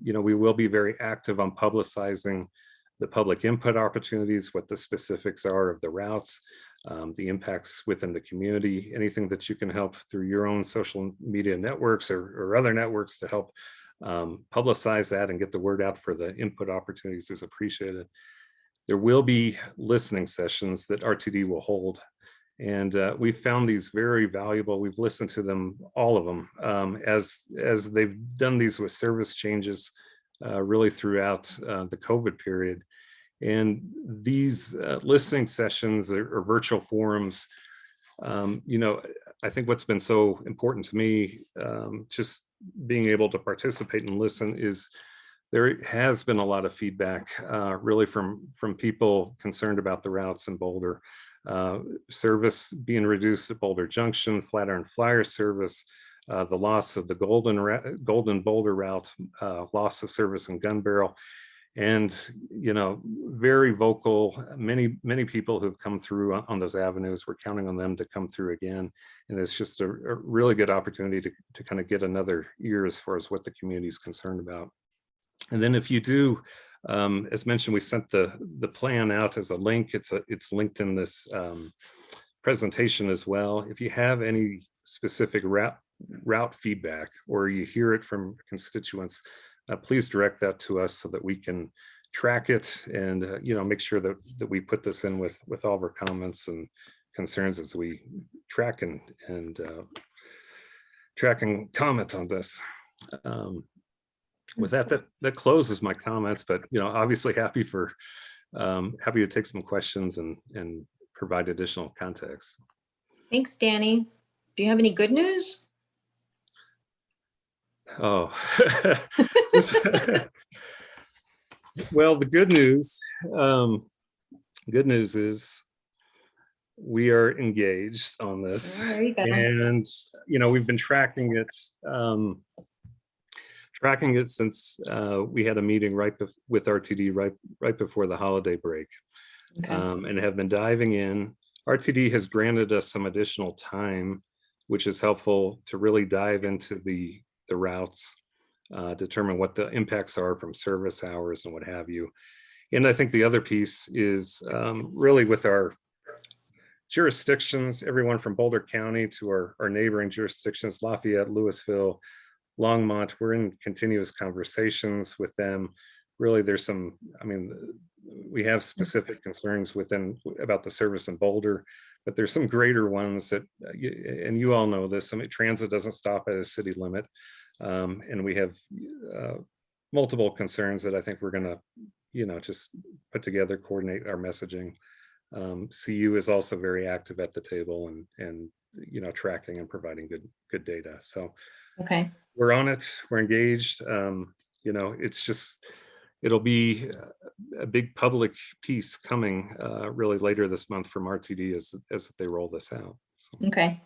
we will be very active on publicizing the public input opportunities, what the specifics are of the routes, the impacts within the community, anything that you can help through your own social media networks or other networks to help publicize that and get the word out for the input opportunities is appreciated. There will be listening sessions that RTD will hold. And we found these very valuable. We've listened to them, all of them, as they've done these with service changes really throughout the COVID period. And these listening sessions or virtual forums, I think what's been so important to me, just being able to participate and listen, is there has been a lot of feedback really from people concerned about the routes in Boulder. Service being reduced at Boulder Junction, Flatiron Flyer service, the loss of the Golden Boulder route, loss of service in Gun Barrel, and very vocal. Many people who've come through on those avenues. We're counting on them to come through again, and it's just a really good opportunity to kind of get another ear as far as what the community is concerned about. And then if you do, as mentioned, we sent the plan out as a link. It's linked in this presentation as well. If you have any specific route feedback or you hear it from constituents, please direct that to us so that we can track it and make sure that we put this in with all of our comments and concerns as we track and comment on this. With that closes my comments, but obviously happy to take some questions and provide additional context. Thanks, Danny. Do you have any good news? Oh, well, the good news is we are engaged on this, there you go. And we've been tracking it. Since we had a meeting with RTD right before the holiday break, okay. And have been diving in. RTD has granted us some additional time, which is helpful to really dive into the routes, determine what the impacts are from service hours and what have you. And I think the other piece is really with our jurisdictions, everyone from Boulder County to our neighboring jurisdictions, Lafayette, Louisville, Longmont. We're in continuous conversations with them. Really, there's some, I mean, we have specific concerns about the service in Boulder, but there's some greater ones that, and you all know this, I mean, transit doesn't stop at a city limit. And we have multiple concerns that I think we're gonna, just put together, coordinate our messaging. CU is also very active at the table and tracking and providing good data. So Okay. we're on it, we're engaged. It's just, it'll be a big public piece coming really later this month from RTD as they roll this out. So. Okay.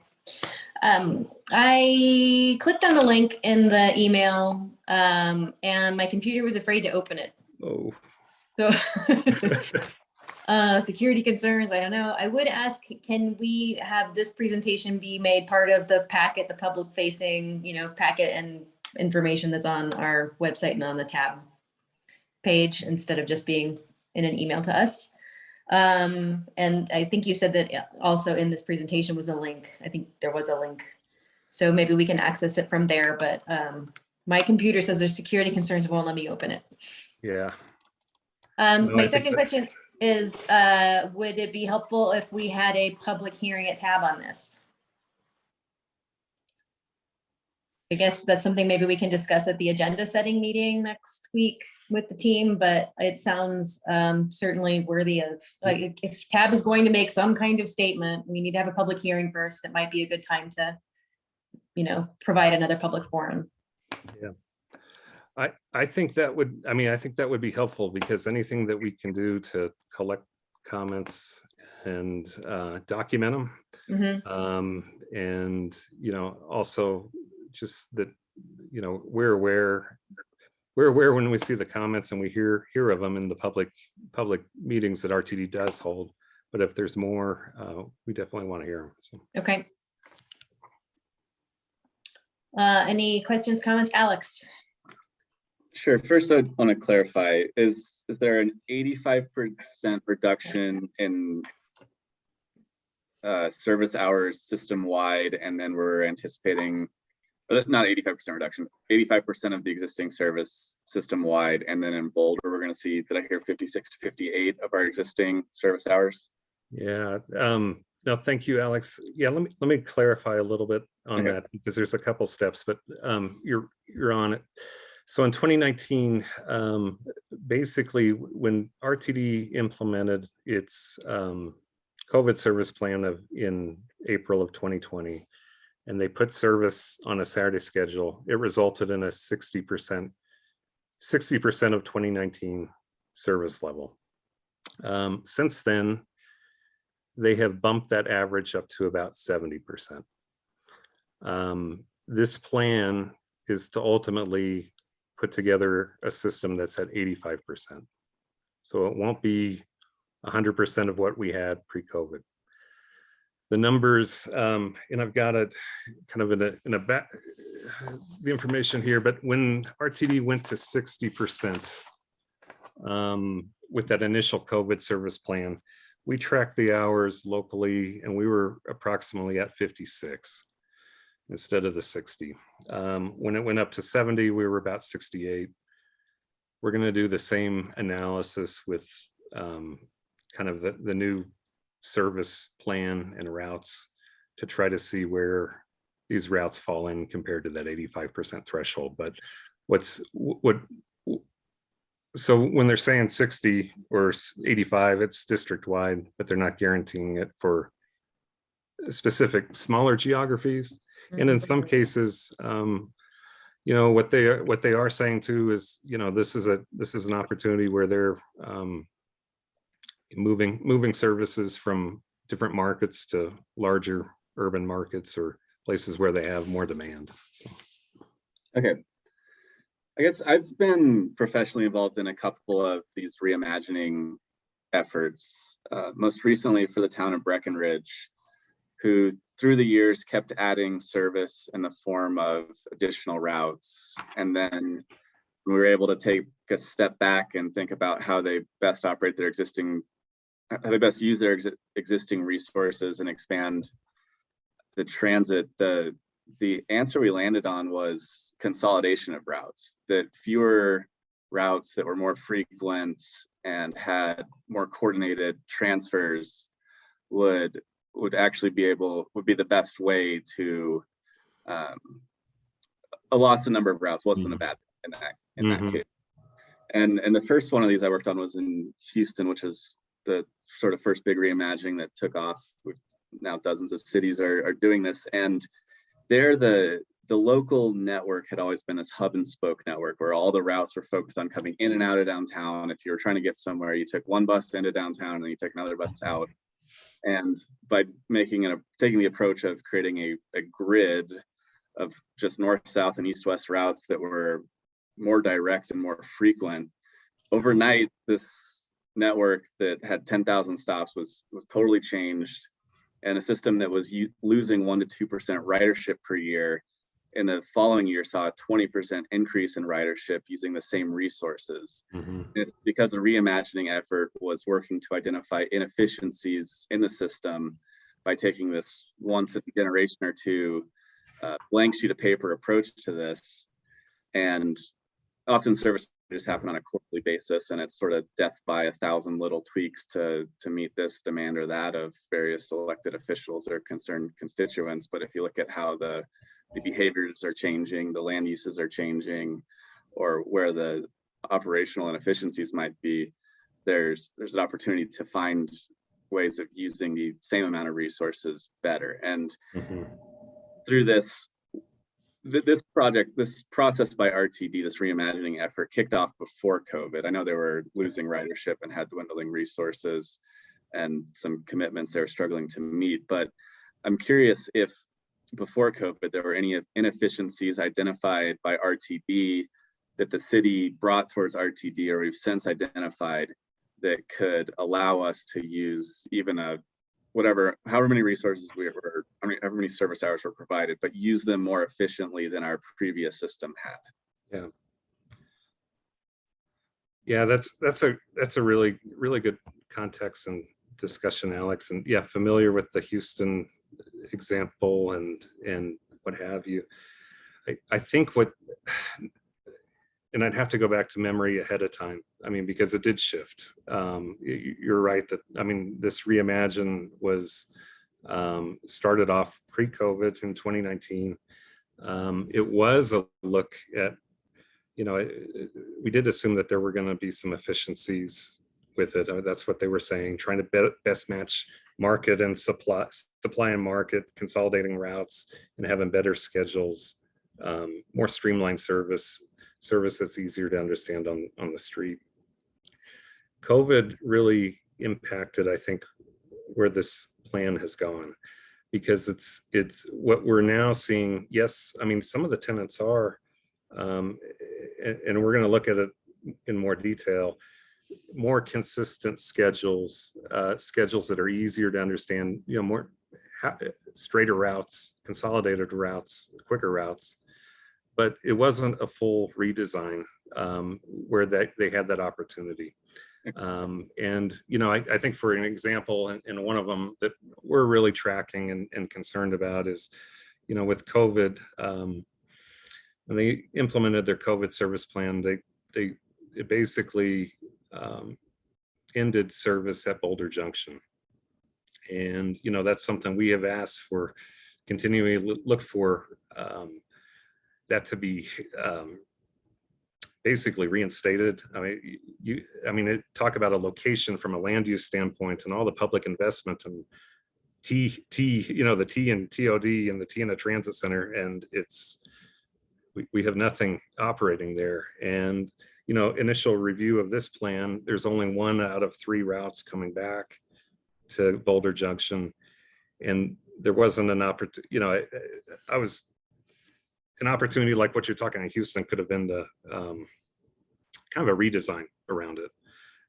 I clicked on the link in the email and my computer was afraid to open it. Oh. So security concerns, I don't know. I would ask, can we have this presentation be made part of the packet, the public facing, packet and information that's on our website and on the tab page instead of just being in an email to us? And I think you said that also in this presentation was a link. I think there was a link. So maybe we can access it from there, but my computer says there's security concerns and won't let me open it. Yeah. My second question is, would it be helpful if we had a public hearing at tab on this? I guess that's something maybe we can discuss at the agenda setting meeting next week with the team, but it sounds certainly worthy of, like, if tab is going to make some kind of statement, we need to have a public hearing first. It might be a good time to, provide another public forum. Yeah. I think that would be helpful, because anything that we can do to collect comments and document them, and also just that we're aware when we see the comments and we hear of them in the public meetings that RTD does hold. But if there's more, we definitely want to hear them. So. Okay. Any questions, comments, Alex? Sure. First, I want to clarify, is there an 85% reduction in service hours system-wide, and then we're anticipating, not 85% reduction, 85% of the existing service system-wide, and then in Boulder, we're going to see, did I hear 56 to 58 of our existing service hours? Yeah. No, thank you, Alex. Yeah, let me clarify a little bit on that, because there's a couple steps, but you're on it. So in 2019, basically when RTD implemented its COVID service plan in April of 2020, and they put service on a Saturday schedule, it resulted in a 60% of 2019 service level. Since then, they have bumped that average up to about 70%. This plan is to ultimately put together a system that's at 85%. So it won't be 100% of what we had pre-COVID. The numbers, and I've got it kind of in a back, the information here, but when RTD went to 60% with that initial COVID service plan, we tracked the hours locally and we were approximately at 56 instead of the 60. When it went up to 70, we were about 68. We're going to do the same analysis with kind of the new service plan and routes to try to see where these routes fall in compared to that 85% threshold. But so when they're saying 60 or 85, it's district wide, but they're not guaranteeing it for specific smaller geographies. And in some cases, what they are saying too is, this is an opportunity where they're moving services from different markets to larger urban markets or places where they have more demand. So. Okay. I guess I've been professionally involved in a couple of these reimagining efforts, most recently for the town of Breckenridge, who through the years kept adding service in the form of additional routes. And then we were able to take a step back and think about how they best operate their existing how they best use their existing resources and expand the transit. The answer we landed on was consolidation of routes, that fewer routes that were more frequent and had more coordinated transfers would actually be the best way to a loss in number of routes wasn't a bad thing in that case. And the first one of these I worked on was in Houston, which is the sort of first big reimagining that took off. With now dozens of cities are doing this, and there the local network had always been this hub and spoke network where all the routes were focused on coming in and out of downtown. If you were trying to get somewhere, you took one bus into downtown and then you took another bus out. And by taking the approach of creating a grid of just north, south, and east, west routes that were more direct and more frequent, overnight, this network that had 10,000 stops was totally changed. And a system that was losing 1% to 2% ridership per year, in the following year saw a 20% increase in ridership using the same resources. It's because the reimagining effort was working to identify inefficiencies in the system by taking this once a generation or two blank sheet of paper approach to this. And often service just happen on a quarterly basis, and it's sort of death by 1,000 little tweaks to meet this demand or that of various elected officials or concerned constituents. But if you look at how the behaviors are changing, the land uses are changing, or where the operational inefficiencies might be, there's an opportunity to find ways of using the same amount of resources better. And through this process by RTD, this reimagining effort kicked off before COVID. I know they were losing ridership and had dwindling resources and some commitments they were struggling to meet. But I'm curious if before COVID, there were any inefficiencies identified by RTD that the city brought towards RTD, or we've since identified, that could allow us to use even however many resources however many service hours were provided, but use them more efficiently than our previous system had. Yeah, that's a really good context and discussion, Alex. And yeah, familiar with the Houston example and what have you. I think and I'd have to go back to memory ahead of time. I mean, because it did shift. You're right that, I mean, this reimagine was started off pre-COVID in 2019. It was a look at, we did assume that there were going to be some efficiencies with it. That's what they were saying, trying to best match market and supply and market, consolidating routes and having better schedules, more streamlined service that's easier to understand on the street. COVID really impacted, I think, where this plan has gone, because it's what we're now seeing. Yes, I mean, some of the tenants are, and we're going to look at it in more detail, more consistent schedules that are easier to understand, more straighter routes, consolidated routes, quicker routes. But it wasn't a full redesign where they had that opportunity. And, I think for an example, and one of them that we're really tracking and concerned about is, with COVID, when they implemented their COVID service plan, it basically ended service at Boulder Junction. And, that's something we have asked for, continuing look for that to be basically reinstated. I mean, talk about a location from a land use standpoint and all the public investment and the T and TOD and the T in a transit center, and we have nothing operating there. And initial review of this plan, there's only 1 out of 3 routes coming back to Boulder Junction, and there wasn't an opportunity. An opportunity like what you're talking in Houston could have been the kind of a redesign around it.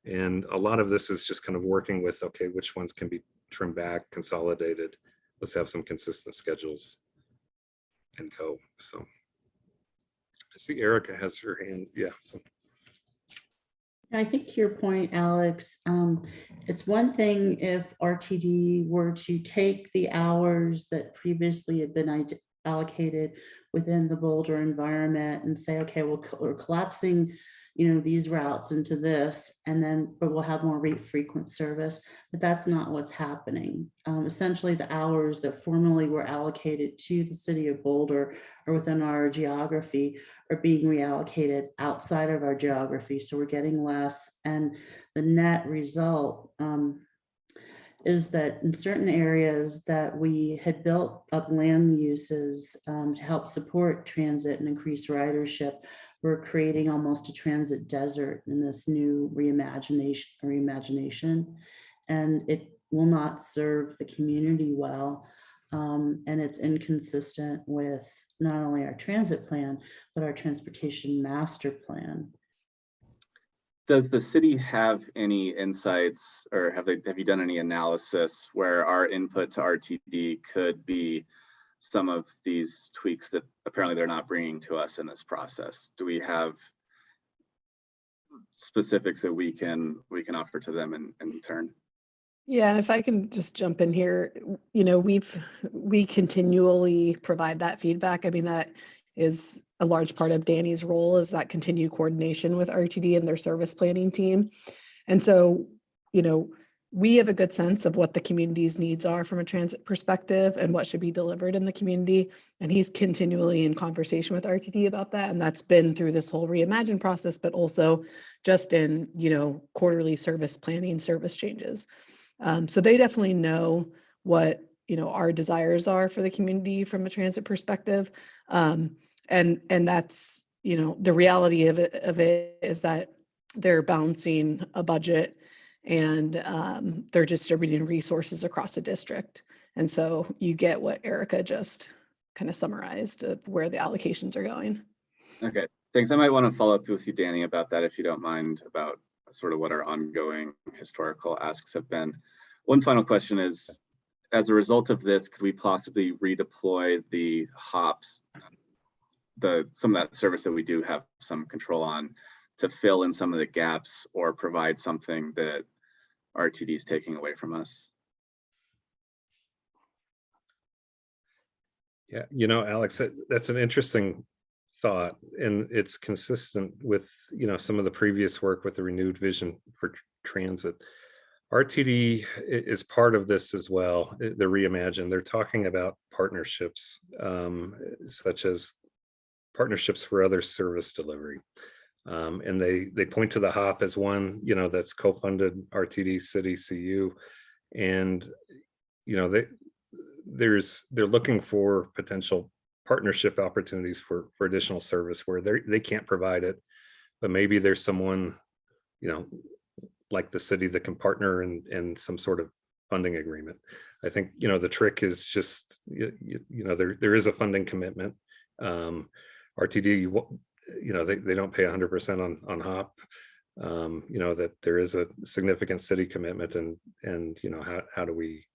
And a lot of this is just kind of working with, okay, which ones can be trimmed back, consolidated. Let's have some consistent schedules and go. So I see Erica has her hand. Yeah. So. I think to your point, Alex, it's one thing if RTD were to take the hours that previously had been allocated within the Boulder environment and say, okay, we're collapsing, these routes into this, and then, but we'll have more rate frequent service. But that's not what's happening. Essentially, the hours that formerly were allocated to the city of Boulder or within our geography are being reallocated outside of our geography. So we're getting less. And the net result is that in certain areas that we had built up land uses to help support transit and increase ridership, we're creating almost a transit desert in this new reimagination. And it will not serve the community well. And it's inconsistent with not only our transit plan, but our transportation master plan. Does the city have any insights, or have you done any analysis where our input to RTD could be some of these tweaks that apparently they're not bringing to us in this process? Do we have specifics that we can offer to them in turn? Yeah, and if I can just jump in here, we continually provide that feedback. I mean, that is a large part of Danny's role, is that continued coordination with RTD and their service planning team. And so, we have a good sense of what the community's needs are from a transit perspective and what should be delivered in the community. And he's continually in conversation with RTD about that. And that's been through this whole reimagine process, but also just in, quarterly service planning, service changes. So they definitely know what, our desires are for the community from a transit perspective. And that's, the reality of it is that they're balancing a budget and they're distributing resources across the district. And so you get what Erica just kind of summarized of where the allocations are going. Okay, thanks. I might want to follow up with you, Danny, about that, if you don't mind, about sort of what our ongoing historical asks have been. One final question is, as a result of this, could we possibly redeploy the hops, some of that service that we do have some control on, to fill in some of the gaps or provide something that RTD is taking away from us? Yeah, Alex, that's an interesting thought, and it's consistent with some of the previous work with the renewed vision for transit. RTD is part of this as well. The reimagine, they're talking about partnerships, such as partnerships for other service delivery. And they point to the HOP as one, that's co-funded RTD City CU, and they're looking for potential partnership opportunities for additional service where they can't provide it, but maybe there's someone, like the city, that can partner in some sort of funding agreement. I think the trick is just there is a funding commitment. RTD, they don't pay 100% on HOP. That there is a significant city commitment, and how do we,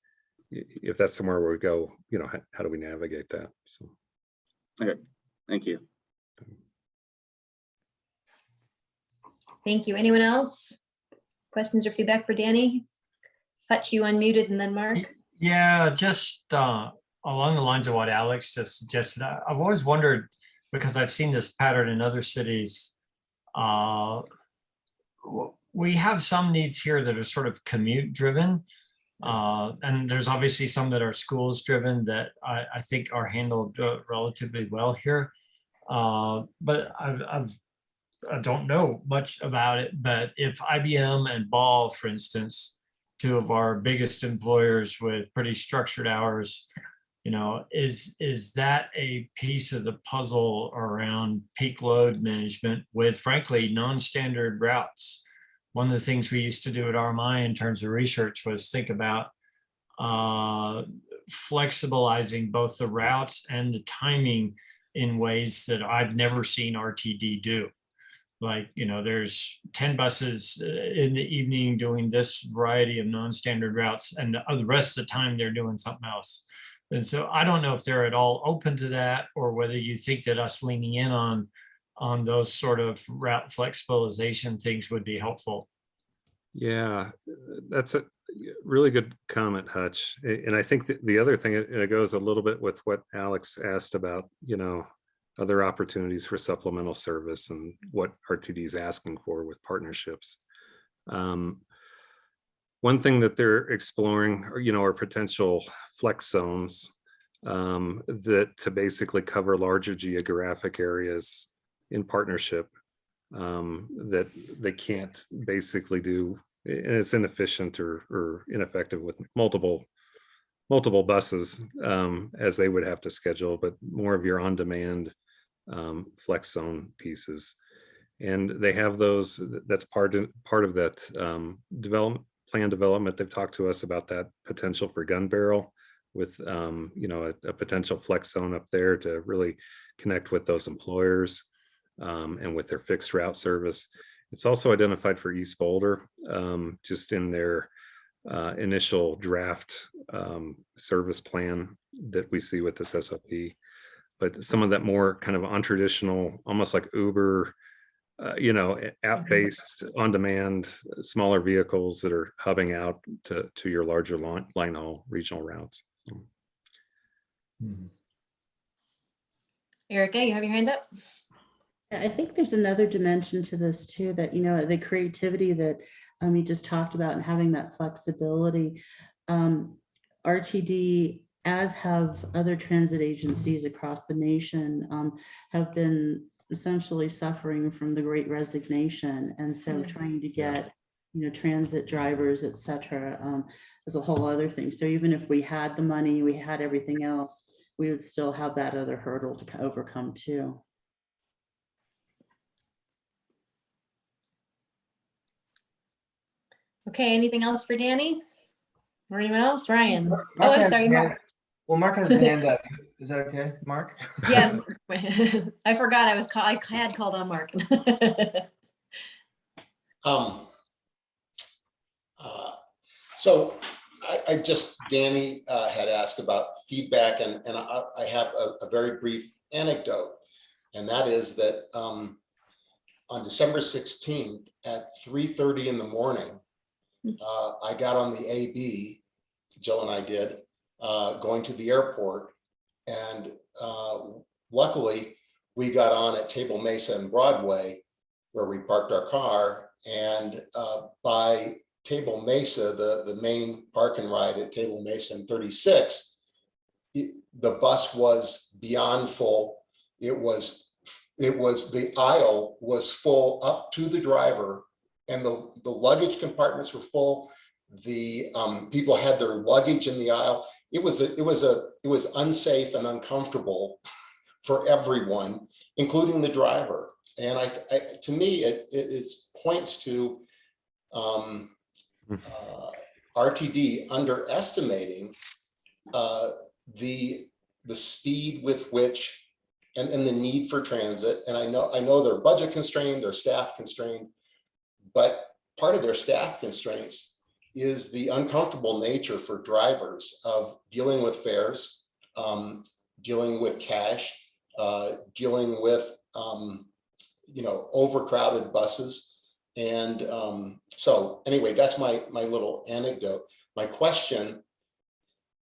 if that's somewhere where we go, how do we navigate that? So. Okay, thank you. Thank you. Anyone else? Questions or feedback for Danny? Hutch, you unmuted, and then Mark. Yeah, just along the lines of what Alex just suggested, I've always wondered, because I've seen this pattern in other cities. We have some needs here that are sort of commute driven. And there's obviously some that are schools driven that I think are handled relatively well here. But I don't know much about it, but if IBM and Ball, for instance, two of our biggest employers with pretty structured hours, is that a piece of the puzzle around peak load management with, frankly, non-standard routes? One of the things we used to do at RMI in terms of research was think about flexibilizing both the routes and the timing in ways that I've never seen RTD do. Like, there's 10 buses in the evening doing this variety of non-standard routes, and the rest of the time they're doing something else. And so I don't know if they're at all open to that, or whether you think that us leaning in on on those sort of route flexibilization things would be helpful. Yeah, that's a really good comment, Hutch. And I think the other thing, it goes a little bit with what Alex asked about, other opportunities for supplemental service and what RTD is asking for with partnerships. One thing that they're exploring are potential flex zones that to basically cover larger geographic areas in partnership that they can't basically do, and it's inefficient or ineffective with multiple buses as they would have to schedule, but more of your on-demand flex zone pieces. And they have those, that's part of that plan development. They've talked to us about that potential for Gun Barrel with a potential flex zone up there to really connect with those employers and with their fixed route service. It's also identified for East Boulder, just in their initial draft service plan that we see with this SOP. But some of that more kind of untraditional, almost like Uber, app-based, on-demand, smaller vehicles that are hubbing out to your larger line haul regional routes. So. Erica, you have your hand up? I think there's another dimension to this too, that, the creativity that you just talked about and having that flexibility. RTD, as have other transit agencies across the nation, have been essentially suffering from the Great Resignation. And so trying to get, transit drivers, et cetera, is a whole other thing. So even if we had the money, we had everything else, we would still have that other hurdle to overcome too. Okay, anything else for Danny? Or anyone else? Ryan? Mark I'm has sorry, his hand- Mark. Well, Mark has his hand up. Is that okay, Mark? Yeah, I forgot I had called on Mark. So Danny had asked about feedback, and I have a very brief anecdote, and that is that on December 16th at 3:30 in the morning, I got on the AB, Jill and I did, going to the airport, and luckily we got on at Table Mesa and Broadway where we parked our car, and by Table Mesa, the main park and ride at Table Mesa and 36, the bus was beyond full. It was the aisle was full up to the driver, and the luggage compartments were full. The people had their luggage in the aisle. It was unsafe and uncomfortable for everyone, including the driver. And to me, it points to RTD underestimating the speed with which and the need for transit. And I know they're budget constrained, they're staff constrained, but part of their staff constraints is the uncomfortable nature for drivers of dealing with fares, dealing with cash, dealing with overcrowded buses. And so anyway, that's my little anecdote. My question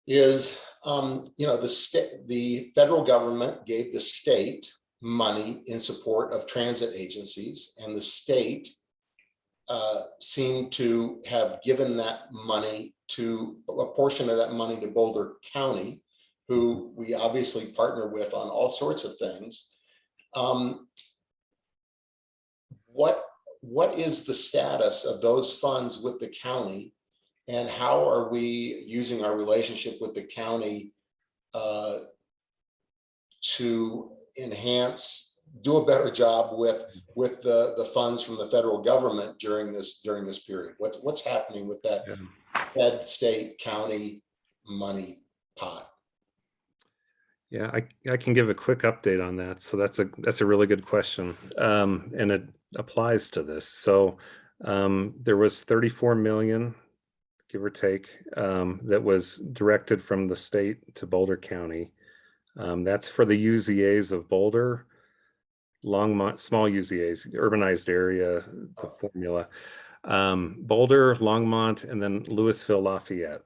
is, the federal government gave the state money in support of transit agencies, and the state seemed to have given that money a portion of that money to Boulder County, who we obviously partner with on all sorts of things. What is the status of those funds with the county, and how are we using our relationship with the county to do a better job with the funds from the federal government during this period? What's happening with that fed, state, county money pot? Yeah, I can give a quick update on that. So that's a really good question, and it applies to this. So there was 34 million, give or take, that was directed from the state to Boulder County. That's for the UZAs of Boulder, Longmont, small UZAs, urbanized area, the formula. Boulder, Longmont, and then Louisville, Lafayette.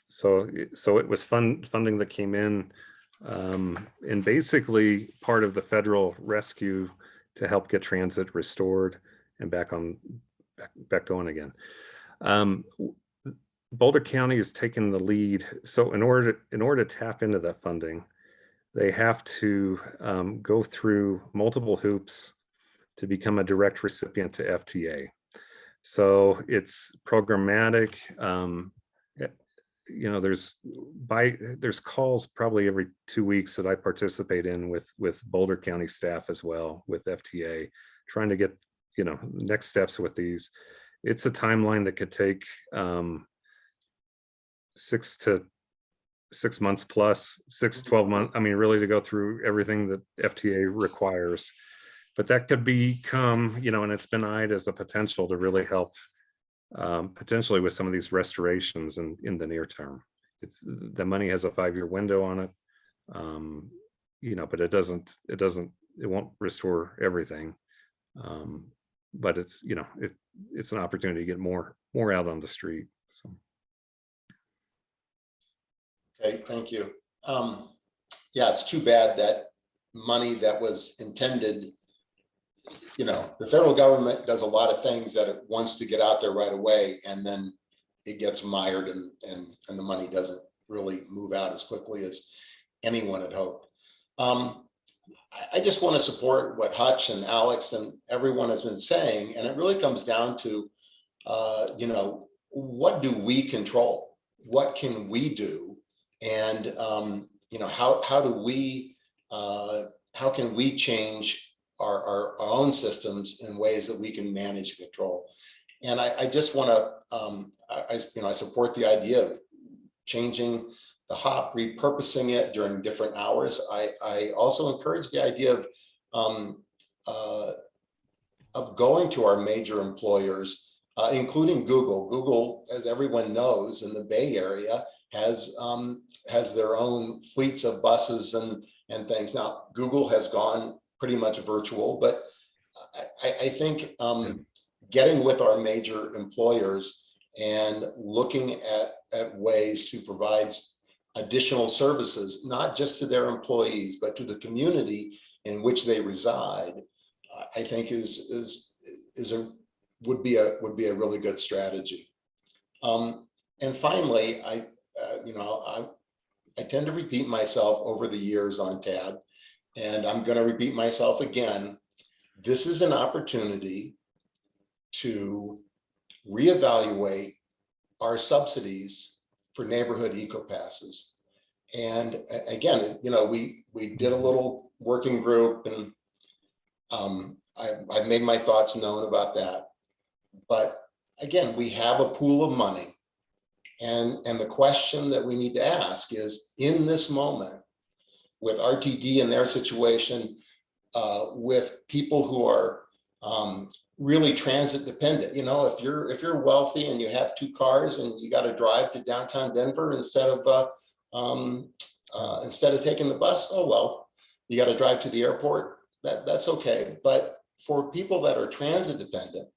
So it was funding that came in, and basically part of the federal rescue to help get transit restored and back going again. Boulder County has taken the lead. So in order to tap into that funding, they have to go through multiple hoops to become a direct recipient to FTA. So it's programmatic. You know, there's calls probably every 2 weeks that I participate in with Boulder County staff as well, with FTA, trying to get, you know, next steps with these. It's a timeline that could take 6 months plus, 12 months. I mean, really to go through everything that FTA requires. But that could become, you know, and it's been eyed as a potential to really help potentially with some of these restorations in the near term. It's the money has a 5-year window on it, you know, but it won't restore everything. But it's, you know, it's an opportunity to get more out on the street. So. Okay, thank you. Yeah, it's too bad that money that was intended, you know, the federal government does a lot of things that it wants to get out there right away, and then it gets mired and the money doesn't really move out as quickly as anyone had hoped. I just want to support what Hutch and Alex and everyone has been saying, and it really comes down to, you know, what do we control? What can we do? And, you know, how can we change our own systems in ways that we can manage and control? And I just want to, I support the idea of changing the hop, repurposing it during different hours. I also encourage the idea of going to our major employers, including Google. Google, as everyone knows, in the Bay Area has their own fleets of buses and things. Now, Google has gone pretty much virtual, but I think getting with our major employers and looking at ways to provide additional services, not just to their employees, but to the community in which they reside, I think would be a really good strategy. And finally, I tend to repeat myself over the years on TAB, and I'm going to repeat myself again. This is an opportunity to reevaluate our subsidies for neighborhood eco-passes. And again, you know, we did a little working group, and I've made my thoughts known about that. But again, we have a pool of money. And the question that we need to ask is, in this moment, with RTD and their situation, with people who are really transit dependent, you know, if you're wealthy and you have 2 cars and you got to drive to downtown Denver instead of taking the bus, oh well, you got to drive to the airport. That's okay. But for people that are transit dependent,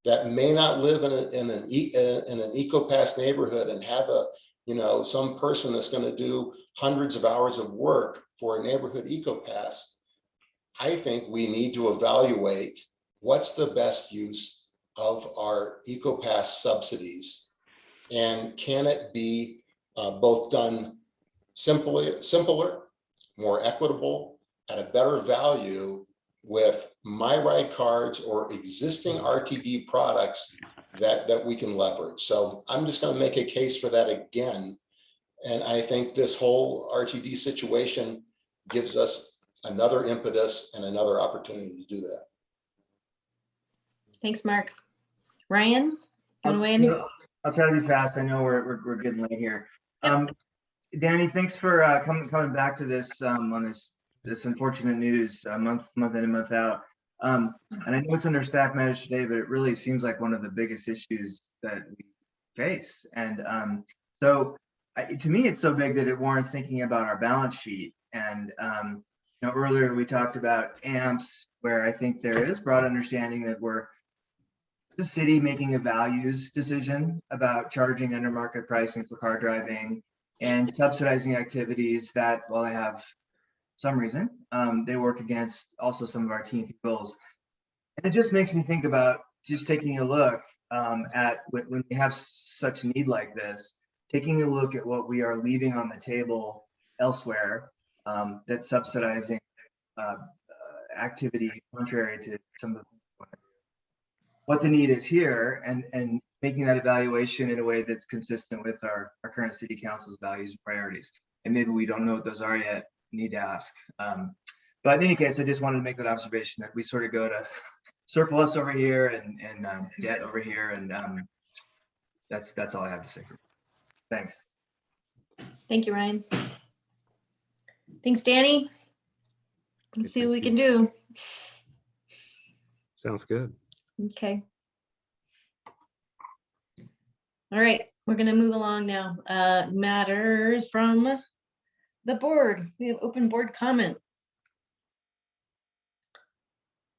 that may not live in an eco-pass neighborhood and have some person that's going to do hundreds of hours of work for a neighborhood eco-pass, I think we need to evaluate what's the best use of our eco-pass subsidies, and can it be both done simpler, more equitable, at a better value with My Ride cards or existing RTD products that we can leverage. So I'm just going to make a case for that again. And I think this whole RTD situation gives us another impetus and another opportunity to do that. Thanks, Mark. Ryan, you want to weigh in? I'll try to be fast. I know we're getting late here. Danny, thanks for coming back to this on this unfortunate news, month in and month out. And I know it's under staff matters today, but it really seems like one of the biggest issues that we face. And so to me, it's so big that it warrants thinking about our balance sheet. And earlier we talked about amps, where I think there is broad understanding that we're the city making a values decision about charging under market pricing for car driving and subsidizing activities that, while they have some reason, they work against also some of our team goals. And it just makes me think about just taking a look at when we have such a need like this, taking a look at what we are leaving on the table elsewhere that's subsidizing activity contrary to some of what the need is here, and making that evaluation in a way that's consistent with our current city council's values and priorities. And maybe we don't know what those are yet, need to ask. But in any case, I just wanted to make that observation that we sort of go to surplus over here and debt over here, and that's all I have to say. Thanks. Thank you, Ryan. Thanks, Danny. Let's see what we can do. Sounds good. Okay. All right, we're gonna move along now. Matters from the board. We have open board comment.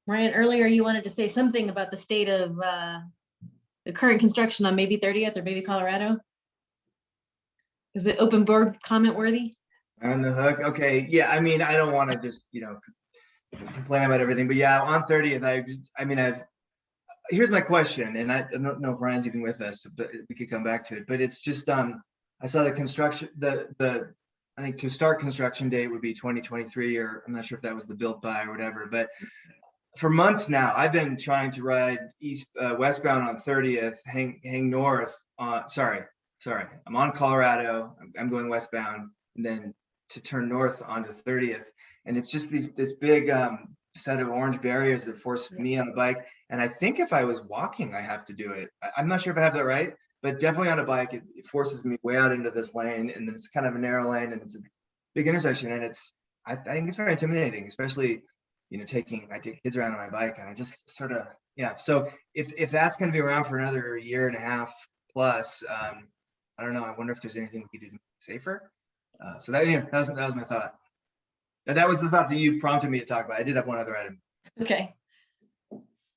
Ryan, earlier you wanted to say something about the state of the current construction on maybe 30th or maybe Colorado. Is it open board comment worthy? On the hook. Okay. Yeah. I mean, I don't want to just, complain about everything, but yeah, on 30th, here's my question, and I don't know if Ryan's even with us, but we could come back to it. But it's just, I saw the construction, I think to start construction date would be 2023, or I'm not sure if that was the built by or whatever. But for months now, I've been trying to ride westbound on 30th, hang north on, sorry, I'm on Colorado, I'm going westbound, and then to turn north onto 30th. And it's just this big set of orange barriers that force me on the bike. And I think if I was walking, I have to do it. I'm not sure if I have that right, but definitely on a bike, it forces me way out into this lane, and it's kind of a narrow lane, and it's a big intersection. And I think it's very intimidating, especially, I take kids around on my bike, and I just sort of, yeah. So if that's going to be around for another year and a half plus, I don't know. I wonder if there's anything we could do safer. So that was my thought. And that was the thought that you prompted me to talk about. I did have one other item. Okay.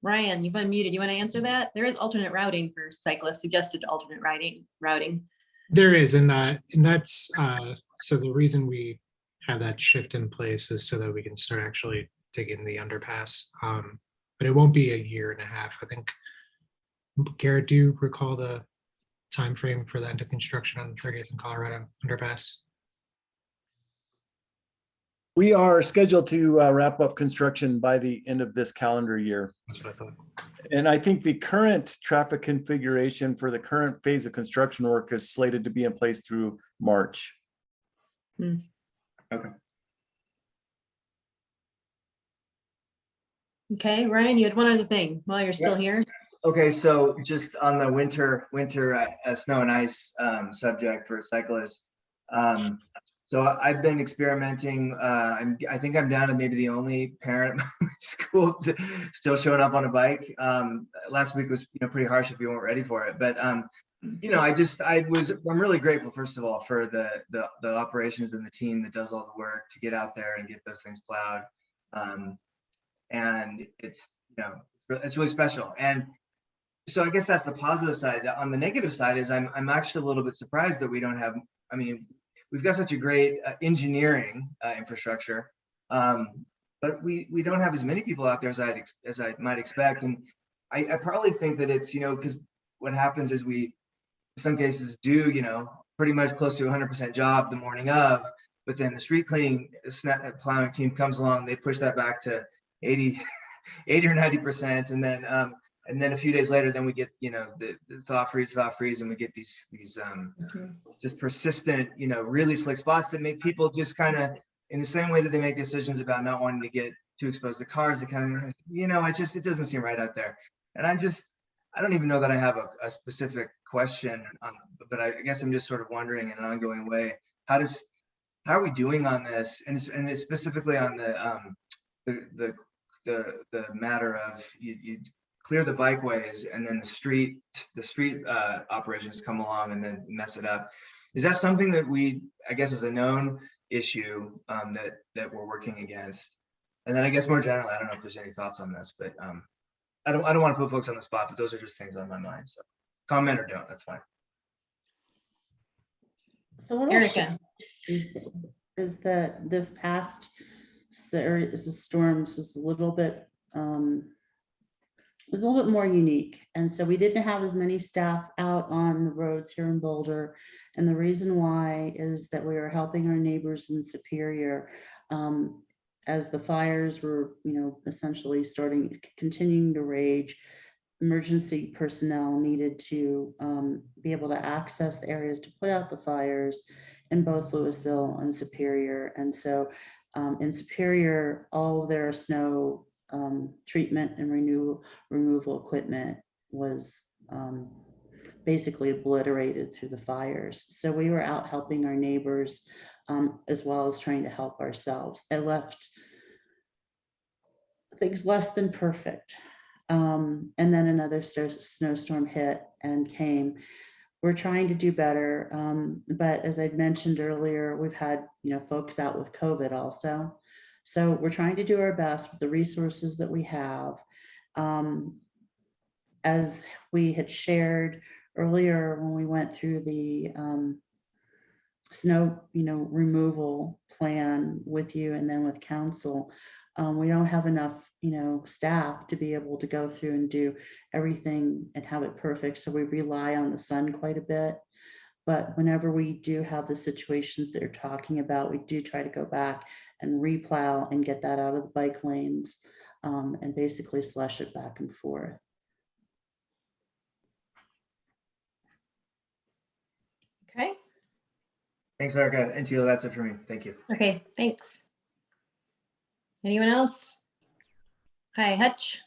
Ryan, you've unmuted. You want to answer that? There is alternate routing for cyclists, suggested alternate routing. There is, and that's so the reason we have that shift in place is so that we can start actually digging the underpass. But it won't be a year and a half. I think, Garrett, do you recall the time frame for the end of construction on the 30th and Colorado underpass? We are scheduled to wrap up construction by the end of this calendar year. That's what I thought. And I think the current traffic configuration for the current phase of construction work is slated to be in place through March. Okay. Okay, Ryan, you had one other thing while you're still here. Okay, so just on the winter snow and ice subject for cyclists. So I've been experimenting. I think I'm down to maybe the only parent at my school still showing up on a bike. Last week was pretty harsh if you weren't ready for it. But I'm really grateful, first of all, for the operations and the team that does all the work to get out there and get those things plowed. And it's really special. And so I guess that's the positive side. On the negative side is I'm actually a little bit surprised that we don't have. We've got such a great engineering infrastructure, but we don't have as many people out there as I might expect. And I probably think that it's, because what happens is we, in some cases, do, pretty much close to 100% job the morning of, but then the street cleaning plowing team comes along, they push that back to 80 or 90%. And then a few days later, then we get, the thaw freeze, and we get these just persistent, really slick spots that make people just kind of, in the same way that they make decisions about not wanting to get too exposed to cars, they kind of, it doesn't seem right out there. And I don't even know that I have a specific question, but I guess I'm just sort of wondering in an ongoing way, how are we doing on this? And specifically on the matter of you clear the bikeways, and then the street operations come along and then mess it up. Is that something that we, I guess, as a known issue that we're working against. And then I guess more generally, I don't know if there's any thoughts on this, but I don't want to put folks on the spot, but those are just things on my mind. So comment or don't, that's fine. So what Erica. is that this past series of storms was a little bit more unique. And so we didn't have as many staff out on the roads here in Boulder. And the reason why is that we were helping our neighbors in Superior as the fires were, essentially continuing to rage. Emergency personnel needed to be able to access the areas to put out the fires in both Louisville and Superior. And so in Superior, all of their snow treatment and removal equipment was basically obliterated through the fires. So we were out helping our neighbors as well as trying to help ourselves. It left things less than perfect. And then another snowstorm hit and came. We're trying to do better. But as I'd mentioned earlier, we've had, folks out with COVID also. So we're trying to do our best with the resources that we have. As we had shared earlier when we went through the snow, removal plan with you and then with council, we don't have enough, staff to be able to go through and do everything and have it perfect. So we rely on the sun quite a bit. But whenever we do have the situations that you're talking about, we do try to go back and replow and get that out of the bike lanes and basically slush it back and forth. Okay. Thanks, Erica. And Sheila, that's it for me. Thank you. Okay, thanks. Anyone else? Hi, Hutch.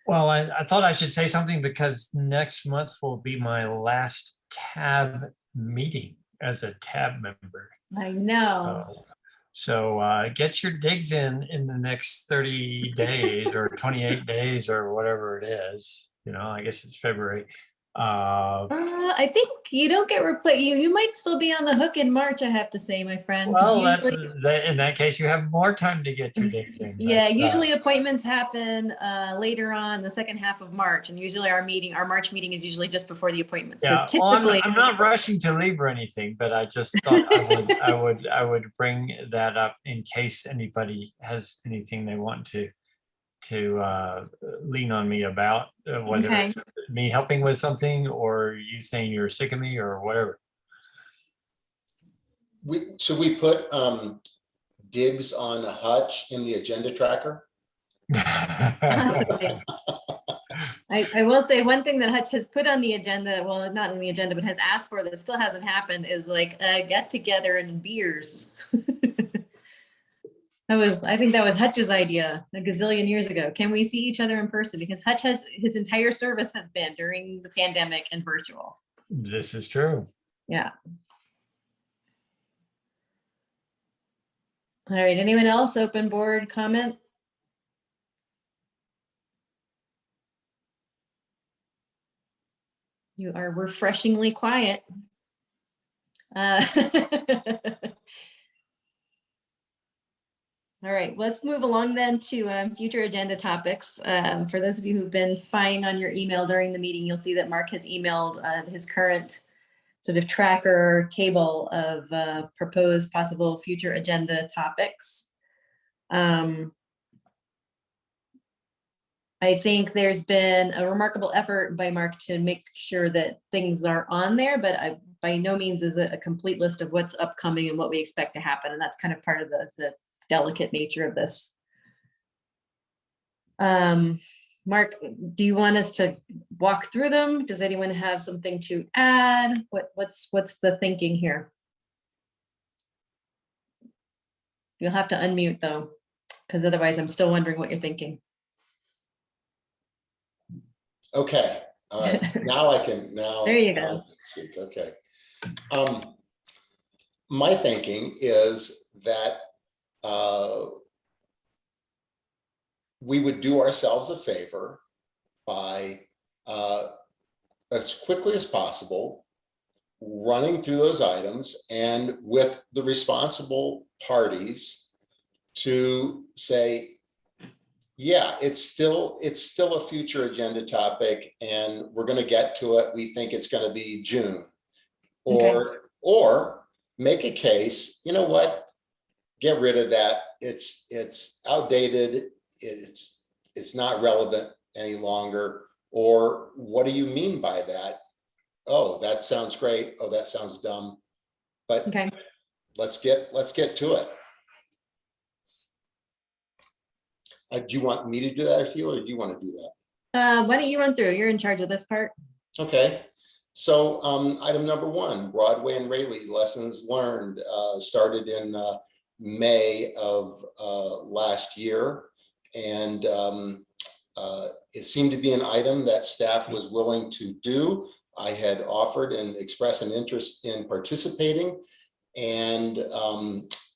Well, I thought I should say something because next month will be my last TAB meeting as a TAB member. I know. So get your digs in the next 30 days or 28 days or whatever it is. I guess it's February. I think you don't get replaced. You might still be on the hook in March, I have to say, my friend. Well, in that case, you have more time to get your digs in. Yeah, usually appointments happen later on the second half of March, and usually our March meeting is usually just before the appointment. Yeah, so typically, well, I'm not rushing to leave or anything, but I just thought I would bring that up in case anybody has anything they want to lean on me about, whether it's me helping with something or you saying you're sick of me or whatever. Should we put digs on a Hutch in the agenda tracker? I will say one thing that Hutch has put on the agenda, well, not on the agenda, but has asked for that still hasn't happened, is like a get together and beers. I think that was Hutch's idea a gazillion years ago. Can we see each other in person? Because Hutch his entire service has been during the pandemic and virtual. This is true. Yeah. All right, anyone else? Open board comment? You are refreshingly quiet. All right, let's move along then to future agenda topics. For those of you who've been spying on your email during the meeting, you'll see that Mark has emailed his current sort of tracker table of proposed possible future agenda topics. I think there's been a remarkable effort by Mark to make sure that things are on there, but by no means is it a complete list of what's upcoming and what we expect to happen. And that's kind of part of the delicate nature of this. Mark, do you want us to walk through them? Does anyone have something to add? What's the thinking here? You'll have to unmute though, because otherwise I'm still wondering what you're thinking. Okay, all right, now I can, there you go. I can speak. Okay. My thinking is that we would do ourselves a favor by, as quickly as possible, running through those items and with the responsible parties to say, yeah, it's still a future agenda topic and we're going to get to it. We think it's going to be June. Or make a case, you know what, get rid of that. It's outdated. It's not relevant any longer. Or what do you mean by that? Oh, that sounds great. Oh, that sounds dumb. But let's get to it. Do you want me to do that, Akil, or do you want to do that? Why don't you run through? You're in charge of this part. Okay. So item number 1, Broadway and Rayleigh lessons learned, started in May of last year. And it seemed to be an item that staff was willing to do. I had offered and expressed an interest in participating, and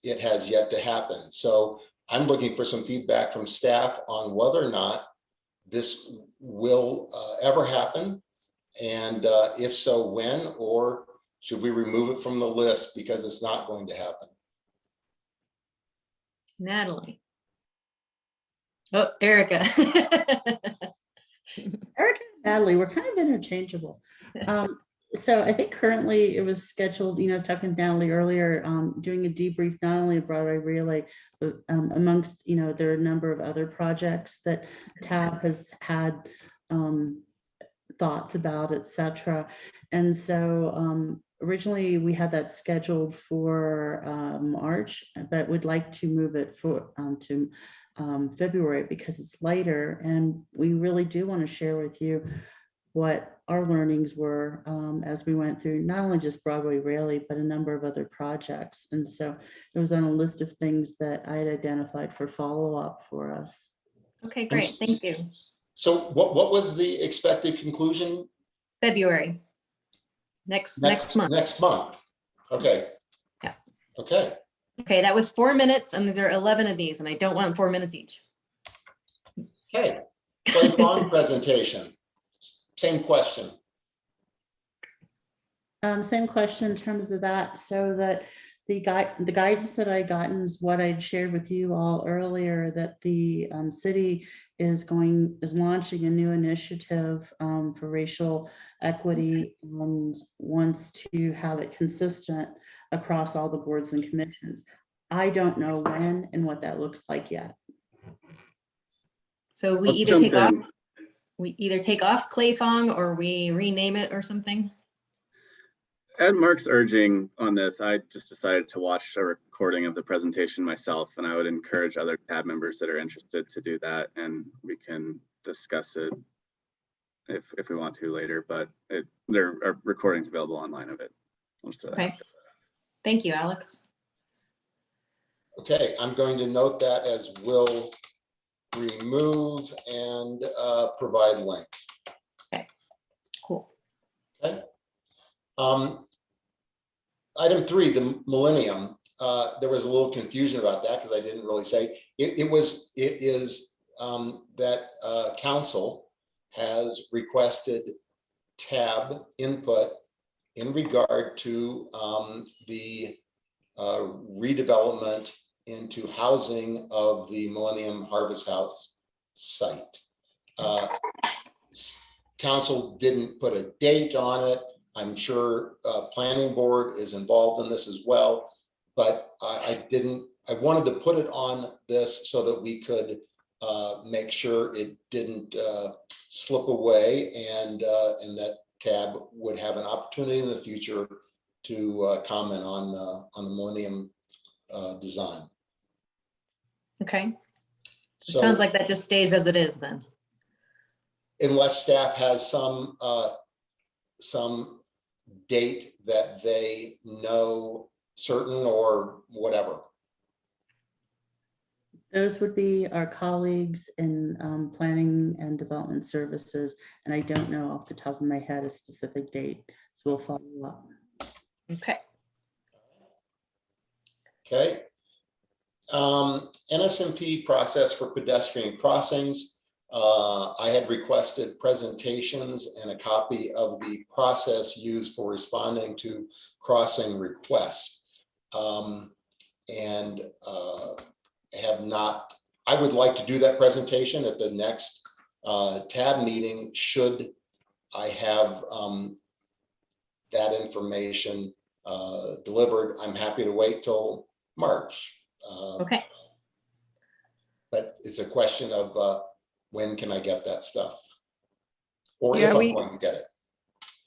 it has yet to happen. So I'm looking for some feedback from staff on whether or not this will ever happen. And if so, when, or should we remove it from the list because it's not going to happen? Natalie. Oh, Erica. Erica and Natalie, we're kind of interchangeable. So I think currently it was scheduled, I was talking to Natalie earlier, doing a debrief, not only of Broadway Relay, but amongst, there are a number of other projects that TAB has had thoughts about, etc. And so originally we had that scheduled for March, but would like to move it for to February because it's lighter, and we really do want to share with you what our learnings were as we went through not only just Broadway Rayleigh, but a number of other projects. And so it was on a list of things that I had identified for follow-up for us. Okay, great. Thank you. So what was the expected conclusion? February. Next month. Next month. Okay. Yeah. Okay. Okay, that was 4 minutes, and there are 11 of these, and I don't want 4 minutes each. Okay. Play bond presentation. Same question. Same question in terms of that, so that the guidance that I gotten is what I'd shared with you all earlier, that the city is launching a new initiative for racial equity and wants to have it consistent across all the boards and commissions. I don't know when and what that looks like yet. So we either take off Clayfong or we rename it or something. At Mark's urging on this, I just decided to watch a recording of the presentation myself, and I would encourage other TAB members that are interested to do that, and we can discuss it if we want to later, but there are recordings available online of it. Okay. Thank you, Alex. Okay, I'm going to note that as will remove and provide link. Okay, cool. Okay. Item 3, the Millennium. There was a little confusion about that because I didn't really say it is that council has requested TAB input in regard to the redevelopment into housing of the Millennium Harvest House site. Council didn't put a date on it. I'm sure planning board is involved in this as well, but I wanted to put it on this so that we could make sure it didn't slip away, and that TAB would have an opportunity in the future to comment on the Millennium design. Okay. So, it sounds like that just stays as it is then. Unless staff has some date that they know certain or whatever. Those would be our colleagues in planning and development services, and I don't know off the top of my head a specific date, so we'll follow up. Okay. Okay. NSMP process for pedestrian crossings. I had requested presentations and a copy of the process used for responding to crossing requests. And have not, I would like to do that presentation at the next TAB meeting, should I have that information delivered. I'm happy to wait till March. Okay. But it's a question of when can I get that stuff? Or Yeah, if I'm going to get it.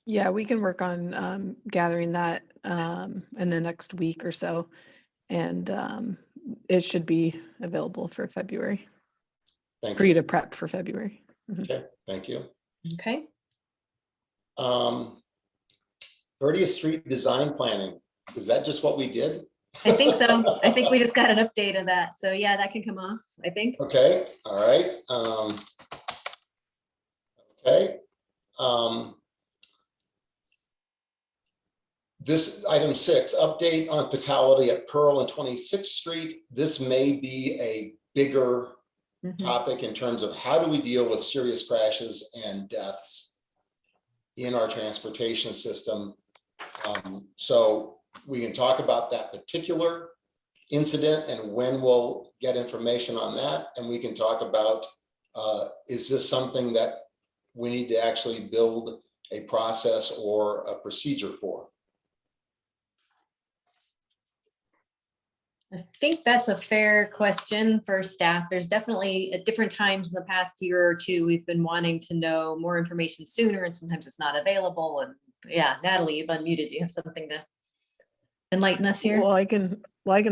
Yeah, we can work on gathering that in the next week or so. And it should be available for February. Thank for you to prep for February. Okay, thank you. Okay. 30th Street design planning. Is that just what we did? I think so. I think we just got an update of that. So yeah, that can come off, I think. Okay, all right. Okay. This item 6, update on fatality at Pearl and 26th Street. This may be a bigger topic in terms of how do we deal with serious crashes and deaths in our transportation system. So we can talk about that particular incident and when we'll get information on that. And we can talk about, is this something that we need to actually build a process or a procedure for? I think that's a fair question for staff. There's definitely at different times in the past year or two, we've been wanting to know more information sooner, and sometimes it's not available. And yeah, Natalie, you've unmuted. Do you have something to enlighten us here? Well, I can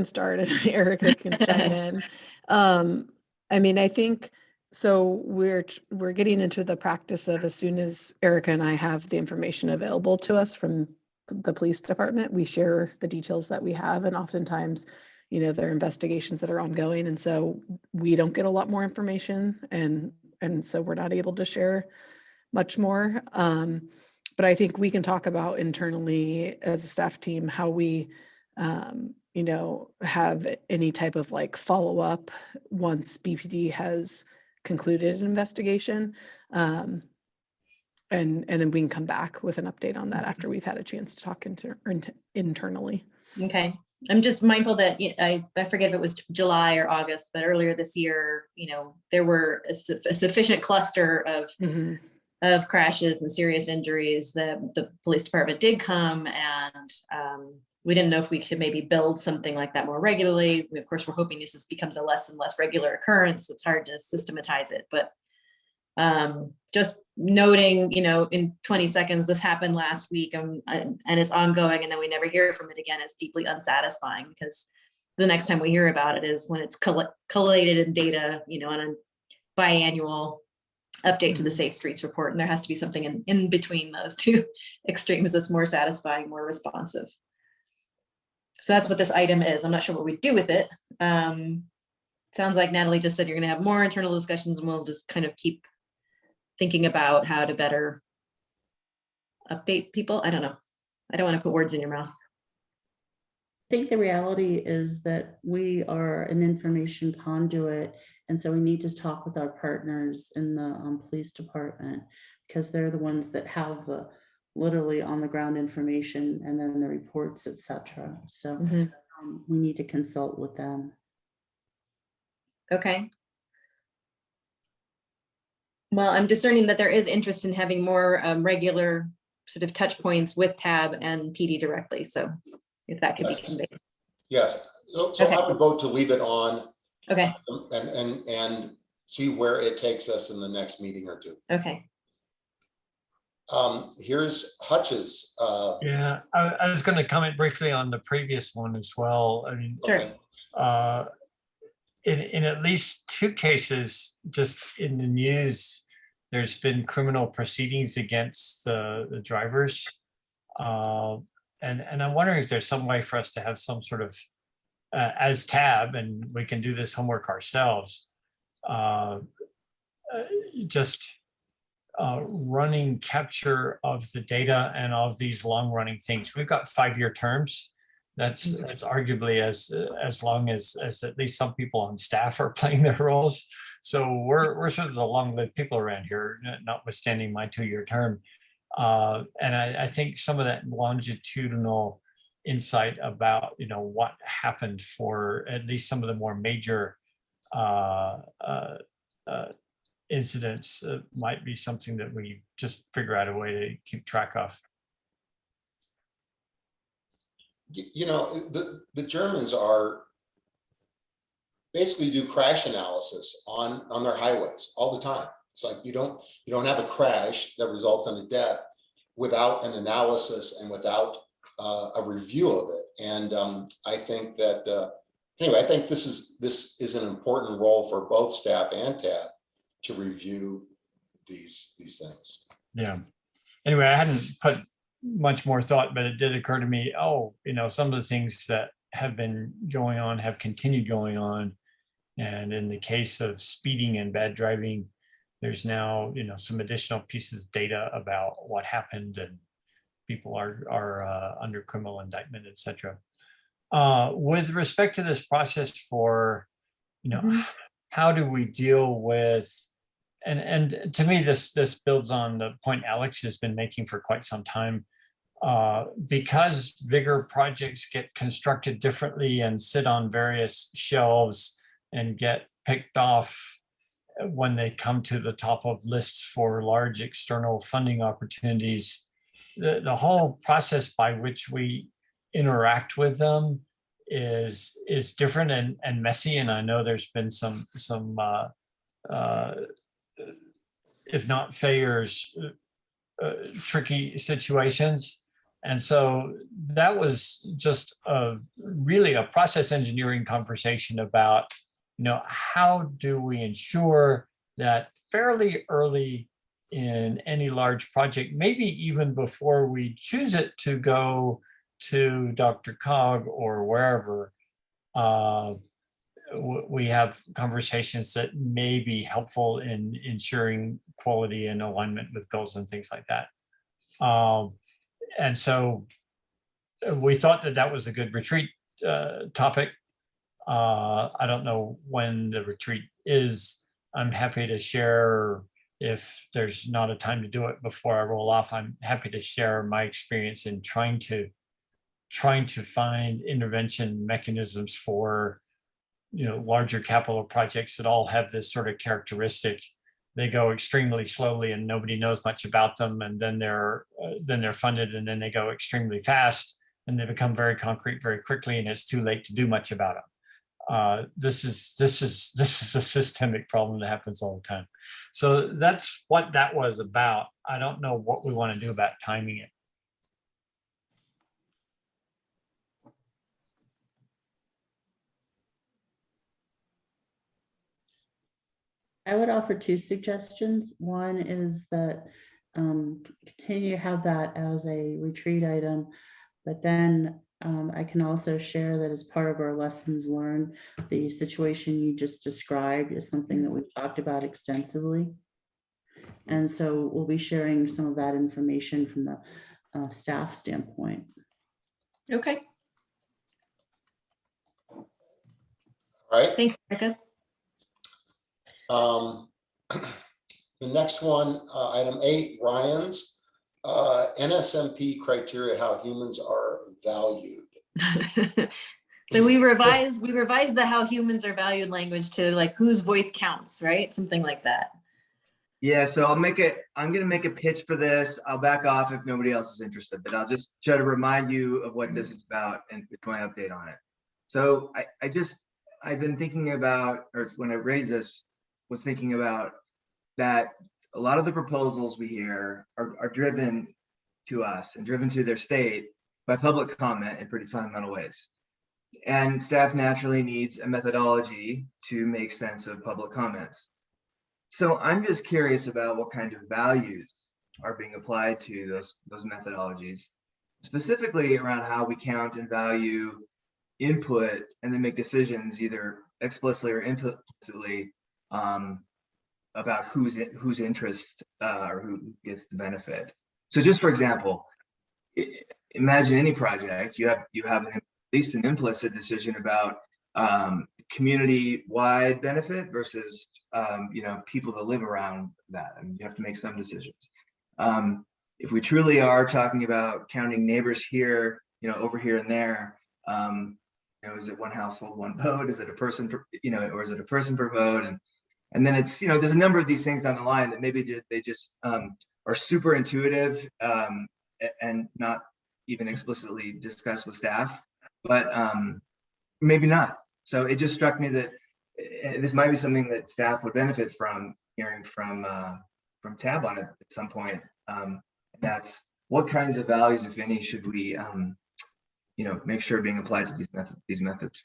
start and Erica can chime in. I mean, I think so. We're getting into the practice of, as soon as Erica and I have the information available to us from the police department, we share the details that we have, and oftentimes, you know, there are investigations that are ongoing, and so we don't get a lot more information, and so we're not able to share much more. But I think we can talk about internally as a staff team how we, you know, have any type of like follow-up once BPD has concluded an investigation. And then we can come back with an update on that after we've had a chance to talk internally. Okay. I'm just mindful that I forget if it was July or August, but earlier this year, you know, there were a sufficient cluster of crashes and serious injuries that the police department did come, and we didn't know if we could maybe build something like that more regularly. Of course, we're hoping this becomes a less and less regular occurrence. It's hard to systematize it, but just noting, you know, in 20 seconds, this happened last week and it's ongoing, and then we never hear from it again. It's deeply unsatisfying, because the next time we hear about it is when it's collated in data, you know, on a biannual update to the Safe Streets report. And there has to be something in between those two extremes that's more satisfying, more responsive. So that's what this item is. I'm not sure what we do with it. Sounds like Natalie just said you're going to have more internal discussions, and we'll just kind of keep thinking about how to better update people. I don't know. I don't want to put words in your mouth. I think the reality is that we are an information conduit, and so we need to talk with our partners in the police department, because they're the ones that have the literally on the ground information and then the reports, etc. So we need to consult with them. Okay. Well, I'm discerning that there is interest in having more regular sort of touch points with TAB and PD directly. So if that could be conveyed. Yes. So I would vote to leave it on. Okay. And see where it takes us in the next meeting or two. Okay. Here's Hutch's. Yeah, I was going to comment briefly on the previous one as well. I mean, sure. In at least 2 cases, just in the news, there's been criminal proceedings against the drivers. And I'm wondering if there's some way for us to have some sort of, as TAB, and we can do this homework ourselves, running capture of the data and of these long running things. We've got 5-year terms That's arguably as long as at least some people on staff are playing their roles. So we're sort of the long-lived people around here, notwithstanding my 2-year term. And I think some of that longitudinal insight about, what happened for at least some of the more major incidents might be something that we just figure out a way to keep track of. The Germans are basically do crash analysis on their highways all the time. It's like you don't have a crash that results in a death without an analysis and without a review of it. And I think that anyway, I think this is an important role for both staff and TAB to review these things. Yeah. Anyway, I hadn't put much more thought, but it did occur to me, some of the things that have been going on have continued going on. And in the case of speeding and bad driving, there's now, some additional pieces of data about what happened, and people are under criminal indictment, etc. With respect to this process for, how do we deal with, and to me, this builds on the point Alex has been making for quite some time. Because bigger projects get constructed differently and sit on various shelves and get picked off when they come to the top of lists for large external funding opportunities, the whole process by which we interact with them is different and messy. And I know there's been some if not failures, tricky situations. And so that was just really a process engineering conversation about, how do we ensure that fairly early in any large project, maybe even before we choose it to go to DRCOG or wherever, we have conversations that may be helpful in ensuring quality and alignment with goals and things like that. And so we thought that was a good retreat topic. I don't know when the retreat is. I'm happy to share, if there's not a time to do it before I roll off, I'm happy to share my experience in trying to find intervention mechanisms for, larger capital projects that all have this sort of characteristic. They go extremely slowly and nobody knows much about them, and then they're funded, and then they go extremely fast and they become very concrete very quickly, and it's too late to do much about them. This is a systemic problem that happens all the time. So that's what that was about. I don't know what we want to do about timing it. I would offer 2 suggestions. One is that continue to have that as a retreat item, but then I can also share that as part of our lessons learned, the situation you just described is something that we've talked about extensively. And so we'll be sharing some of that information from the staff standpoint. Okay. All right. Thanks, Erica. The next one, item 8, Ryan's NSMP criteria, how humans are valued. So we revised the how humans are valued language to like whose voice counts, right? Something like that. Yeah, so I'm gonna make a pitch for this. I'll back off if nobody else is interested, but I'll just try to remind you of what this is about and with my update on it. So I've been thinking about, or when I raised this, was thinking about that a lot of the proposals we hear are driven to us and driven to their state by public comment in pretty fundamental ways. And staff naturally needs a methodology to make sense of public comments. So I'm just curious about what kind of values are being applied to those methodologies, specifically around how we count and value input and then make decisions either explicitly or implicitly about whose interest or who gets the benefit. So just for example, imagine any project, you have an least an implicit decision about community-wide benefit versus people that live around that. I mean, you have to make some decisions. If we truly are talking about counting neighbors here, over here and there, is it one household, one vote? Is it a person, or is it a person per vote? And then it's, there's a number of these things down the line that maybe they just are super intuitive and not even explicitly discussed with staff, but maybe not. So it just struck me that this might be something that staff would benefit from hearing from Tab on it at some point. That's what kinds of values, if any, should we make sure are being applied to these methods.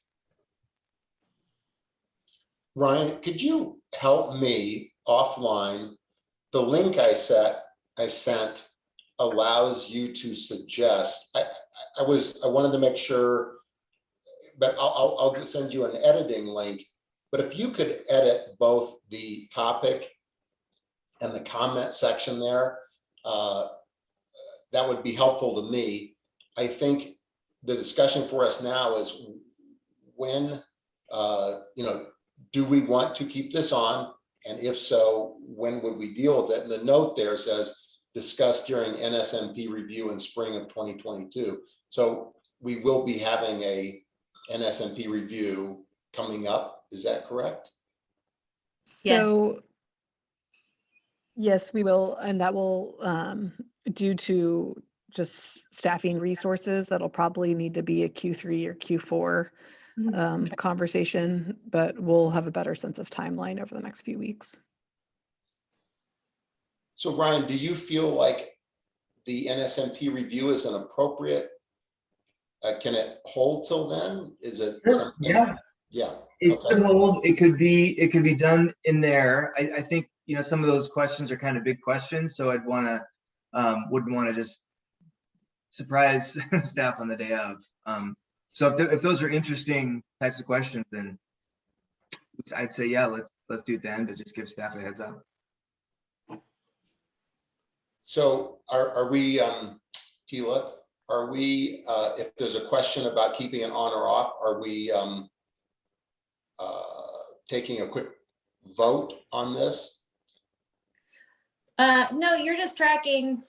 Ryan, could you help me offline? The link I sent allows you to suggest. I wanted to make sure, but I'll just send you an editing link. But if you could edit both the topic and the comment section there, that would be helpful to me. I think the discussion for us now is when, do we want to keep this on? And if so, when would we deal with it? And the note there says, discussed during NSMP review in spring of 2022. So we will be having a NSMP review coming up. Is that correct? So, yes, we will. And that will, due to just staffing resources, that'll probably need to be a Q3 or Q4 conversation, but we'll have a better sense of timeline over the next few weeks. So Ryan, do you feel like the NSMP review is an appropriate, can it hold till then? Is it something? Yeah. It could hold, it could be done in there. I think, some of those questions are kind of big questions. So I'd wouldn't want to just surprise staff on the day of. So if those are interesting types of questions, then I'd say, yeah, let's do it then, but just give staff a heads up. So are we, Tila, if there's a question about keeping it on or off, are we taking a quick vote on this? No, you're just tracking,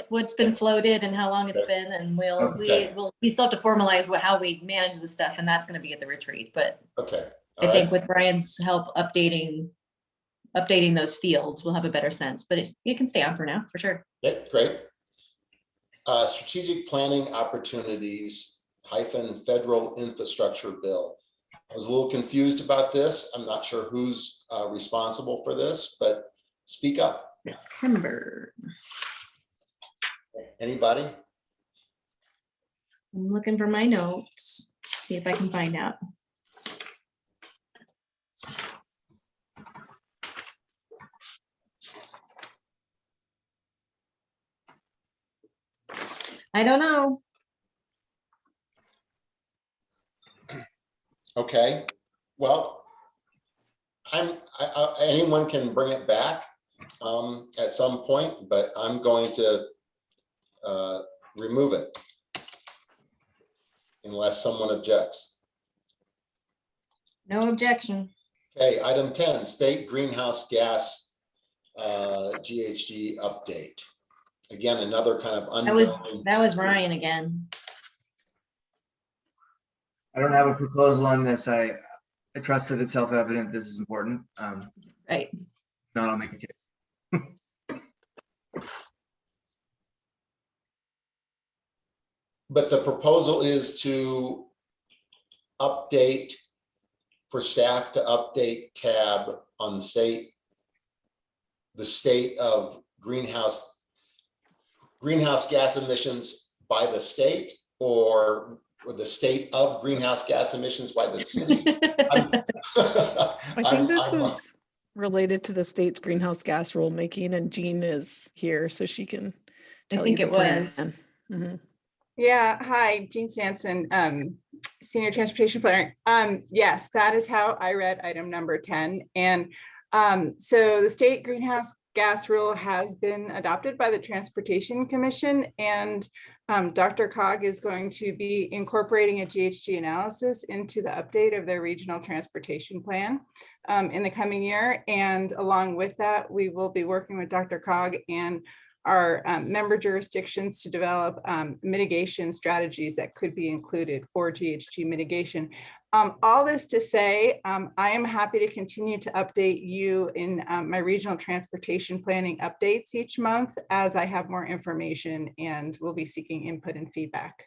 what's been floated and how long it's been, and we still have to formalize how we manage the stuff, and that's going to be at the retreat. But I think with Ryan's help updating those fields, we'll have a better sense. But it can stay on for now, for sure. Okay, great. Strategic planning opportunities - federal infrastructure bill. I was a little confused about this. I'm not sure who's responsible for this, but speak up. September. Anybody? I'm looking for my notes, see if I can find out. I don't know. Okay, well, anyone can bring it back at some point, but I'm going to remove it unless someone objects. No objection. Okay, item 10, state greenhouse gas GHG update. Again, another kind of unknown. That was Ryan again. I don't have a proposal on this. I trust that it's self-evident this is important. Right. Not, I'll make a case. But the proposal is to update, for staff to update tab on the state of greenhouse gas emissions by the state, or the state of greenhouse gas emissions by the city. I think this was related to the state's greenhouse gas rulemaking, and Jean is here, so she can tell you the plan. Mm-hmm. Yeah, hi, Jean Sanson, Senior Transportation Planner. Yes, that is how I read item number 10. And so the state greenhouse gas rule has been adopted by the Transportation Commission, and DRCOG is going to be incorporating a GHG analysis into the update of their regional transportation plan in the coming year. And along with that, we will be working with DRCOG and our member jurisdictions to develop mitigation strategies that could be included for GHG mitigation. All this to say, I am happy to continue to update you in my regional transportation planning updates each month as I have more information, and we'll be seeking input and feedback.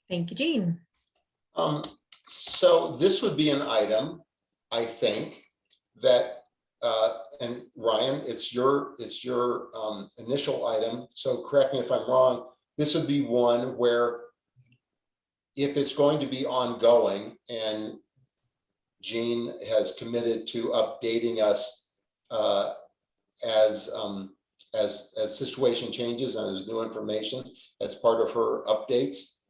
Thank you, Jean. So this would be an item, I think, that and Ryan, it's your initial item. So correct me if I'm wrong. This would be one where, if it's going to be ongoing, and Jean has committed to updating us as situation changes and as new information as part of her updates,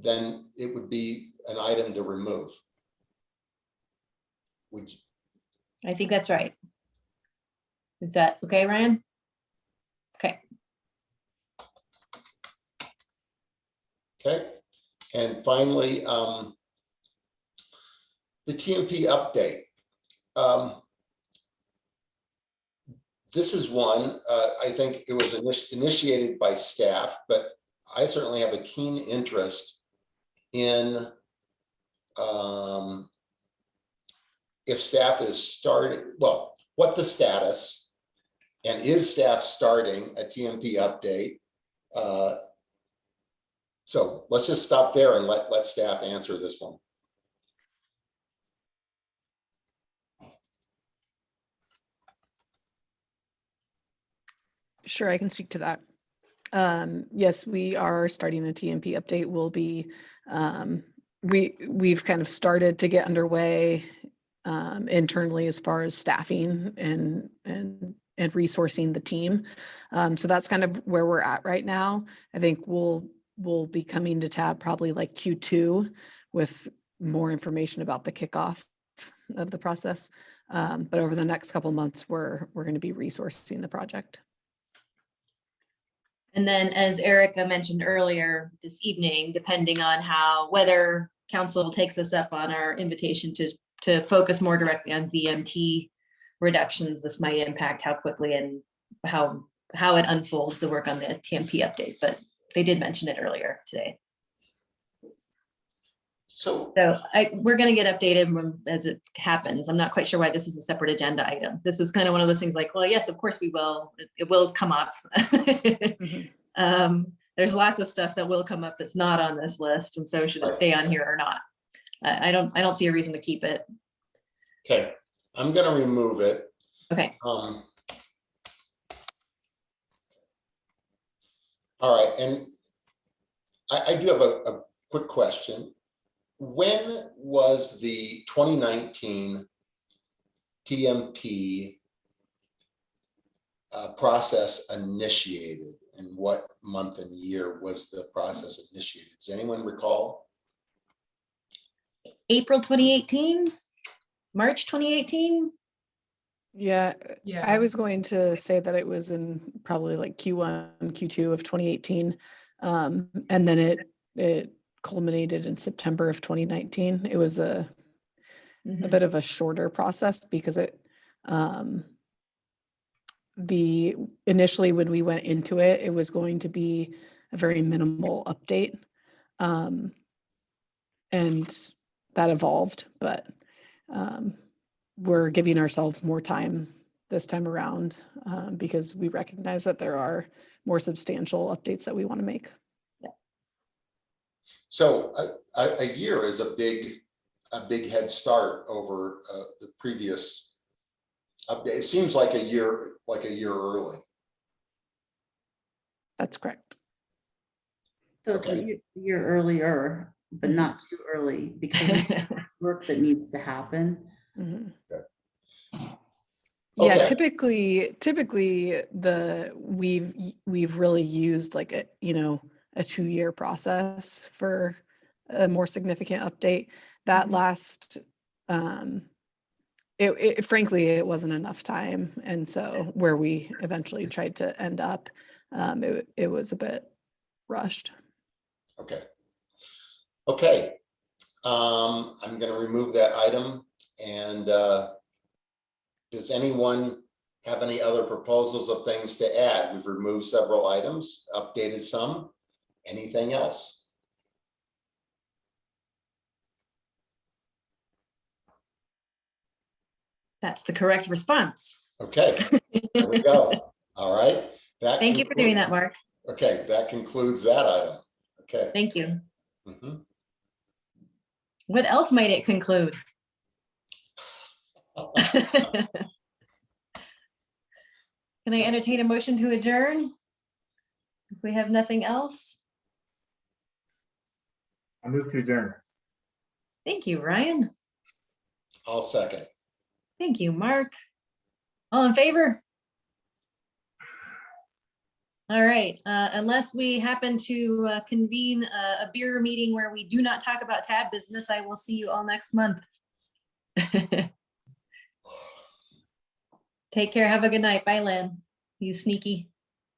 then it would be an item to remove. Would you? I think that's right. Is that okay, Ryan? Okay. Okay. And finally, the TMP update. This is one, I think it was initiated by staff, but I certainly have a keen interest in if staff is starting, well, what the status, and is staff starting a TMP update? So let's just stop there and let staff answer this one. Sure, I can speak to that. Yes, we are starting a TMP update. We'll be, we've kind of started to get underway internally as far as staffing and resourcing the team. So that's kind of where we're at right now. I think we'll be coming to tab probably like Q2 with more information about the kickoff of the process. But over the next couple months, we're going to be resourcing the project. And then, as Erica mentioned earlier this evening, depending on whether council takes us up on our invitation to focus more directly on VMT reductions, this might impact how quickly and how it unfolds the work on the TMP update. But they did mention it earlier today. So we're going to get updated as it happens. I'm not quite sure why this is a separate agenda item. This is kind of one of those things like, well, yes, of course we will. It will come up. Mm-hmm. There's lots of stuff that will come up that's not on this list. And so should it stay on here or not? I don't see a reason to keep it. Okay, I'm going to remove it. Okay. All right, and I do have a quick question. When was the 2019 TMP process initiated, and what month and year was the process initiated? Does anyone recall? April 2018, March 2018. Yeah, I was going to say that it was in probably like Q1, Q2 of 2018. And then it culminated in September of 2019. It was a bit of a shorter process because initially when we went into it, it was going to be a very minimal update. And that evolved, but we're giving ourselves more time this time around because we recognize that there are more substantial updates that we want to make. So a year is a big head start over the previous update. It seems like a year early. That's correct. So it's a year earlier, but not too early because of the work that needs to happen. Mm-hmm. Okay. Yeah, Okay. typically we've really used like a 2-year process for a more significant update. That last frankly, it wasn't enough time. And so where we eventually tried to end up, it was a bit rushed. Okay. Okay. I'm going to remove that item. And does anyone have any other proposals of things to add? We've removed several items, updated some. Anything else? That's the correct response. Okay, there we go. All right. Thank you for doing that, Mark. Okay, that concludes that item. Okay. Thank you. Mhm. What else might it conclude? Can I entertain a motion to adjourn? If we have nothing else. I move to adjourn. Thank you, Ryan. I'll second. Thank you, Mark. All in favor? All right, unless we happen to convene a beer meeting where we do not talk about tab business, I will see you all next month. Take care. Have a good night. Bye, Lynn. You sneaky.